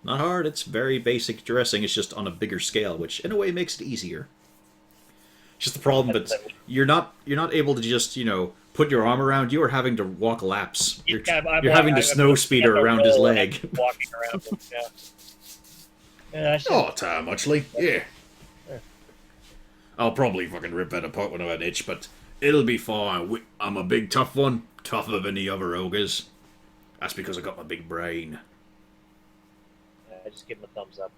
Not hard. It's very basic dressing. It's just on a bigger scale, which in a way makes it easier. It's just the problem that you're not able to just, put your arm around. You are having to walk laps. You're having to snow speeder around his leg. Walking around him, yeah. Yeah, I should- Oh, time, muchly. Yeah. I'll probably fucking rip that apart when I'm an itch, but it'll be fine. I'm a big tough one. Tougher than the other ogres. That's because I got my big brain. I just give him a thumbs up.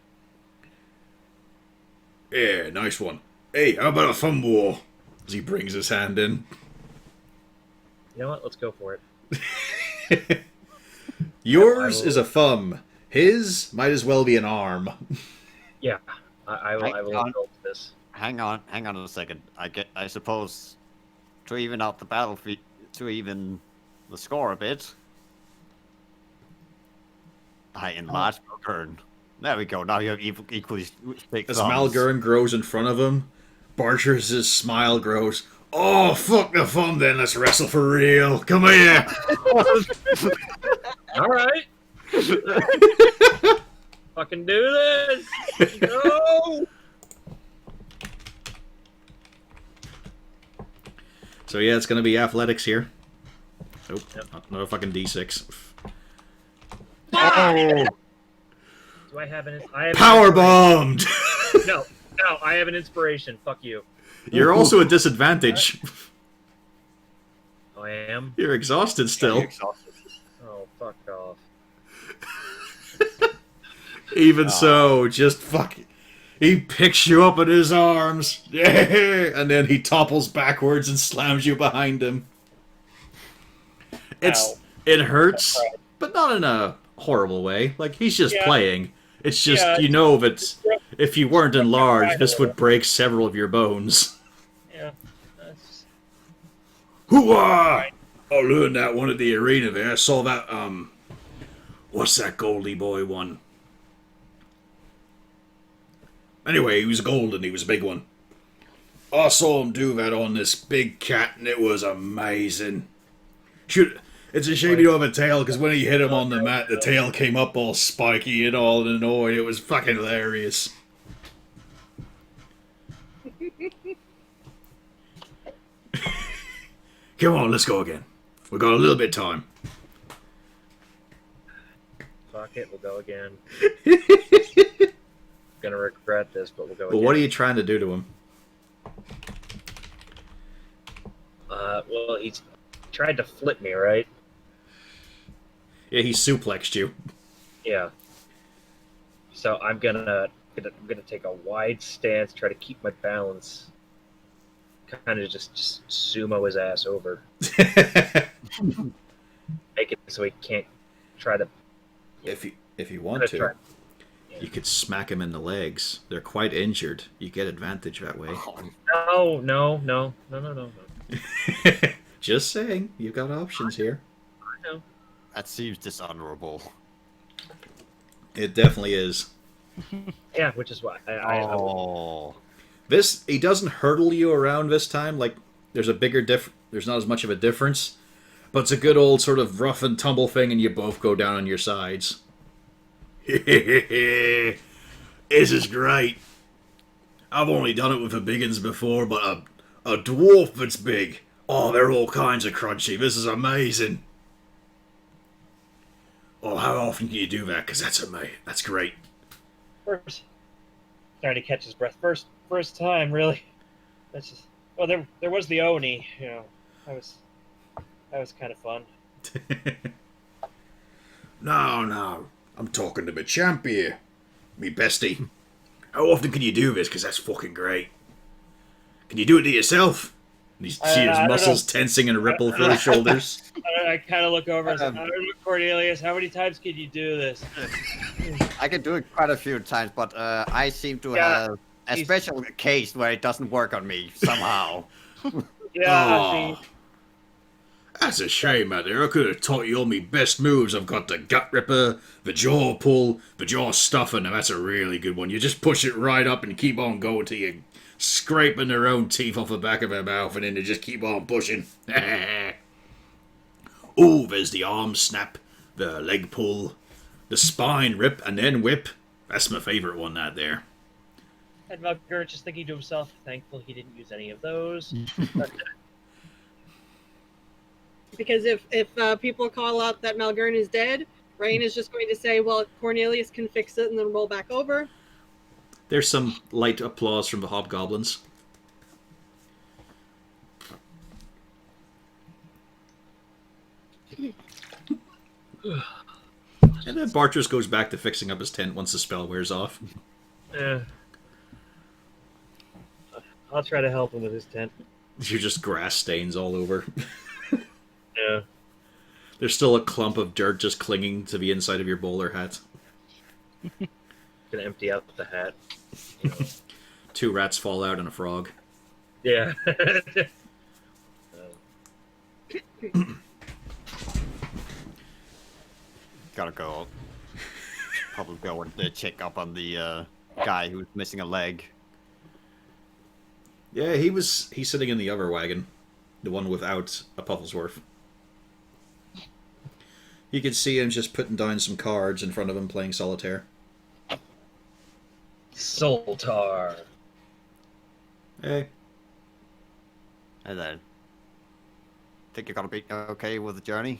Yeah, nice one. Hey, how about a thumb war? As he brings his hand in. You know what? Let's go for it. Yours is a thumb. His might as well be an arm. Yeah, I will Hang on. indulge this. hang on a second. I suppose to even out the battlefield, to even the score a bit, I enlarge Malgern. There we go. Now you have equally big As thumbs. Malgern grows in front of him, Bartress's smile grows. Oh, fuck the fun then. Let's wrestle for real. Come here. All right. Fucking do this. No. So yeah, it's gonna be athletics here. Oh, Yep. not a fucking D6. Oh, Do I have an? I have Power bombed. No, I have an inspiration. Fuck you. You're also at disadvantage. Oh, I am. You're exhausted still. Oh, fuck off. Even so, just fuck. He picks you up in his arms, and then he topples backwards and slams you behind him. Ow. It hurts, but not in a horrible way. Like he's just Yeah. playing. It's just Yeah, you know that if you weren't enlarged, this would break several of your bones. Yeah. That's... Hooah! I learned that one at the arena there. I saw that, what's that Goldie boy one? Anyway, he was golden, he was a big one. I saw him do that on this big cat, and it was amazing. Shoot, it's a shame you don't have a tail, because when he hit him on the mat, the tail came up all spiky and all annoyed. It was fucking hilarious. Come on, let's go again. We've got a little bit of time. Fuck it, we'll go again. Gonna regret this, but we'll go But again. what are you trying to do to him? Well, he's tried to flip me, right? Yeah, he suplexed you. Yeah. So I'm gonna take a wide stance, try to keep my balance, kind of just sumo his ass over, make it so he can't try to. If you want to, Try. you could smack him in the legs. They're quite injured. You get advantage that way. No. Just saying, you've got options here. I know. that seems dishonorable. It definitely is. Yeah, which is why Oh, This he doesn't hurdle you around this time. Like there's a bigger there's not as much of a difference, but it's a good old sort of rough and tumble thing, and you both go down on your sides. This is great. I've only done it with the big uns before, but a dwarf that's big. Oh, they're all kinds of crunchy. This is amazing. Oh, how often can you do that? Because that's amazing. That's great. first starting to catch his breath. First time, really. That's just well, there was the Oni, you know. That was kind of fun. No. I'm talking to my champ here. Me bestie. How often can you do this? Because that's fucking great. Can you do it to yourself? And you see his I don't muscles tensing and ripple through his shoulders. I kind of look over and say, I don't know, Cornelius, how many times can you do this? I can do it quite a few times, but I seem to Yeah, have a special case where it doesn't work on me somehow. Yeah, Oh, that's a shame, man. I could have taught you all my best moves. I've got the gut ripper, the jaw pull, the jaw stuffer. Now that's a really good one. You just push it right up and keep on going till you're scraping their own teeth off the back of their mouth, and then they just keep on pushing. Oh, there's the arm snap, the leg pull, the spine rip, and then whip. That's my favourite one, that there. And Mugger just thinking to himself, thankful he didn't use any of those. Because if people call out that Malgern is dead, Rain is just going to say, well, Cornelius can fix it and then roll back over. There's some light applause from the hobgoblins. And then Barters goes back to fixing up his tent once the spell wears off. Yeah. I'll try to help him with his tent. You're just grass stains all over. Yeah. There's still a clump of dirt just clinging to the inside of your bowler hat. Gonna empty out the hat. You know. 2 rats fall out and a frog. Yeah. Gotta go. Probably go and check up on the guy who's missing a leg. Yeah, he's sitting in the other wagon, the one without a Pufflesworth. You can see him just putting down some cards in front of him, playing solitaire. Soltar. Hey, And then, think you're gonna be okay with the journey?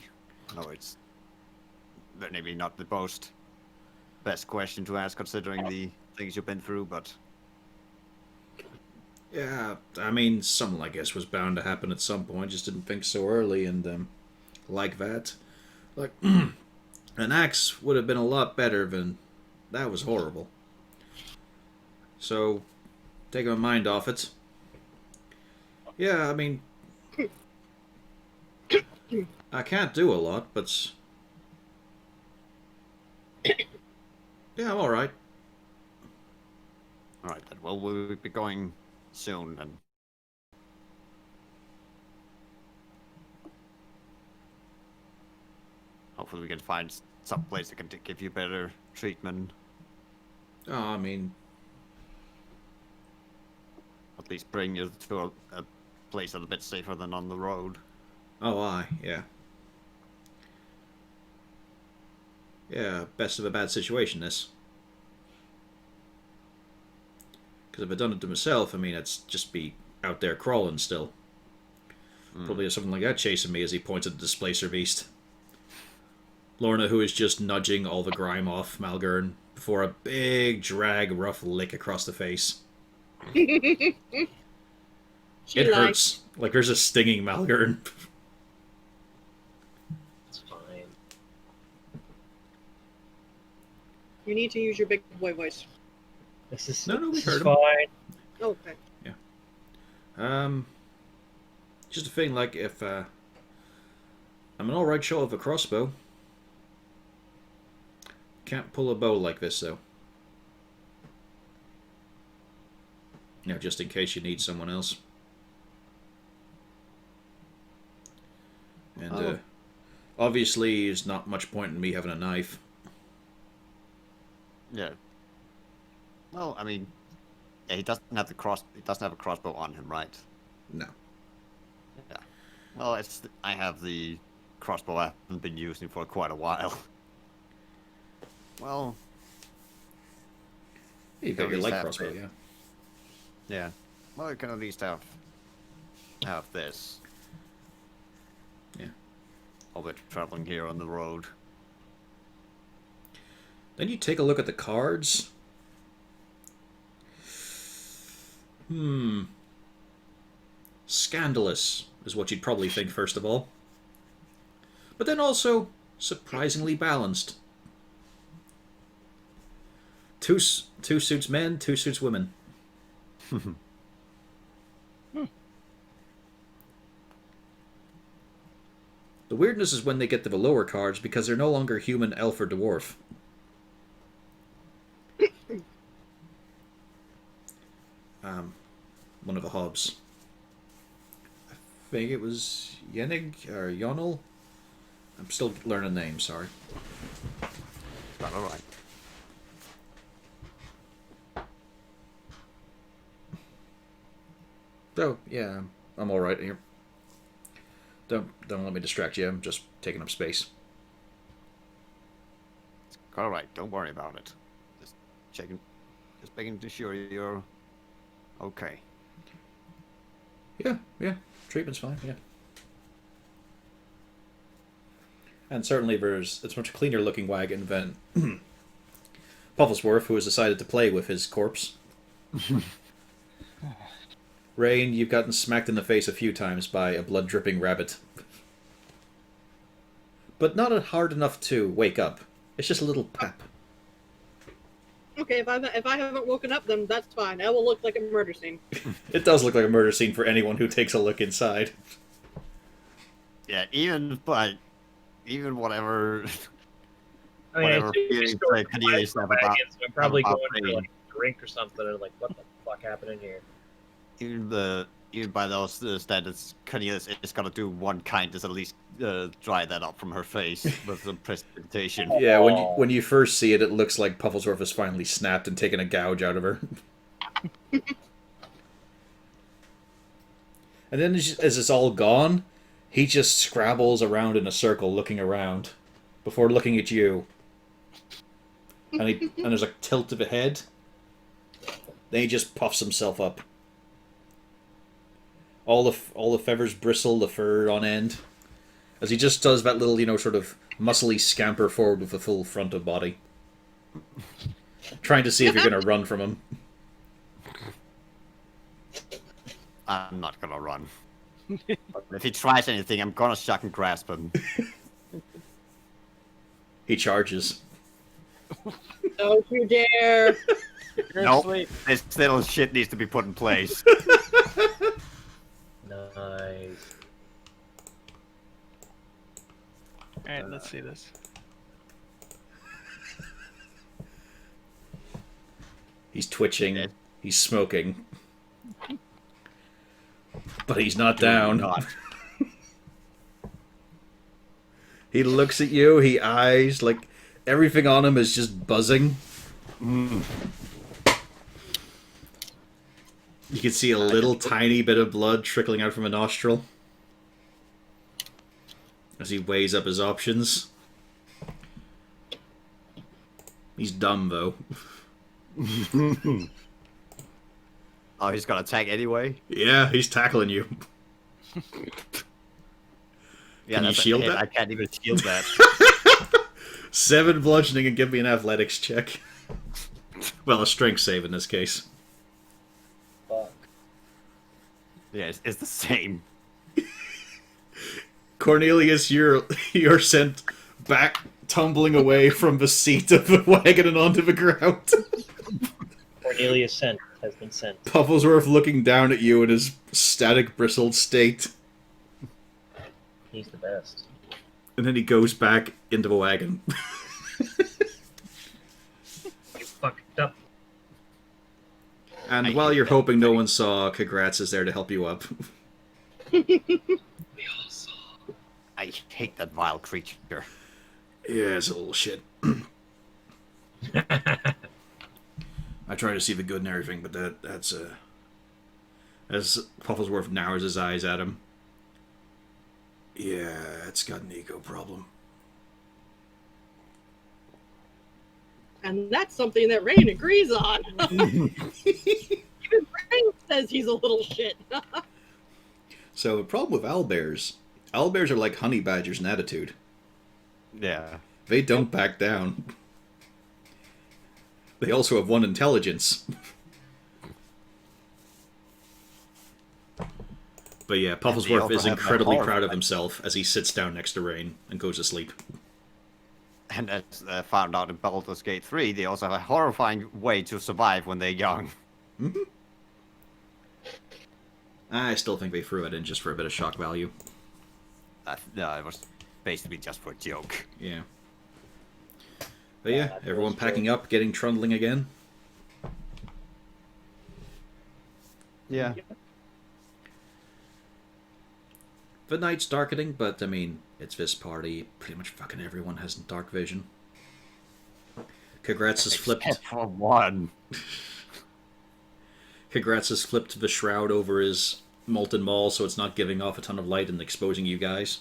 No, it's maybe not the most best question to ask considering the things you've been through, but yeah, I mean, something I guess was bound to happen at some point. Just didn't think so early, and like that, like an axe would have been a lot better than that. Was horrible. So, taking my mind off it. Yeah, I mean, I can't do a lot, but yeah, I'm all right. all right then. Well, we'll be going soon, and hopefully we can find some place that can give you better treatment. Oh, I mean, At least bring you to a place that's a bit safer than on the road. oh, yeah. Yeah, best of a bad situation, this. Because if I'd done it to myself, I mean, I'd just be out there crawling still. Probably have something like that chasing me as he points at the displacer beast. Lorna, who is just nudging all the grime off Malgern before a big drag rough lick across the face. She It likes. hurts. Like there's a stinging Malgern. It's fine. You need to use your big boy voice. This is No, we this heard is him. fine. Okay. Just a thing like if I'm an alright shot of a crossbow. Can't pull a bow like this though. You know, just in case you need someone else. And obviously, there's not much point in me having a knife. Yeah. Well, I mean, yeah, he doesn't have a crossbow on him, right? No. Yeah. Well, I have the crossbow I haven't been using for quite a while. Well, You've got At your least light have crossbow, it. yeah. yeah. Well, I can at least have this. Yeah. I'll be traveling here on the road. Then you take a look at the cards. Scandalous is what you'd probably think first of all. But then also surprisingly balanced. Two suits men, two suits women. The weirdness is when they get to the lower cards because they're no longer human, elf, or dwarf. One of the hobs. I think it was Yenig or Yonel. I'm still learning names, sorry. But all right. Oh, yeah, I'm alright here. Don't let me distract you, I'm just taking up space. All right. Don't worry about it. Just making sure you're okay. Yeah, treatment's fine, yeah. And certainly it's much cleaner looking wagon than Pufflesworth, who has decided to play with his corpse. Rain, you've gotten smacked in the face a few times by a blood-dripping rabbit. But not hard enough to wake up. It's just a little pap. Okay, if I haven't woken up, then that's fine. That will look like a murder scene. It does look like a murder scene for anyone who takes a look inside. Yeah. Even whatever. I mean, Whatever I think feelings store they can use wagons, about- so I'm probably about going for pain. like a drink or something, and like, what the fuck happened in here? Even by those standards, Cornelius is gonna do one kindness at least dry that up from her face with some precipitation. Yeah, when you first see it, it looks like Pufflesworth has finally snapped and taken a gouge out of her. And then as it's all gone, he just scrabbles around in a circle looking around before looking at you. And there's a tilt of a head. Then he just puffs himself up. All the feathers bristle, the fur on end. As he just does that little, sort of muscly scamper forward with a full front of body. Trying to see if you're going to run from him. I'm not gonna run. But if he tries anything, I'm gonna shock and grasp him. He charges. Don't you dare! Nope. This little shit needs to be put in place. Nice. Alright, let's see this. He's twitching. He's smoking. But he's not down. Not. He looks at you, he eyes, like, everything on him is just buzzing. Mm. You can see a little tiny bit of blood trickling out from a nostril. As he weighs up his options. He's dumb, though. Oh, he's gonna attack anyway? Yeah, he's tackling you. Yeah, Can you that's a shield hit. that? I can't even shield that. 7 bludgeoning and give me an athletics check. Well, a strength save in this case. Fuck. Yeah, it's the same. Cornelius, you're sent back tumbling away from the seat of the wagon and onto the ground. Cornelius sent has been sent. Pufflesworth looking down at you in his static bristled state. He's the best. And then he goes back into the wagon. You fucked up. And I while hate you're that hoping no thing. one saw, Congrats is there to help you up. We all saw. I hate that vile creature. Yeah, it's a little shit. I try to see the good and everything, but that's as Pufflesworth narrows his eyes at him. Yeah, it's got an ego problem. And that's something that Rain agrees on. Even Rain says he's a little shit. So the problem with owlbears are like honey badgers in attitude. Yeah. They don't back down. They also have 1 intelligence. But yeah, Pufflesworth is also have incredibly that proud of horror. himself as he sits down next to Rain and goes to sleep. And as found out in Baldur's Gate 3, they also have a horrifying way to survive when they're young. Mm-hmm. I still think they threw it in just for a bit of shock value. No, it was basically just for a joke. Yeah. But yeah, everyone packing up, getting trundling again. Yeah. The night's darkening, but I mean, it's this party. Pretty much fucking everyone has dark vision. Congrats has flipped. Except for one. Congrats has flipped the shroud over his molten maul so it's not giving off a ton of light and exposing you guys.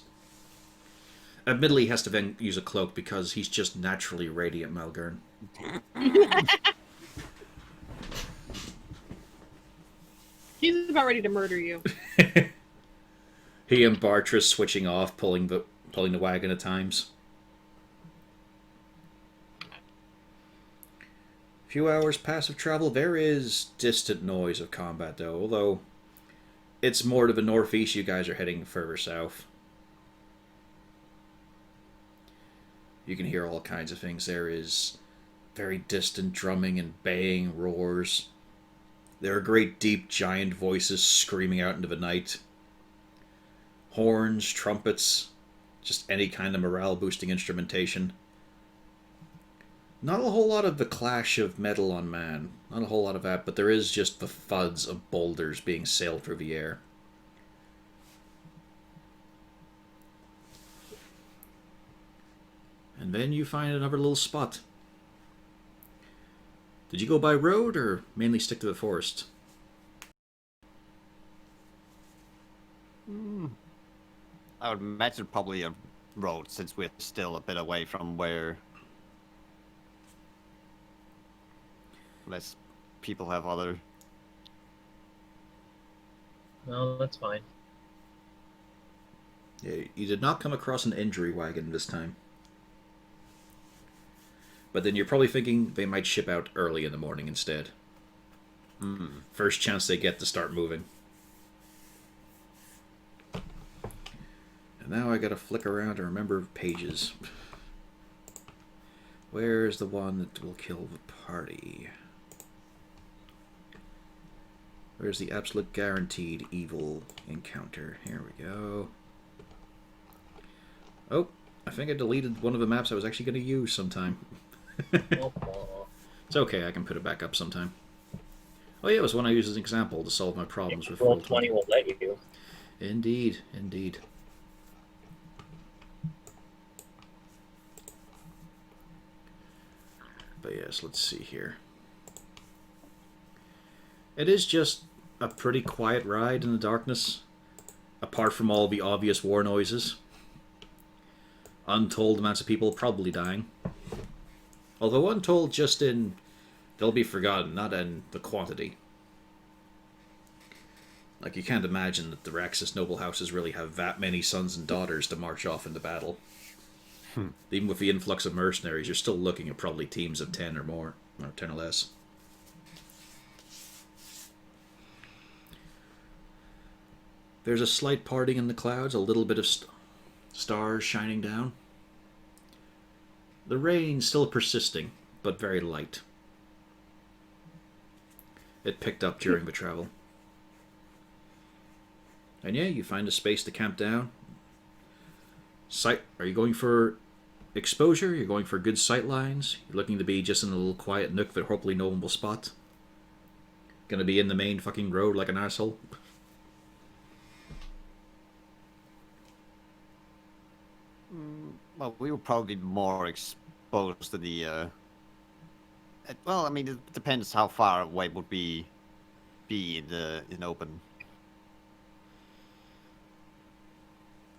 Admittedly, he has to then use a cloak because he's just naturally radiant, Malgern. He's about ready to murder you. He and Bartress switching off, pulling the wagon at times. Few hours passive travel. There is distant noise of combat, though, although it's more to the northeast. You guys are heading further south. You can hear all kinds of things. There is very distant drumming and baying roars. There are great, deep, giant voices screaming out into the night. Horns, trumpets, just any kind of morale-boosting instrumentation. Not a whole lot of the clash of metal on man. Not a whole lot of that, but there is just the thuds of boulders being sailed through the air. And then you find another little spot. Did you go by road or mainly stick to the forest? I would imagine probably a road, since we're still a bit away from where... Unless people have other... No, that's fine. Yeah, you did not come across an injury wagon this time. But then you're probably thinking they might ship out early in the morning instead. First chance they get to start moving. And now I gotta flick around to remember pages. Where's the one that will kill the party? Where's the absolute guaranteed evil encounter? Here we go. Oh, I think I deleted one of the maps I was actually going to use sometime. It's okay, I can put it back up sometime. Oh yeah, it was one I used as an example to solve my problems with Roll 20 will let you. Indeed, indeed. But yes, let's see here. It is just a pretty quiet ride in the darkness, apart from all the obvious war noises. Untold amounts of people probably dying. Although untold just in they'll be forgotten, not in the quantity. Like, you can't imagine that the Raxis noble houses really have that many sons and daughters to march off into battle. Even with the influx of mercenaries, you're still looking at probably teams of 10 or more, or 10 or less. There's a slight parting in the clouds, a little bit of stars shining down. The rain still persisting, but very light. It picked up during the travel. And yeah, you find a space to camp down. Are you going for exposure? You're going for good sight lines? You're looking to be just in a little quiet nook that hopefully no one will spot? Gonna be in the main fucking road like an arsehole? Well, we were probably more exposed to the... well, I mean, it depends how far away would be in open.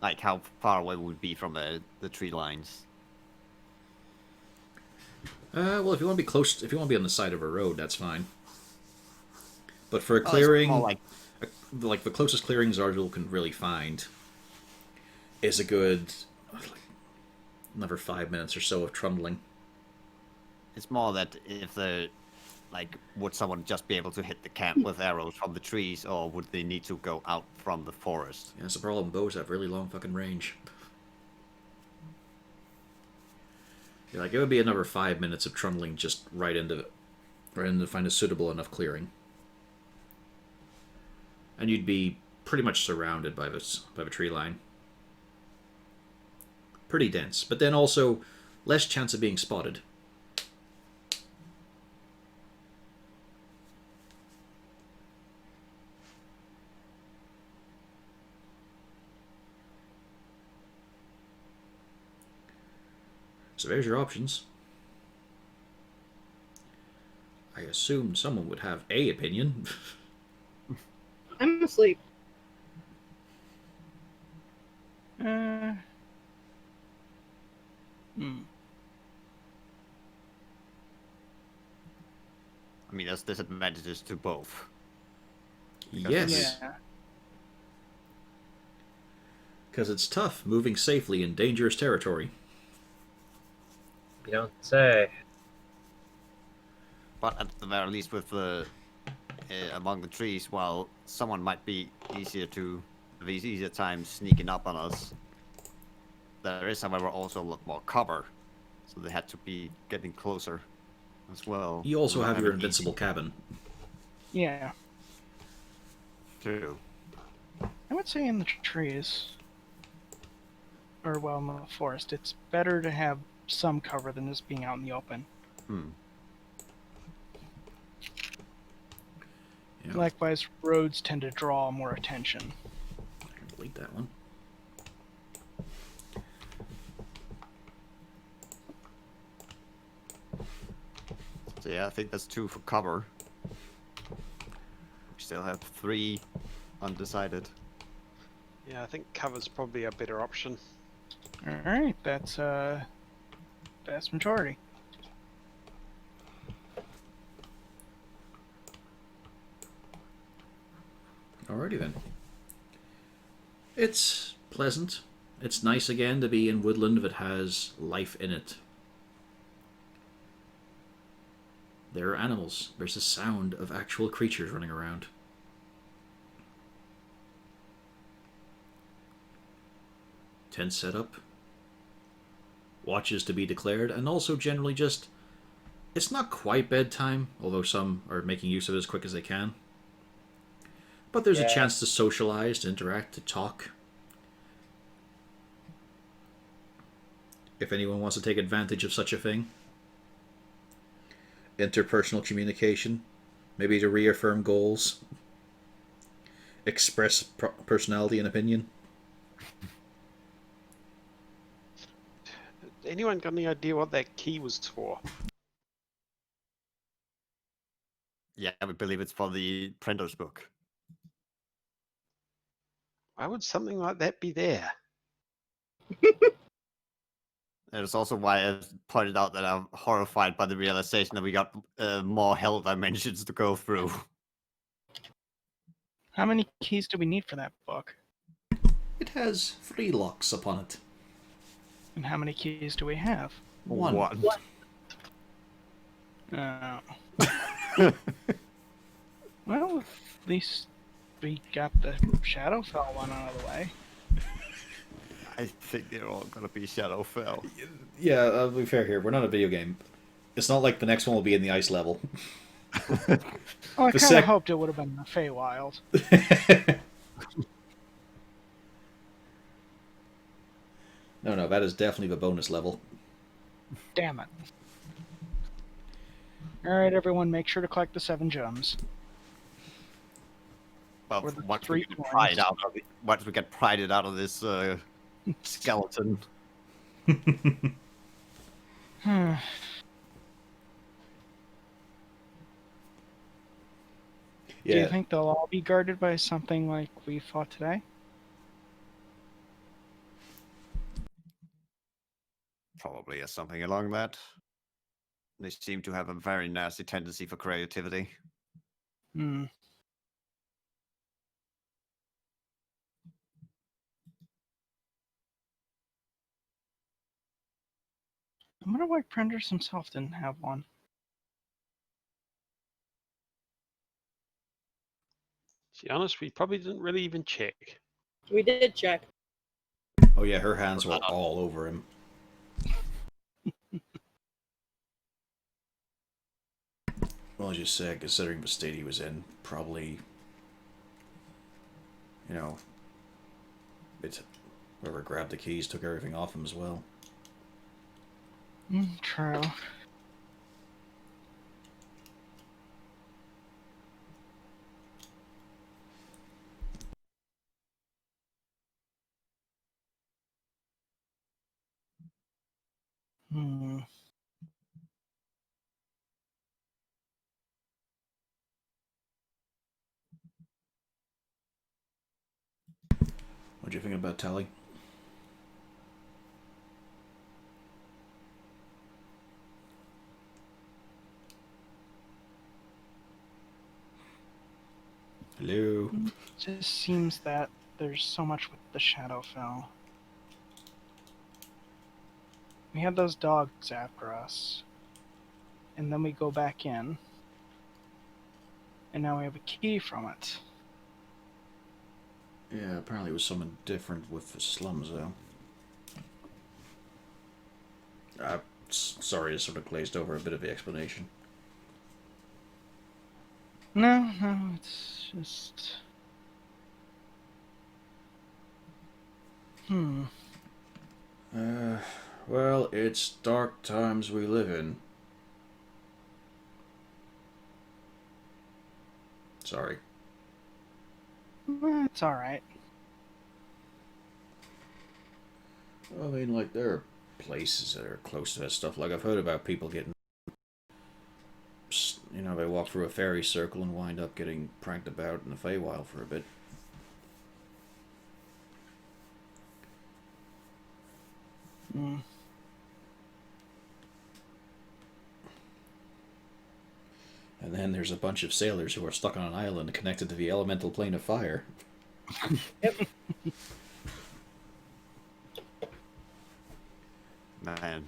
Like, how far away would we be from the tree lines? Well, if you want to be close, if you want to be on the side of a road, that's fine. But for a Well, clearing, it's more like the closest clearings Ardul can really find is a good, another 5 minutes or so of trundling. It's more that if would someone just be able to hit the camp with arrows from the trees, or would they need to go out from the forest? Yeah, that's the problem. Bows have really long fucking range. Yeah, like, it would be another 5 minutes of trundling just right into to find a suitable enough clearing. And you'd be pretty much surrounded by the tree line. Pretty dense, but then also less chance of being spotted. So there's your options. I assume someone would have a opinion. I'm asleep. Hmm. I mean, there's disadvantages to both. Yes. Yeah. Because it's tough moving safely in dangerous territory. You don't say. But at the very least, with the among the trees, while someone might be easier time sneaking up on us, there is, however, also a lot more cover, so they had to be getting closer as well. You also have your invincible cabin. Yeah. True. I would say in the trees, or well, in the forest, it's better to have some cover than just being out in the open. Yeah. Likewise, roads tend to draw more attention. I can delete that one. So yeah, I think that's 2 for cover. We still have 3 undecided. Yeah, I think cover's probably a better option. All right, that's vast majority. Alrighty then. It's pleasant. It's nice again to be in woodland that has life in it. There are animals. There's the sound of actual creatures running around. Tent set up. Watches to be declared, and also generally just... It's not quite bedtime, although some are making use of it as quick as they can. But there's a chance to socialize, to interact, to talk. If anyone wants to take advantage of such a thing. Interpersonal communication. Maybe to reaffirm goals. Express personality and opinion. Anyone got any idea what that key was for? Yeah, I would believe it's for the printer's book. Why would something like that be there? And it's also why I pointed out that I'm horrified by the realization that we got more hell dimensions to go through. How many keys do we need for that book? It has 3 locks upon it. And how many keys do we have? One. Oh. Well, at least we got the Shadowfell one out of the way. I think they're all gonna be Shadowfell. Yeah, I'll be fair here. We're not a video game. It's not like the next one will be in the ice level. Oh, I The kind of hoped it would have been the Feywild. No, that is definitely the bonus level. Damn it. Alright, everyone, make sure to collect the 7 gems. Well, Or the once 3 we get coins. once we get prided out of this skeleton. Hmm. Do you Yeah, think they'll all be guarded by something like we fought today? Probably something along that. They seem to have a very nasty tendency for creativity. Hmm. I wonder why Prenders himself didn't have one. To be honest, we probably didn't really even check. We did check. oh yeah, her hands were all over him. Well, as you said, considering the state he was in, probably, you know, whoever grabbed the keys took everything off him as well. True. Hmm. What do you think about Tally? Hello? Just seems that there's so much with the Shadowfell. We had those dogs after us. And then we go back in. And now we have a key from it. Yeah, apparently it was something different with the slums, though. Sorry, I sort of glazed over a bit of the explanation. No, it's just... Well, it's dark times we live in. Sorry. It's alright. I mean, like, there are places that are close to that stuff. Like, I've heard about people getting... You know, they walk through a fairy circle and wind up getting pranked about in the Feywild for a bit. Hmm. And then there's a bunch of sailors who are stuck on an island connected to the elemental plane of fire. Man,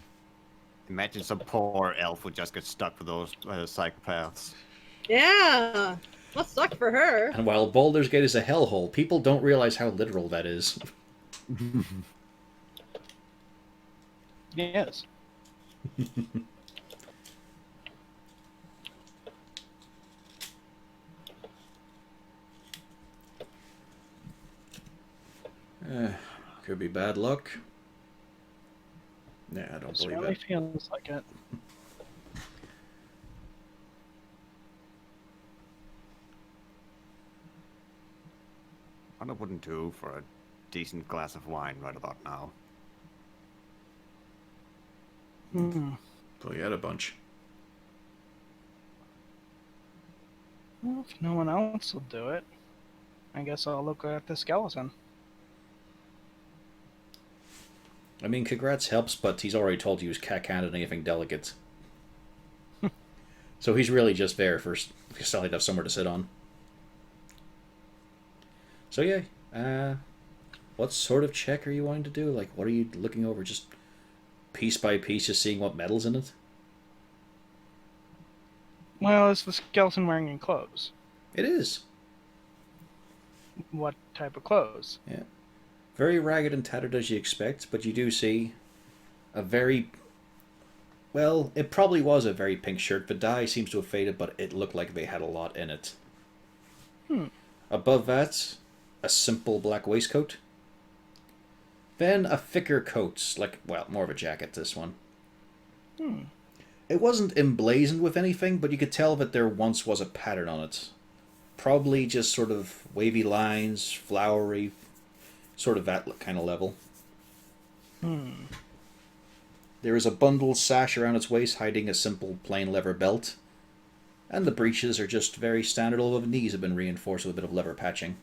imagine some poor elf would just get stuck with those psychopaths. Yeah. Must suck for her. And while Baldur's Gate is a hellhole, people don't realize how literal that is. Yes. Could be bad luck. Yeah, I don't believe Certainly it. feels like it. What I wouldn't do for a decent glass of wine right about now. Hmm. Well, you had a bunch. Well, if no one else will do it, I guess I'll look at the skeleton. I mean, congrats helps, but he's already told you can't handle anything delicate. So he's really just there for Sally to have somewhere to sit on. So yeah, what sort of check are you wanting to do? Like, what are you looking over? Just piece by piece, just seeing what metal's in it? Well, is the skeleton wearing any clothes? It is. What type of clothes? Yeah. Very ragged and tattered as you expect, but you do see a very... Well, it probably was a very pink shirt. The dye seems to have faded, but it looked like they had a lot in it. Above that, a simple black waistcoat. Then a thicker coat, like, well, more of a jacket, this one. It wasn't emblazoned with anything, but you could tell that there once was a pattern on it. Probably just sort of wavy lines, flowery, sort of that kind of level. There is a bundle sash around its waist hiding a simple plain leather belt. And the breeches are just very standard, although the knees have been reinforced with a bit of leather patching.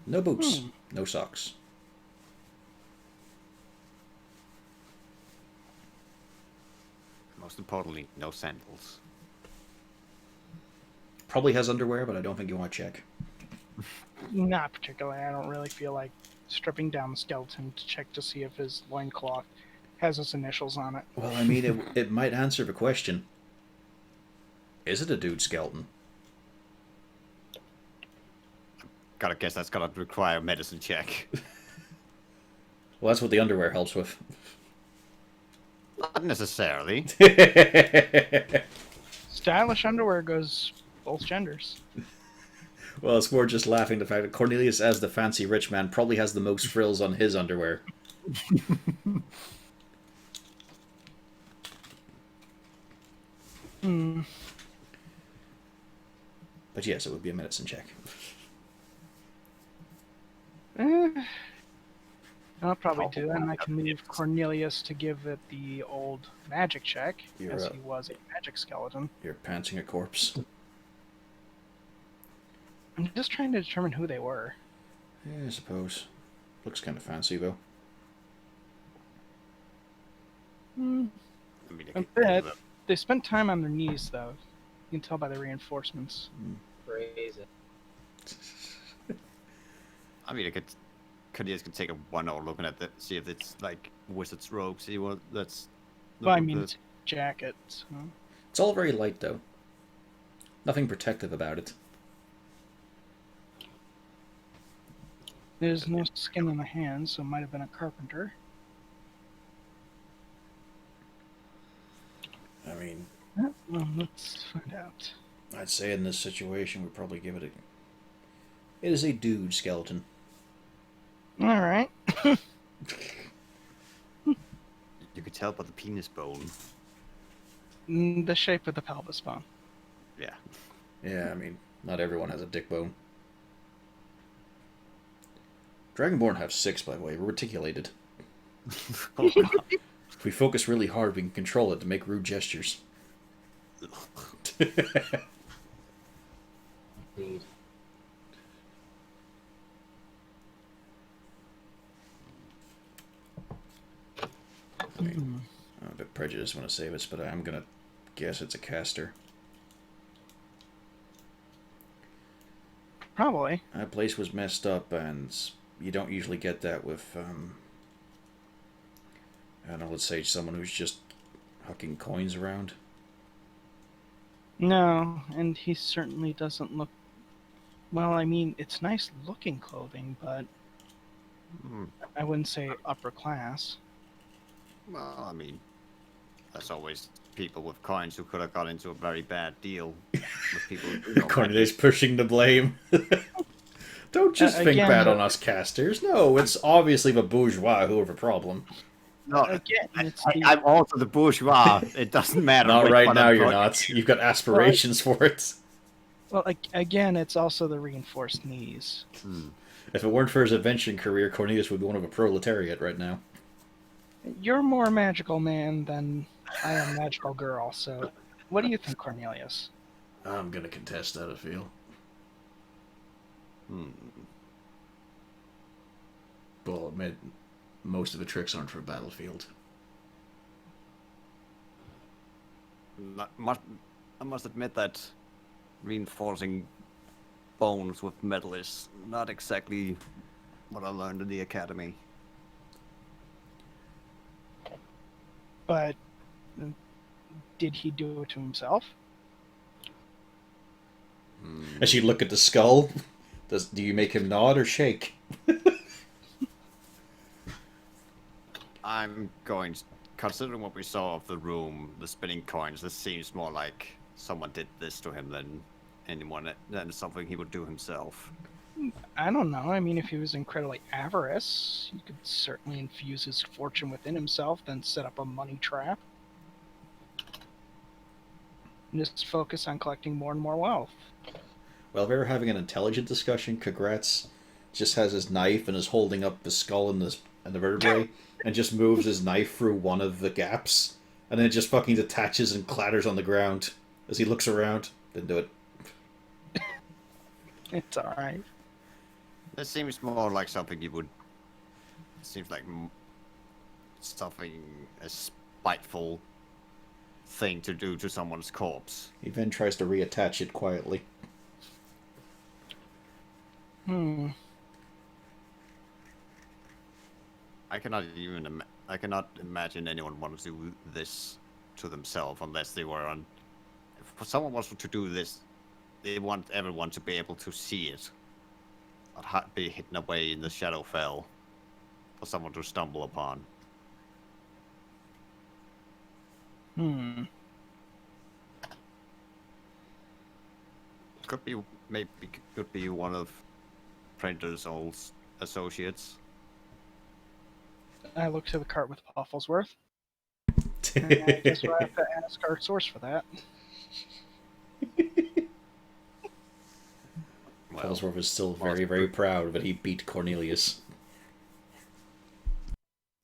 No boots, no socks. Most importantly, no sandals. Probably has underwear, but I don't think you want to check. Not particularly. I don't really feel like stripping down the skeleton to check to see if his loincloth has his initials on it. Well, I mean, it might answer the question. Is it a dude skeleton? Gotta guess that's gonna require a medicine check. Well, that's what the underwear helps with. Not necessarily. Stylish underwear goes both genders. Well, it's more just laughing the fact that Cornelius, as the fancy rich man, probably has the most frills on his underwear. But yes, it would be a medicine check. I'll probably do that, and I can leave Cornelius to give it the old magic check, as he was a magic skeleton. You're pantsing a corpse. I'm just trying to determine who they were. Yeah, I suppose. Looks kind of fancy, though. I mean, A bit. They spent time on their knees, though. You can tell by the reinforcements. Crazy. I mean, Cornelius can take a 1-0 looking at that, see if it's like wizard's robe. See what that's. Well, I mean, it's a jacket. So. It's all very light, though. Nothing protective about it. There's no skin on the hands, so it might have been a carpenter. I mean, Well, let's find out. I'd say in this situation, we'd probably give it a... It is a dude skeleton. All right. You could tell by the penis bone. The shape of the pelvis bone. Yeah. Yeah, I mean, not everyone has a dick bone. Dragonborn have 6, by the way. We're reticulated. Oh, God. If we focus really hard, we can control it to make rude gestures. Indeed. Hmm. I'm a bit prejudiced when I say this, but I'm gonna guess it's a caster. Probably. That place was messed up, and you don't usually get that with, I don't know, let's say someone who's just hucking coins around. No, and he certainly doesn't look. Well, I mean, it's nice looking clothing, but Hmm. I wouldn't say upper class. Well, I mean, there's always people with coins who could have got into a very bad deal with people who do know Cornelius magic. pushing the blame. Don't just think Again, bad on us casters. No, it's obviously the bourgeois who have a problem. No, Again, it's the. I'm also the bourgeois. It doesn't matter. Not which right one now, I'm you're voting. not. You've got aspirations for it. Well, again, it's also the reinforced knees. Hmm. If it weren't for his invention career, Cornelius would be one of a proletariat right now. You're more magical man than I am magical girl, so what do you think, Cornelius? I'm gonna contest that, I feel. Hmm. But I'll admit, most of the tricks aren't for a battlefield. I must admit that reinforcing bones with metal is not exactly what I learned in the academy. But did he do it to himself? As you look at the skull, do you make him nod or shake? I'm going, considering what we saw of the room, the spinning coins, this seems more like someone did this to him than something he would do himself. I don't know. I mean, if he was incredibly avarice, he could certainly infuse his fortune within himself, then set up a money trap. And just focus on collecting more and more wealth. While they were having an intelligent discussion, Congrats just has his knife and is holding up the skull and the vertebrae, and just moves his knife through one of the gaps, and then it just fucking detaches and clatters on the ground as he looks around. Didn't do it. It's alright. This seems more like something you would. It seems like something a spiteful thing to do to someone's corpse. He then tries to reattach it quietly. I cannot imagine anyone want to do this to themselves unless they were on. If someone wants to do this, they want everyone to be able to see it, not be hidden away in the Shadowfell for someone to stumble upon. Could be one of Printer's old associates. I look to the cart with Pufflesworth. And I guess we'll have to ask our source for that. Ellsworth is still very, very proud that he beat Cornelius.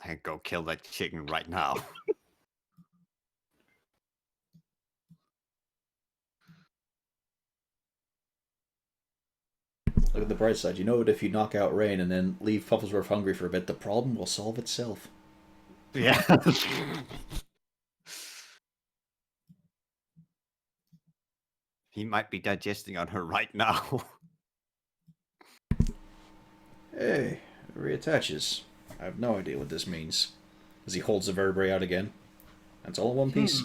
I can go kill that chicken right now. Look at the bright side. You know that if you knock out Rain and then leave Pufflesworth hungry for a bit, the problem will solve itself. Yeah. He might be digesting on her right now. Hey, it reattaches. I have no idea what this means. As he holds the vertebrae out again. That's all in one piece.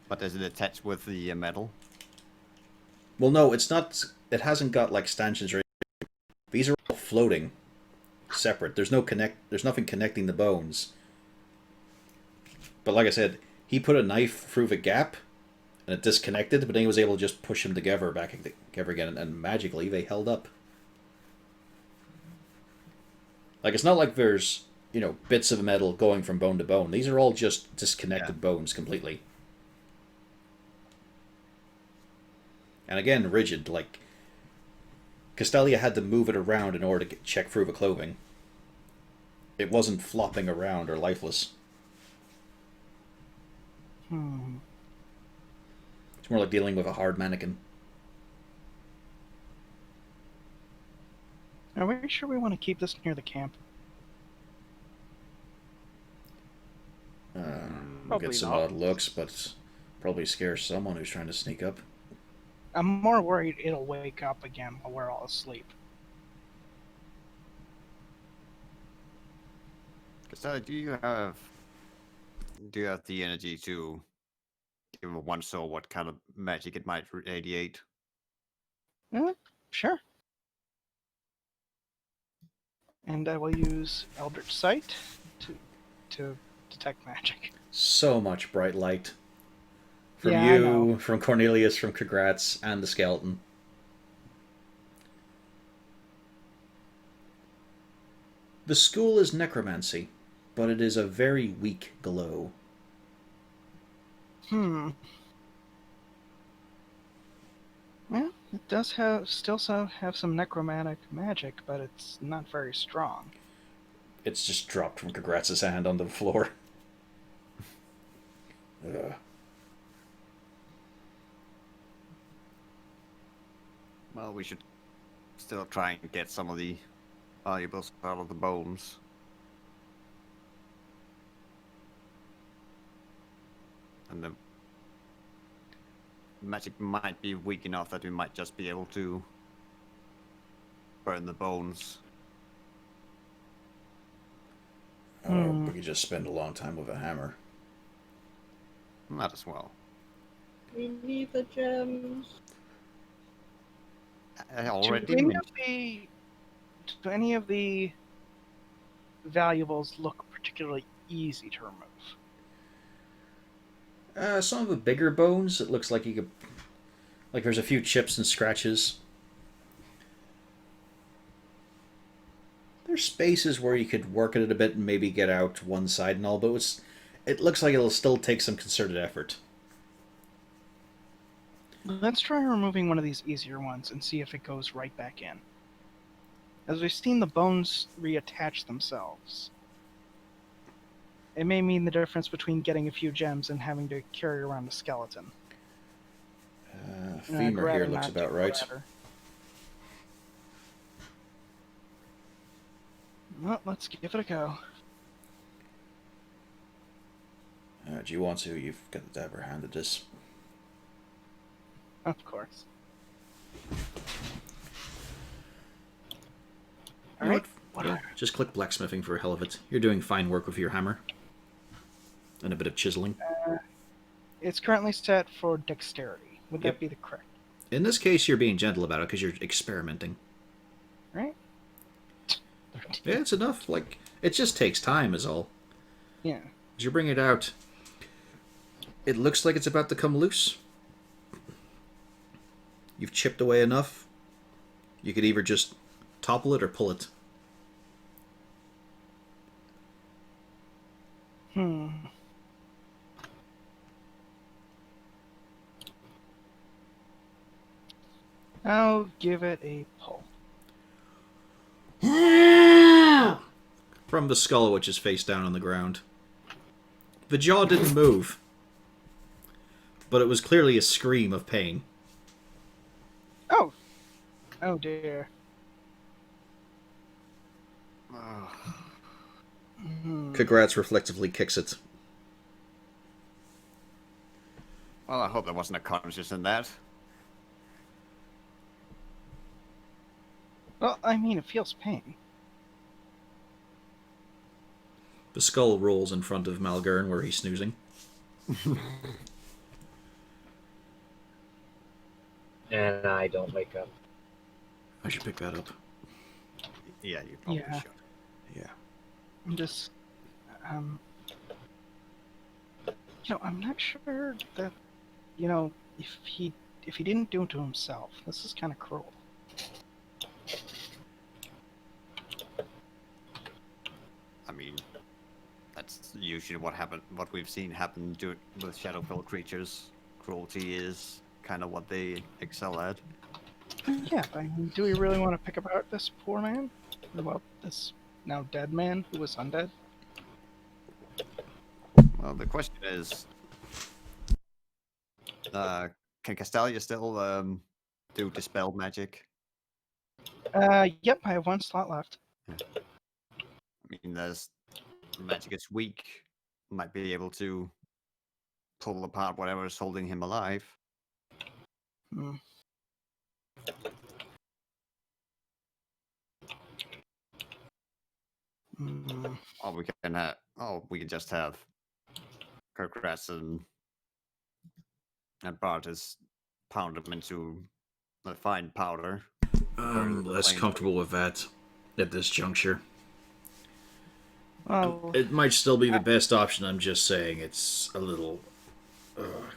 But does it attach with the metal? Well, no, it's not. It hasn't got like stanchions or anything. These are all floating, separate. There's nothing connecting the bones. But like I said, he put a knife through the gap, and it disconnected. But then he was able to just push them together back together again, and magically they held up. Like it's not like there's bits of metal going from bone to bone. These are all just disconnected bones completely. And again, rigid. Like Castelia had to move it around in order to check through the clothing. It wasn't flopping around or lifeless. It's more like dealing with a hard mannequin. Are we sure we want to keep this near the camp? We'll get Probably some not. odd looks, but probably scare someone who's trying to sneak up. I'm more worried it'll wake up again while we're all asleep. So do you have the energy to give one soul what kind of magic it might radiate? Sure. And I will use Eldritch Sight to detect magic. So much bright light. From Yeah, I know. you, from Cornelius, from Congrats, and the skeleton. The school is necromancy, but it is a very weak glow. Well, it does have some necromantic magic, but it's not very strong. It's just dropped from Congrats' hand on the floor. Ugh. Well, we should still try and get some of the valuables out of the bones. And the magic might be weak enough that we might just be able to burn the bones. We could just spend a long time with a hammer. Not as well. We need the gems. I already Do any mentioned. do any of the valuables look particularly easy to remove? Some of the bigger bones, it looks like you could... Like there's a few chips and scratches. There's spaces where you could work at it a bit and maybe get out one side and all, but it looks like it'll still take some concerted effort. Let's try removing one of these easier ones and see if it goes right back in. As we've seen the bones reattach themselves. It may mean the difference between getting a few gems and having to carry around a skeleton. I'd Femur rather here looks not about do right. that. Well, let's give it a go. Do you want to? You've got the dagger hand at this. Of course. You know Alright. Yeah, just click blacksmithing for a hell of it. You're doing fine work with your hammer. And a bit of chiseling. It's currently set for dexterity. Would Yep. that be the correct? In this case, you're being gentle about it because you're experimenting. Right? Yeah, it's enough. Like, it just takes time, is all. Yeah. As you bring it out, it looks like it's about to come loose. You've chipped away enough. You could either just topple it or pull it. I'll give it a pull. From the skull, which is face down on the ground. The jaw didn't move, but it was clearly a scream of pain. Oh! Oh dear. Congrats reflectively kicks it. Well, I hope there wasn't a conscience in that. Well, I mean, it feels pain. The skull rolls in front of Malgern where he's snoozing. And I don't wake up. I should pick that up. Yeah, you probably Yeah. should. Yeah. I'm just, I'm not sure that, if he didn't do it to himself, this is kind of cruel. I mean, that's usually what we've seen happen with Shadowfell creatures. Cruelty is kind of what they excel at. Yeah, I mean, do we really want to pick apart this poor man? Well, this now dead man who was undead? Well, the question is, can Castalia still do dispel magic? Yep, I have one slot left. I mean, there's magic is weak, might be able to pull apart whatever is holding him alive. Hmm. Hmm. Or we can just have Kirkratz and Bartis pound them into a fine powder. I'm less Flames. comfortable with that at this juncture. Well, It might still be the best option. I'm just saying it's a little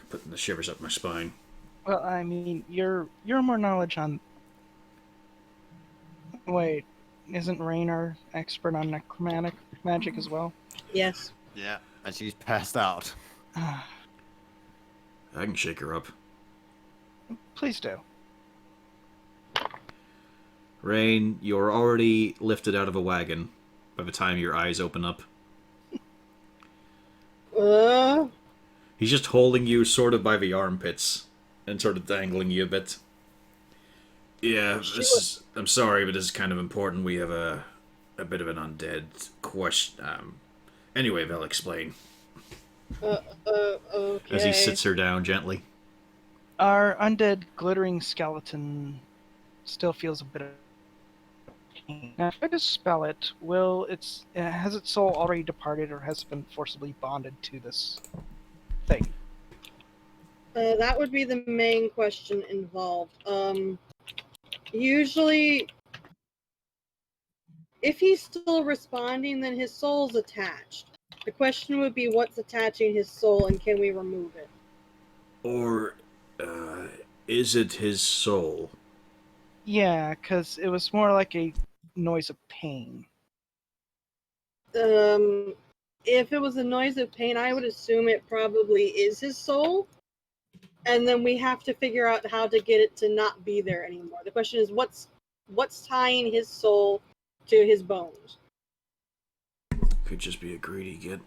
putting the shivers up my spine. well, I mean, you're more knowledge on. Wait, isn't Rain our expert on necromantic magic as well? Yes. Yeah, and she's passed out. I can shake her up. Please do. Rain, you're already lifted out of a wagon by the time your eyes open up. He's just holding you sort of by the armpits and sort of dangling you a bit. Yeah, I'm sorry, but this is kind of important. We have a bit of an undead question. Anyway, they'll explain. Okay. As he sits her down gently. Our undead glittering skeleton still feels a bit of pain. Now, if I dispel it, has its soul already departed, or has it been forcibly bonded to this thing? That would be the main question involved. Usually, if he's still responding, then his soul's attached. The question would be what's attaching his soul, and can we remove it? Or is it his soul? Yeah, because it was more like a noise of pain. If it was a noise of pain, I would assume it probably is his soul. And then we have to figure out how to get it to not be there anymore. The question is what's tying his soul to his bones? Could just be a greedy git.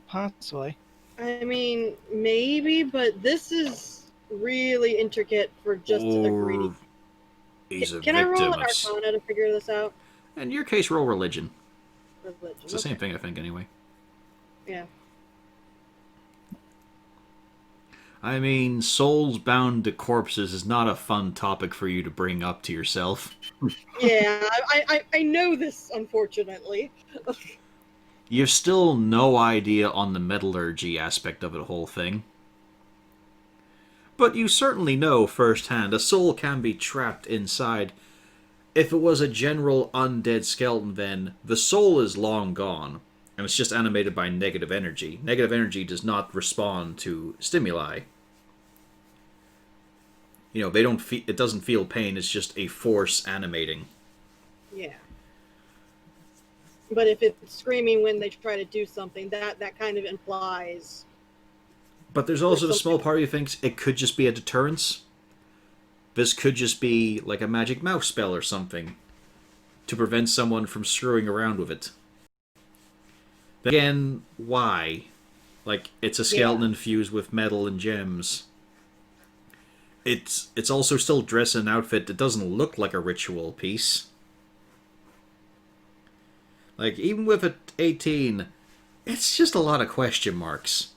Possibly. I mean, maybe, but this is really intricate for just a greedy. He's a Can I roll victim an Arcana to figure this out? In your case, roll religion. Religion. It's the same thing, I think, anyway. Yeah. I mean, souls bound to corpses is not a fun topic for you to bring up to yourself. Yeah, I know this, unfortunately. You've still no idea on the metallurgy aspect of the whole thing. But you certainly know firsthand a soul can be trapped inside. If it was a general undead skeleton, then the soul is long gone, and it's just animated by negative energy. Negative energy does not respond to stimuli. You know, it doesn't feel pain, it's just a force animating. Yeah. But if it's screaming when they try to do something, that kind of implies. But there's also the small part who thinks it could just be a deterrence. This could just be like a magic mouse spell or something to prevent someone from screwing around with it. Then again, why? Like, it's a skeleton infused with metal and gems. It's also still dressed in an outfit that doesn't look like a ritual piece. Like, even with a 18, it's just a lot of question marks.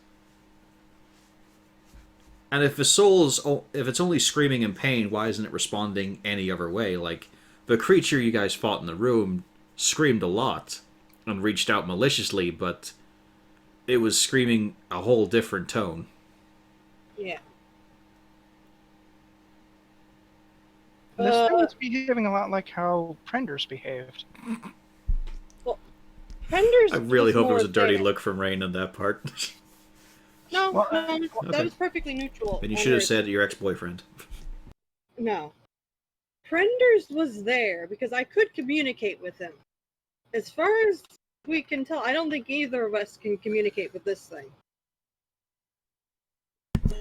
And if if it's only screaming in pain, why isn't it responding any other way? Like, the creature you guys fought in the room screamed a lot and reached out maliciously, but it was screaming a whole different tone. Yeah. This thing was behaving a lot like how Prender's behaved. Prender's I really hope there was a dirty there. look from Rain on that part. No, Well, that okay. was perfectly neutral. Then you should have said your ex-boyfriend. No. Prender's was there because I could communicate with him. As far as we can tell, I don't think either of us can communicate with this thing.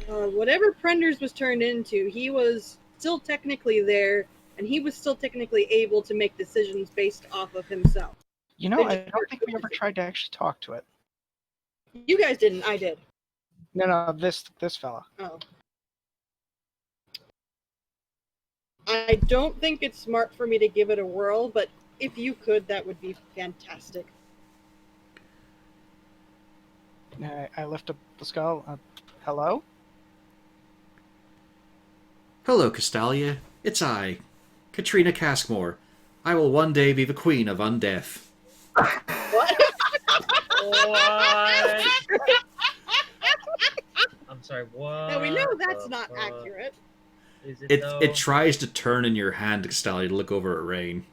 Whatever Prender's was turned into, he was still technically there, and he was still technically able to make decisions based off of himself. You know, I don't think we ever tried to actually talk to it. You guys didn't, I did. No, this fella. Oh. I don't think it's smart for me to give it a whirl, but if you could, that would be fantastic. I lift up the skull. Hello? Hello, Castalia. It's I, Katrina Caskmore. I will one day be the queen of undeath. What? What? I'm sorry, what? Now we know that's the not fuck accurate. Is it, It though? it tries to turn in your hand, Castalia, to look over at Rain.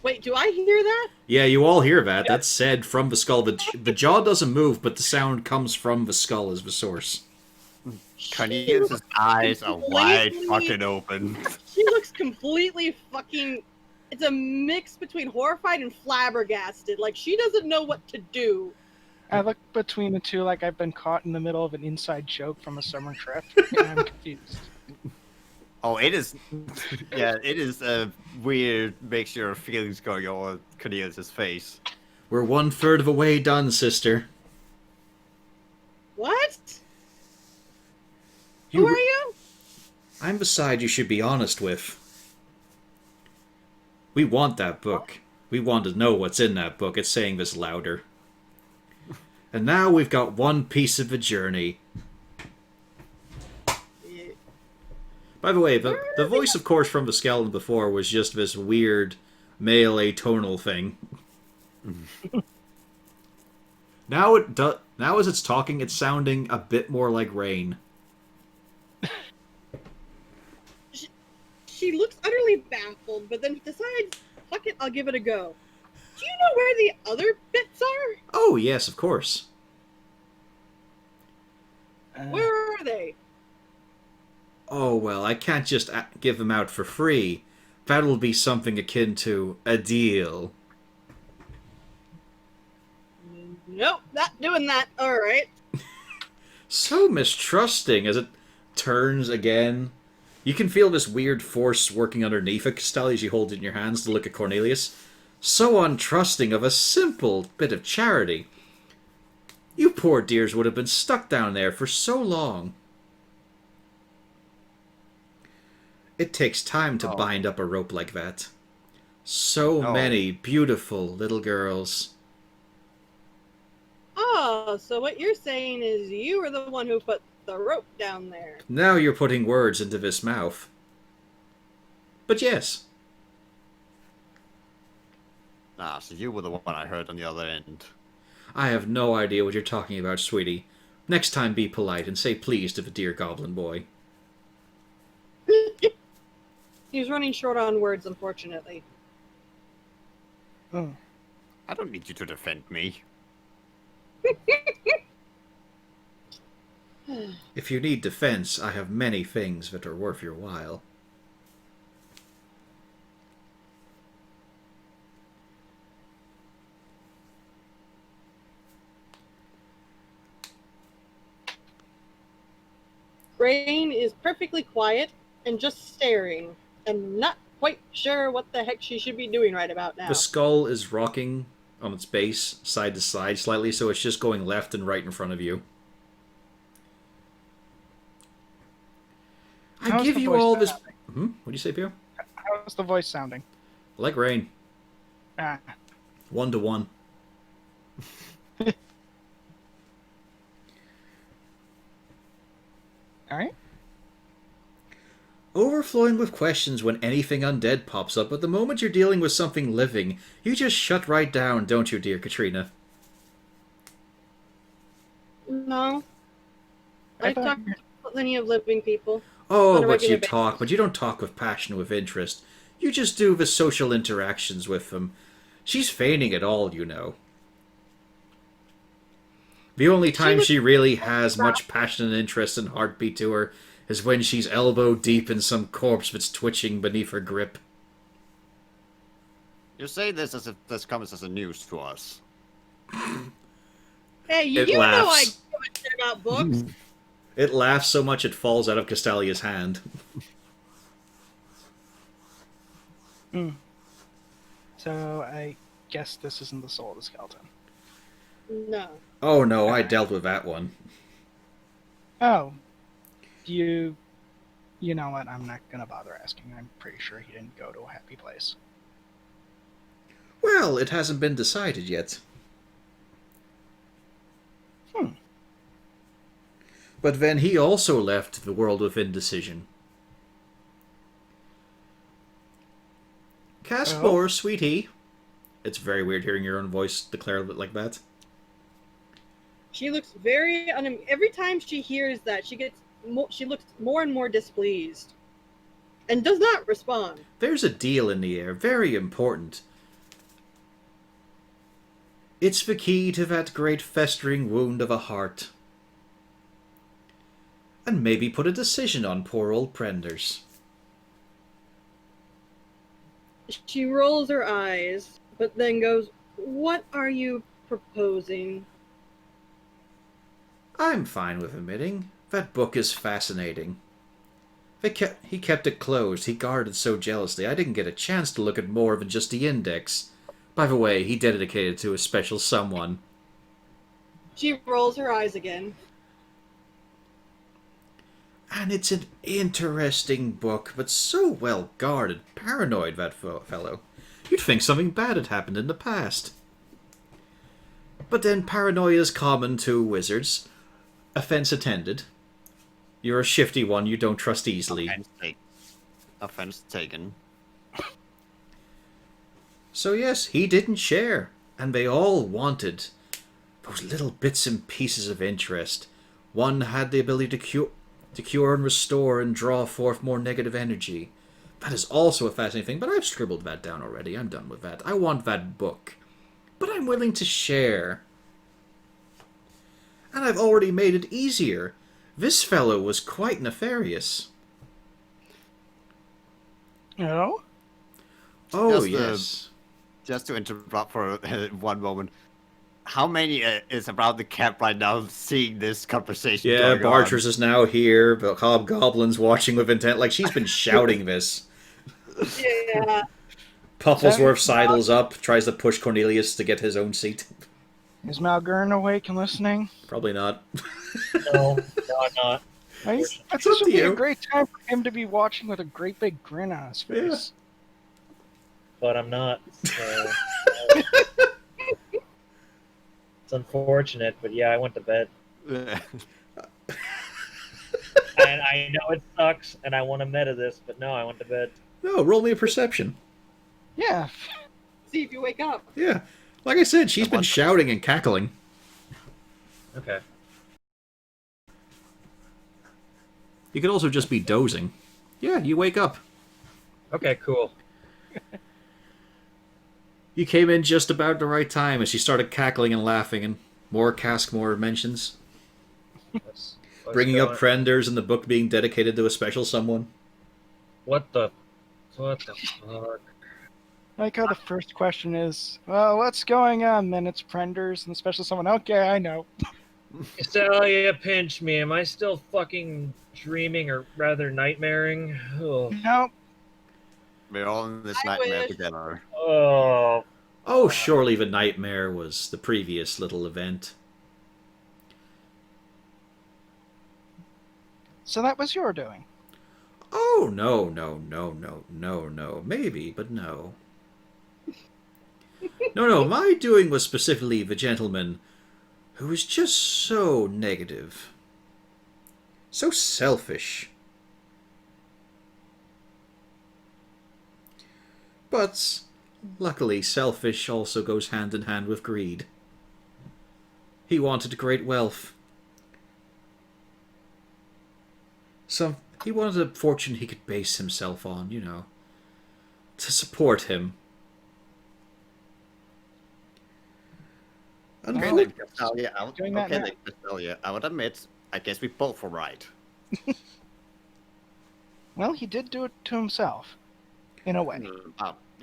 Wait, do I hear that? Yeah, you all hear that. That's said from the skull. The jaw doesn't move, but the sound comes from the skull as the source. Cornelius' eyes are wide fucking open. She looks completely fucking. It's a mix between horrified and flabbergasted. Like she doesn't know what to do. I look between the two like I've been caught in the middle of an inside joke from a summer trip, and I'm confused. Oh, it is. Yeah, it is a weird mixture of feelings going on with Cornelius' face. We're 1/3 of the way done, sister. What? Who are you? I'm the side you should be honest with. We want that book. We want to know what's in that book. It's saying this louder. And now we've got one piece of the journey. By the way, the voice, of course, from the skeleton before was just this weird male atonal thing. Now as it's talking, it's sounding a bit more like Rain. She looks utterly baffled, but then decides, fuck it, I'll give it a go. Do you know where the other bits are? Oh, yes, of course. Where are they? Oh, well, I can't just give them out for free. That'll be something akin to a deal. Nope, not doing that. Alright. So mistrusting as it turns again. You can feel this weird force working underneath it, Castalia, as you hold it in your hands to look at Cornelius. So untrusting of a simple bit of charity. You poor dears would have been stuck down there for so long. It takes time to bind up a rope like that. So many beautiful little girls. Oh, so what you're saying is you were the one who put the rope down there. Now you're putting words into this mouth. But yes. Ah, so you were the one I heard on the other end. I have no idea what you're talking about, sweetie. Next time be polite and say please to the dear goblin boy. He's running short on words, unfortunately. Oh. I don't need you to defend me. If you need defense, I have many things that are worth your while. Rain is perfectly quiet and just staring, and not quite sure what the heck she should be doing right about now. The skull is rocking on its base, side to side slightly, so it's just going left and right in front of you. I give you all this... What do you say, Pierre? How's the voice sounding? Like Rain. Ah. 1-to-1. Alright. Overflowing with questions when anything undead pops up, but the moment you're dealing with something living, you just shut right down, don't you, dear Katrina? No. I talk to plenty of living people. Oh, but you talk, but you don't talk with passion, with interest. You just do the social interactions with them. She's feigning it all, you know. The only time she really has much passion and interest and heartbeat to her is when she's elbow deep in some corpse that's twitching beneath her grip. You say this as if this comes as a news to us. Hey, you know I give a shit about books. It laughs so much it falls out of Castalia's hand. So I guess this isn't the soul of the skeleton. No. Oh no, I dealt with that one. Oh. You know what? I'm not gonna bother asking. I'm pretty sure he didn't go to a happy place. Well, it hasn't been decided yet. But then he also left the world with indecision. Cast more, sweetie. It's very weird hearing your own voice declare it like that. She looks very every time she hears that, she looks more and more displeased and does not respond. There's a deal in the air, very important. It's the key to that great festering wound of a heart. And maybe put a decision on poor old Prenders. She rolls her eyes, but then goes, "What are you proposing?" I'm fine with admitting. That book is fascinating. He kept it closed. He guarded so jealously. I didn't get a chance to look at more than just the index. By the way, he dedicated it to a special someone. She rolls her eyes again. And it's an interesting book, but so well guarded. Paranoid, that fellow. You'd think something bad had happened in the past. But then paranoia is common to wizards. Offense attended. You're a shifty one, you don't trust easily. Offense taken. So yes, he didn't share, and they all wanted those little bits and pieces of interest. One had the ability to cure and restore and draw forth more negative energy. That is also a fascinating thing, but I've scribbled that down already. I'm done with that. I want that book. But I'm willing to share. And I've already made it easier. This fellow was quite nefarious. No? Oh, Just, yes. Just to interrupt for one moment. How many is around the camp right now seeing this conversation Yeah, going Bartress is now here. The Hobgoblin's watching with intent. Like, she's been shouting this. Yeah. Pufflesworth sidles up, tries to push Cornelius to get his own seat. Is Malgurn awake and listening? Probably not. No, I'm not. This up would to be you. a great time for him to be watching with a great big grin on his face. But I'm not. So, it's unfortunate, but yeah, I went to bed. on? And I know it sucks, and I want to meta this, but no, I went to bed. No, roll me a perception. Yeah. See if you wake up. Yeah. Like I said, she's been shouting and cackling. Okay. You could also just be dozing. Yeah, you wake up. Okay, cool. You came in just about the right time as she started cackling and laughing, and more mentions. Let's Bringing go up Prenders and the book being dedicated to a special someone. What the fuck? I like how the first question is, well, what's going on? Then it's Prenders and the special someone. Okay, I know. Celia, pinch me. Am I still fucking dreaming, or rather nightmaring? Oh. Nope. We're all in this I nightmare wish. together. Oh. Oh, surely the nightmare was the previous little event. So that was your doing. Oh, no. Maybe, but no. No, my doing was specifically the gentleman who was just so negative. So selfish. But, luckily, selfish also goes hand in hand with greed. He wanted great wealth. He wanted a fortune he could base himself on, to support him. Okay, Oh. then Castalia out. Doing that Okay, now. then Castalia, I would admit, I guess we both were right. Well, he did do it to himself. In a way.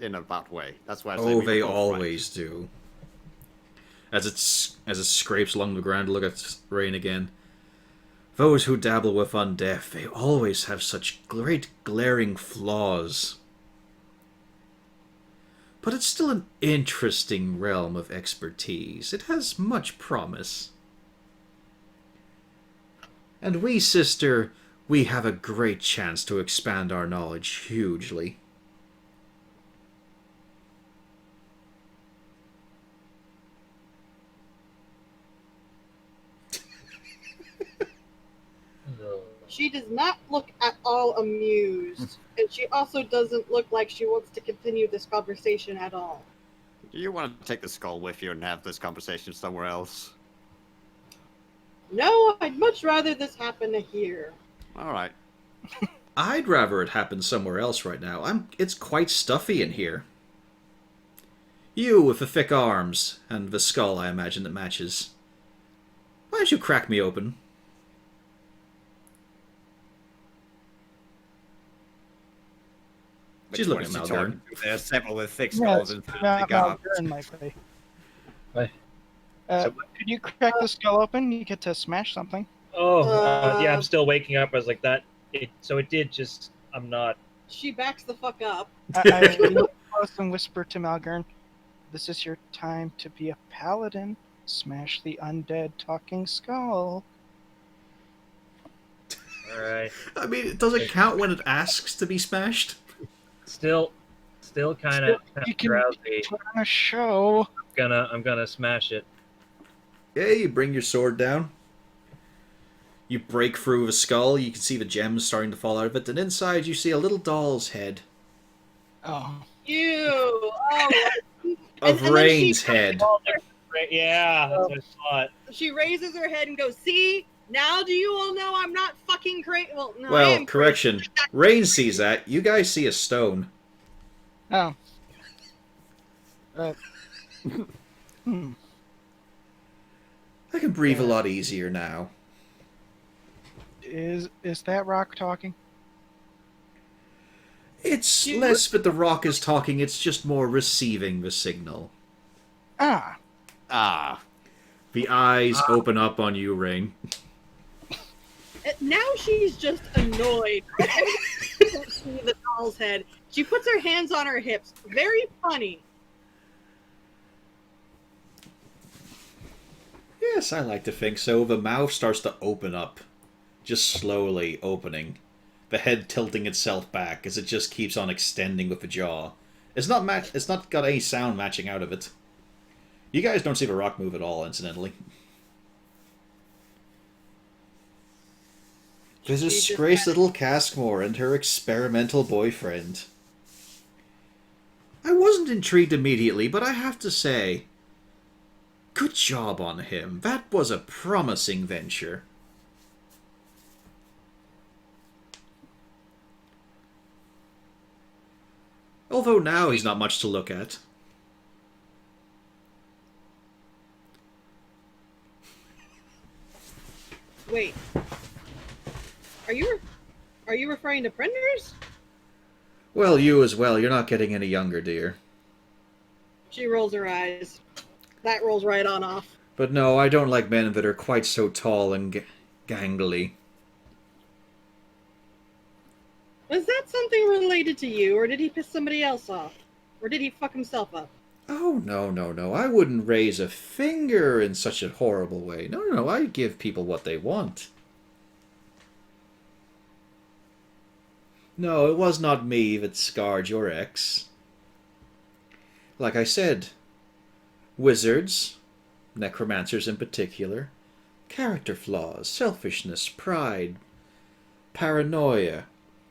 In a bad way. That's why I say Oh, we were they both always do. As it scrapes along the ground, look at Rain again. Those who dabble with undeath, they always have such great glaring flaws. But it's still an interesting realm of expertise. It has much promise. And we, sister, we have a great chance to expand our knowledge hugely. She does not look at all amused, and she also doesn't look like she wants to continue this conversation at all. Do you want to take the skull with you and have this conversation somewhere else? No, I'd much rather this happen here. All right. I'd rather it happen somewhere else right now. It's quite stuffy in here. You with the thick arms, and the skull, I imagine, that matches. Why don't you crack me open? She's looking at Malgern. There are several with thick skulls and not thick arms. Malgern, my way. Right. Could you crack the skull open? You get to smash something. Oh, yeah, I'm still waking up. I was like, so it did just, I'm not. She backs the fuck up. I look close and whisper to Malgern, "This is your time to be a paladin. Smash the undead talking skull." Alright. I mean, does it count when it asks to be smashed? Still kind of You can drowsy. put on a show. I'm gonna smash it. Yeah, you bring your sword down. You break through the skull, you can see the gems starting to fall out of it, and inside you see a little doll's head. Oh. Ew. Oh. Of then Rain's head. Yeah, that's what I thought. She raises her head and goes, "See? Now do you all know I'm not fucking crazy?" Well, no, I Well, am correction. crazy. Rain sees that. You guys see a stone. Oh. I can breathe a lot easier now. Is that rock talking? It's less that the rock is talking, it's just more receiving the signal. Ah. Ah. The eyes open up on you, Rain. Now she's just annoyed. She can't see the doll's head. She puts her hands on her hips. Very funny. Yes, I like to think so. The mouth starts to open up. Just slowly opening. The head tilting itself back as it just keeps on extending with the jaw. It's not got any sound matching out of it. You guys don't see the rock move at all, incidentally. There's a disgraced little Caskmore and her experimental boyfriend. I wasn't intrigued immediately, but I have to say, good job on him. That was a promising venture. Although now he's not much to look at. Wait. Are you referring to printers? Well, you as well. You're not getting any younger, dear. She rolls her eyes. That rolls right on off. But no, I don't like men that are quite so tall and gangly. Was that something related to you, or did he piss somebody else off? Or did he fuck himself up? Oh, no. I wouldn't raise a finger in such a horrible way. No. I give people what they want. No, it was not me that scarred your ex. Like I said, wizards, necromancers in particular, character flaws, selfishness, pride, paranoia,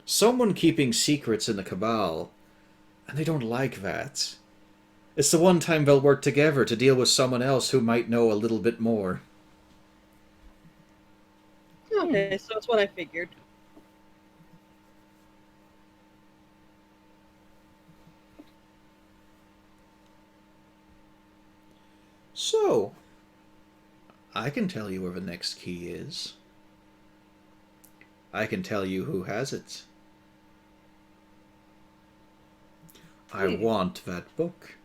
someone keeping secrets in the Cabal, and they don't like that. It's the one time they'll work together to deal with someone else who might know a little bit more. Okay, so it's what I figured. So, I can tell you where the next key is. I can tell you who has it. I want that book.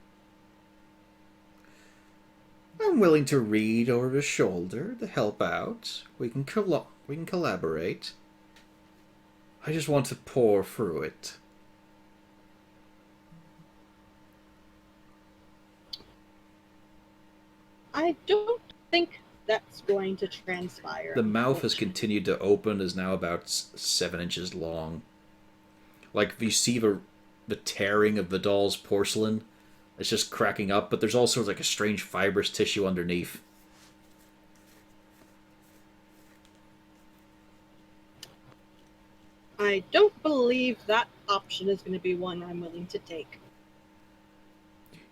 I'm willing to read over the shoulder to help out. We can collaborate. I just want to pore through it. I don't think that's going to transpire. The mouth has continued to open, is now about 7 inches long. Like, you see the tearing of the doll's porcelain. It's just cracking up, but there's also like a strange fibrous tissue underneath. I don't believe that option is going to be one I'm willing to take.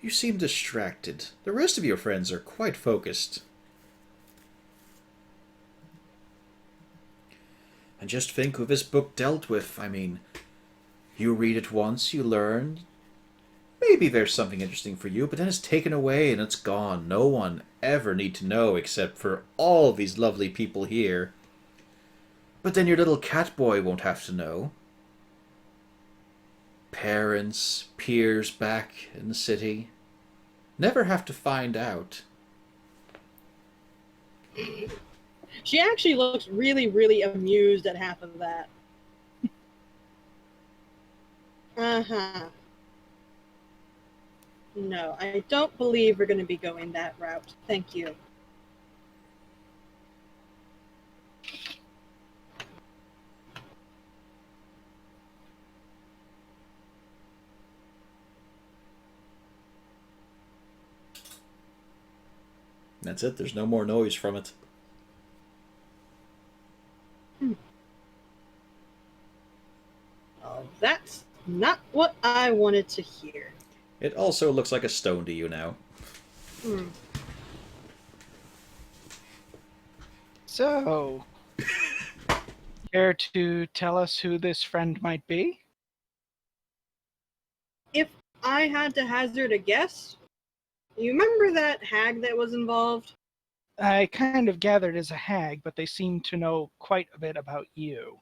You seem distracted. The rest of your friends are quite focused. And just think who this book dealt with. I mean, you read it once, you learn. Maybe there's something interesting for you, but then it's taken away and it's gone. No one ever need to know except for all these lovely people here. But then your little cat boy won't have to know. Parents, peers back in the city never have to find out. She actually looks really, really amused at half of that. Uh-huh. No, I don't believe we're going to be going that route. Thank you. That's it. There's no more noise from it. Oh, that's not what I wanted to hear. It also looks like a stone to you now. Hmm. So, care to tell us who this friend might be? If I had to hazard a guess, you remember that hag that was involved? I kind of gathered as a hag, but they seem to know quite a bit about you.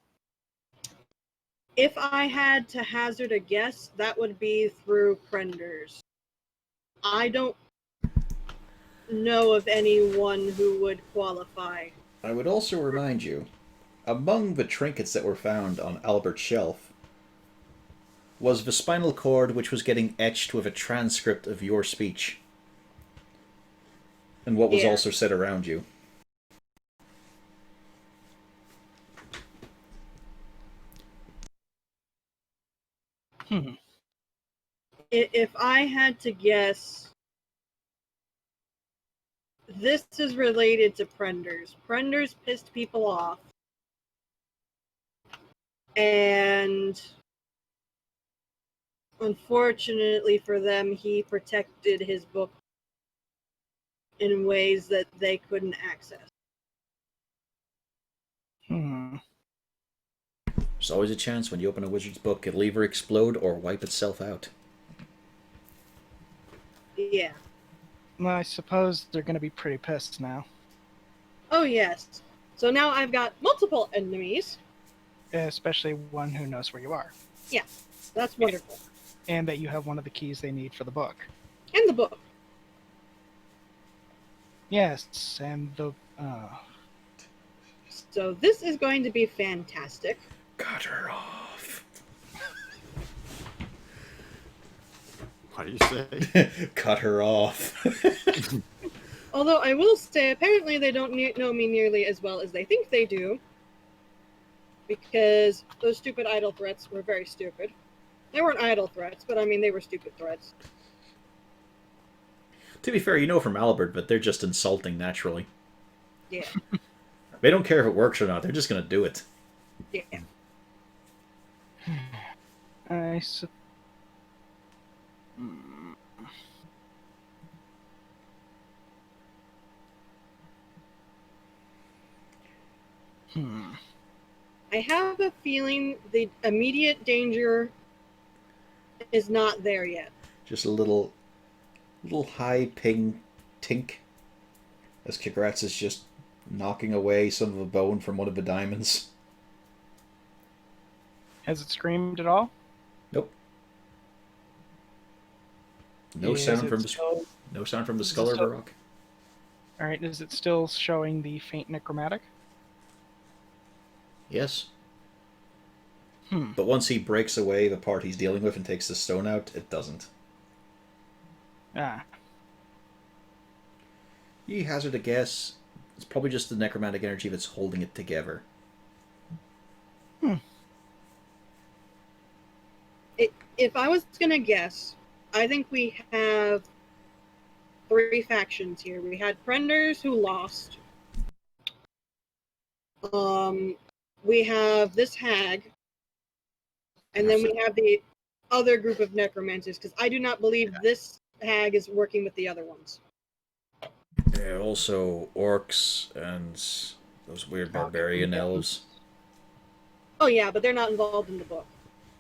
If I had to hazard a guess, that would be through Prenders. I don't know of anyone who would qualify. I would also remind you, among the trinkets that were found on Albert's shelf was the spinal cord which was getting etched with a transcript of your speech. And what was Yeah. also said around you. If I had to guess, this is related to Prenders. Prenders pissed people off. And unfortunately for them, he protected his book in ways that they couldn't access. There's always a chance when you open a wizard's book, it'll either explode or wipe itself out. Yeah. Well, I suppose they're going to be pretty pissed now. Oh, yes. So now I've got multiple enemies. Especially one who knows where you are. Yeah, that's wonderful. And that you have one of the keys they need for the book. And the book. Yes, and the... So this is going to be fantastic. Cut her off. What do you say? Cut her off. Although I will say, apparently they don't know me nearly as well as they think they do. Because those stupid idle threats were very stupid. They weren't idle threats, but I mean, they were stupid threats. To be fair, you know from Albert, but they're just insulting naturally. Yeah. They don't care if it works or not, they're just gonna do it. Yeah. I I have a feeling the immediate danger is not there yet. Just a little high ping tink as Kagratz is just knocking away some of the bone from one of the diamonds. Has it screamed at all? Nope. No Is sound it from the still- no sound from the is it skull or the still- rock. Alright, is it still showing the faint necromantic? Yes. But once he breaks away the part he's dealing with and takes the stone out, it doesn't. Ah. You hazard a guess. It's probably just the necromantic energy that's holding it together. If I was going to guess, I think we have 3 factions here. We had Prenders who lost. We have this hag And then we have the other group of necromancers, because I do not believe this hag is working with the other ones. Yeah, also orcs and those weird barbarian elves. Oh yeah, but they're not involved in the book.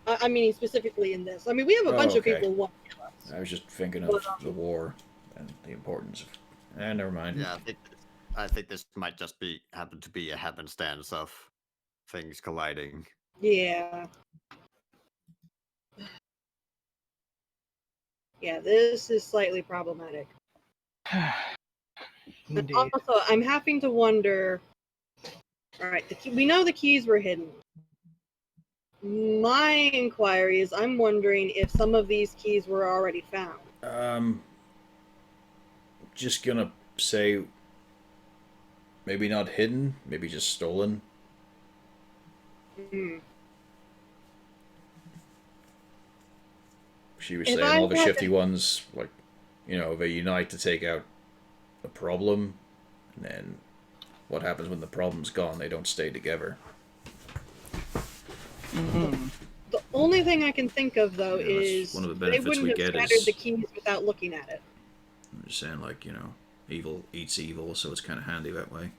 I mean, specifically in this. I mean, we have a bunch of people who want to kill us. I was just thinking of the war and the importance of... never mind. Yeah, I think this might just happen to be a happenstance of things colliding. Yeah. Yeah, this is slightly problematic. But also, I'm having to wonder... Alright, we know the keys were hidden. My inquiry is, I'm wondering if some of these keys were already found. Just gonna say... maybe not hidden, maybe just stolen. She was saying all the shifty ones, like, you know, they unite to take out a problem, and then what happens when the problem's gone? They don't stay together. The only thing I can think of, though, is one of the they benefits wouldn't we have get scattered is... the keys without looking at it. I'm just saying, like, you know, evil eats evil, so it's kind of handy that way.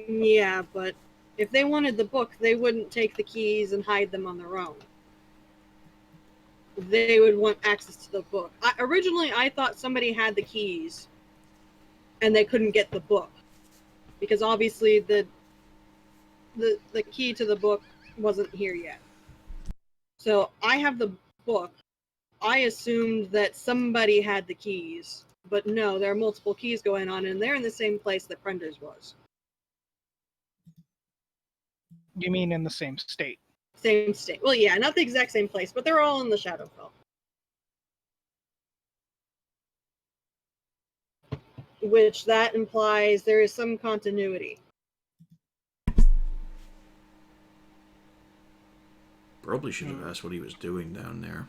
Yeah, but if they wanted the book, they wouldn't take the keys and hide them on their own. They would want access to the book. Originally, I thought somebody had the keys, and they couldn't get the book, because obviously the key to the book wasn't here yet. So I have the book. I assumed that somebody had the keys, but no, there are multiple keys going on, and they're in the same place that Prender's was. You mean in the same state? Same state. Well, yeah, not the exact same place, but they're all in the Shadowfell. Which that implies there is some continuity. Probably should have asked what he was doing down there.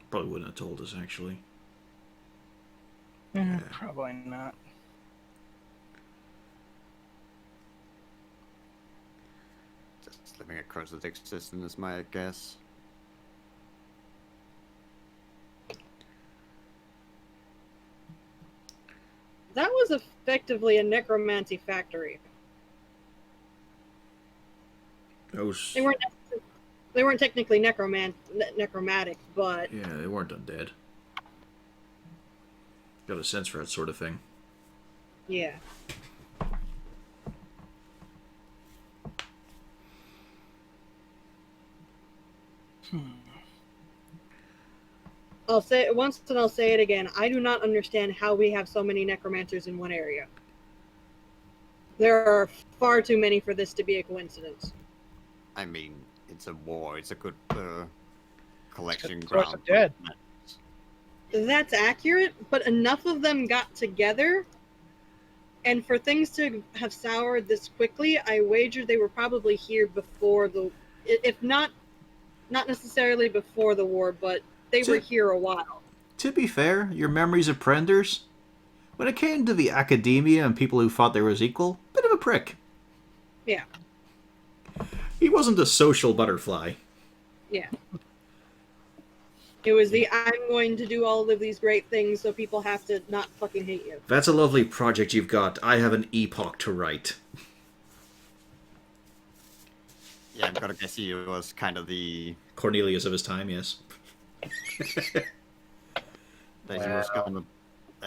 Probably wouldn't have told us, actually. Yeah. Probably not. Just living at Crucifix system is my guess. That was effectively a necromancy factory. Those... They weren't technically necromantic, but... Yeah, they weren't undead. Got a sense for that sort of thing. Yeah. I'll say it once and I'll say it again. I do not understand how we have so many necromancers in one area. There are far too many for this to be a coincidence. I mean, it's a war. It's a good collection Source ground. of dead. That's accurate, but enough of them got together, and for things to have soured this quickly, I wager they were probably here before the... If not necessarily before the war, but they were here a while. To be fair, your memories of Prenders, when it came to the academia and people who thought they were equal, bit of a prick. Yeah. He wasn't a social butterfly. Yeah. It was the, I'm going to do all of these great things so people have to not fucking hate you. That's a lovely project you've got. I have an epoch to write. Yeah, I'm gonna guess he was kind of the... Cornelius of his time, yes. That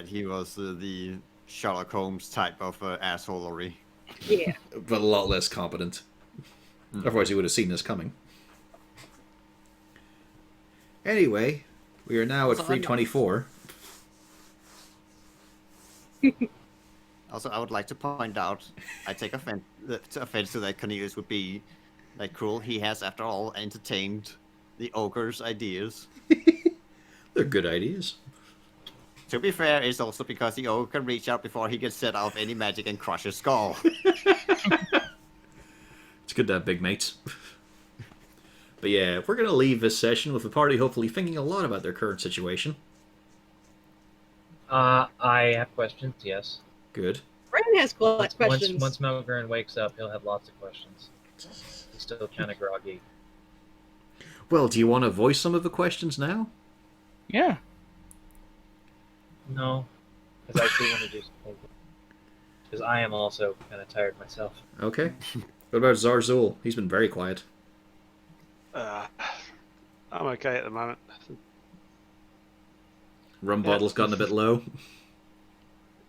he was the Sherlock Holmes type of assholery. Yeah. But a lot less competent. Otherwise he would have seen this coming. Anyway, we are now at 324. Also, I would like to point out, I take offense to that Cornelius would be like cruel. He has, after all, entertained the ogre's ideas. They're good ideas. To be fair, it's also because the ogre can reach out before he gets set off any magic and crush his skull. It's good to have big mates. But yeah, we're going to leave this session with the party hopefully thinking a lot about their current situation. I have questions, yes. Good. has questions. Once Malgern wakes up, he'll have lots of questions. He's still kind of groggy. Well, do you want to voice some of the questions now? Yeah. No, because I do want to do something. Because I am also kind of tired myself. Okay. What about Zarzul? He's been very quiet. I'm okay at the moment. Rum Yeah. bottle's gotten a bit low.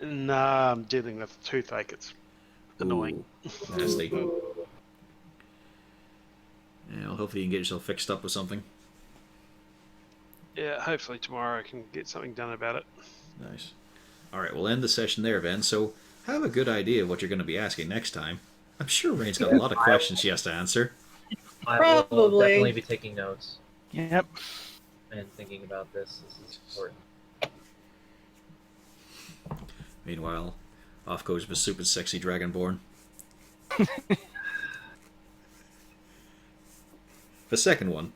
Nah, I'm dealing with toothache. It's annoying. Ooh, nasty. Yeah, well, hopefully you can get yourself fixed up with something. Yeah, hopefully tomorrow I can get something done about it. Nice. Alright, we'll end the session there, Ben. So, have a good idea of what you're going to be asking next time. I'm sure Rain's got a lot of questions she has to answer. I will Probably. definitely be taking notes Yep. and thinking about this. This is important. Meanwhile, off goes the super sexy Dragonborn. The second one.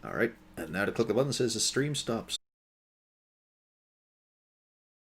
Alright, and now to click the button that says the stream stops.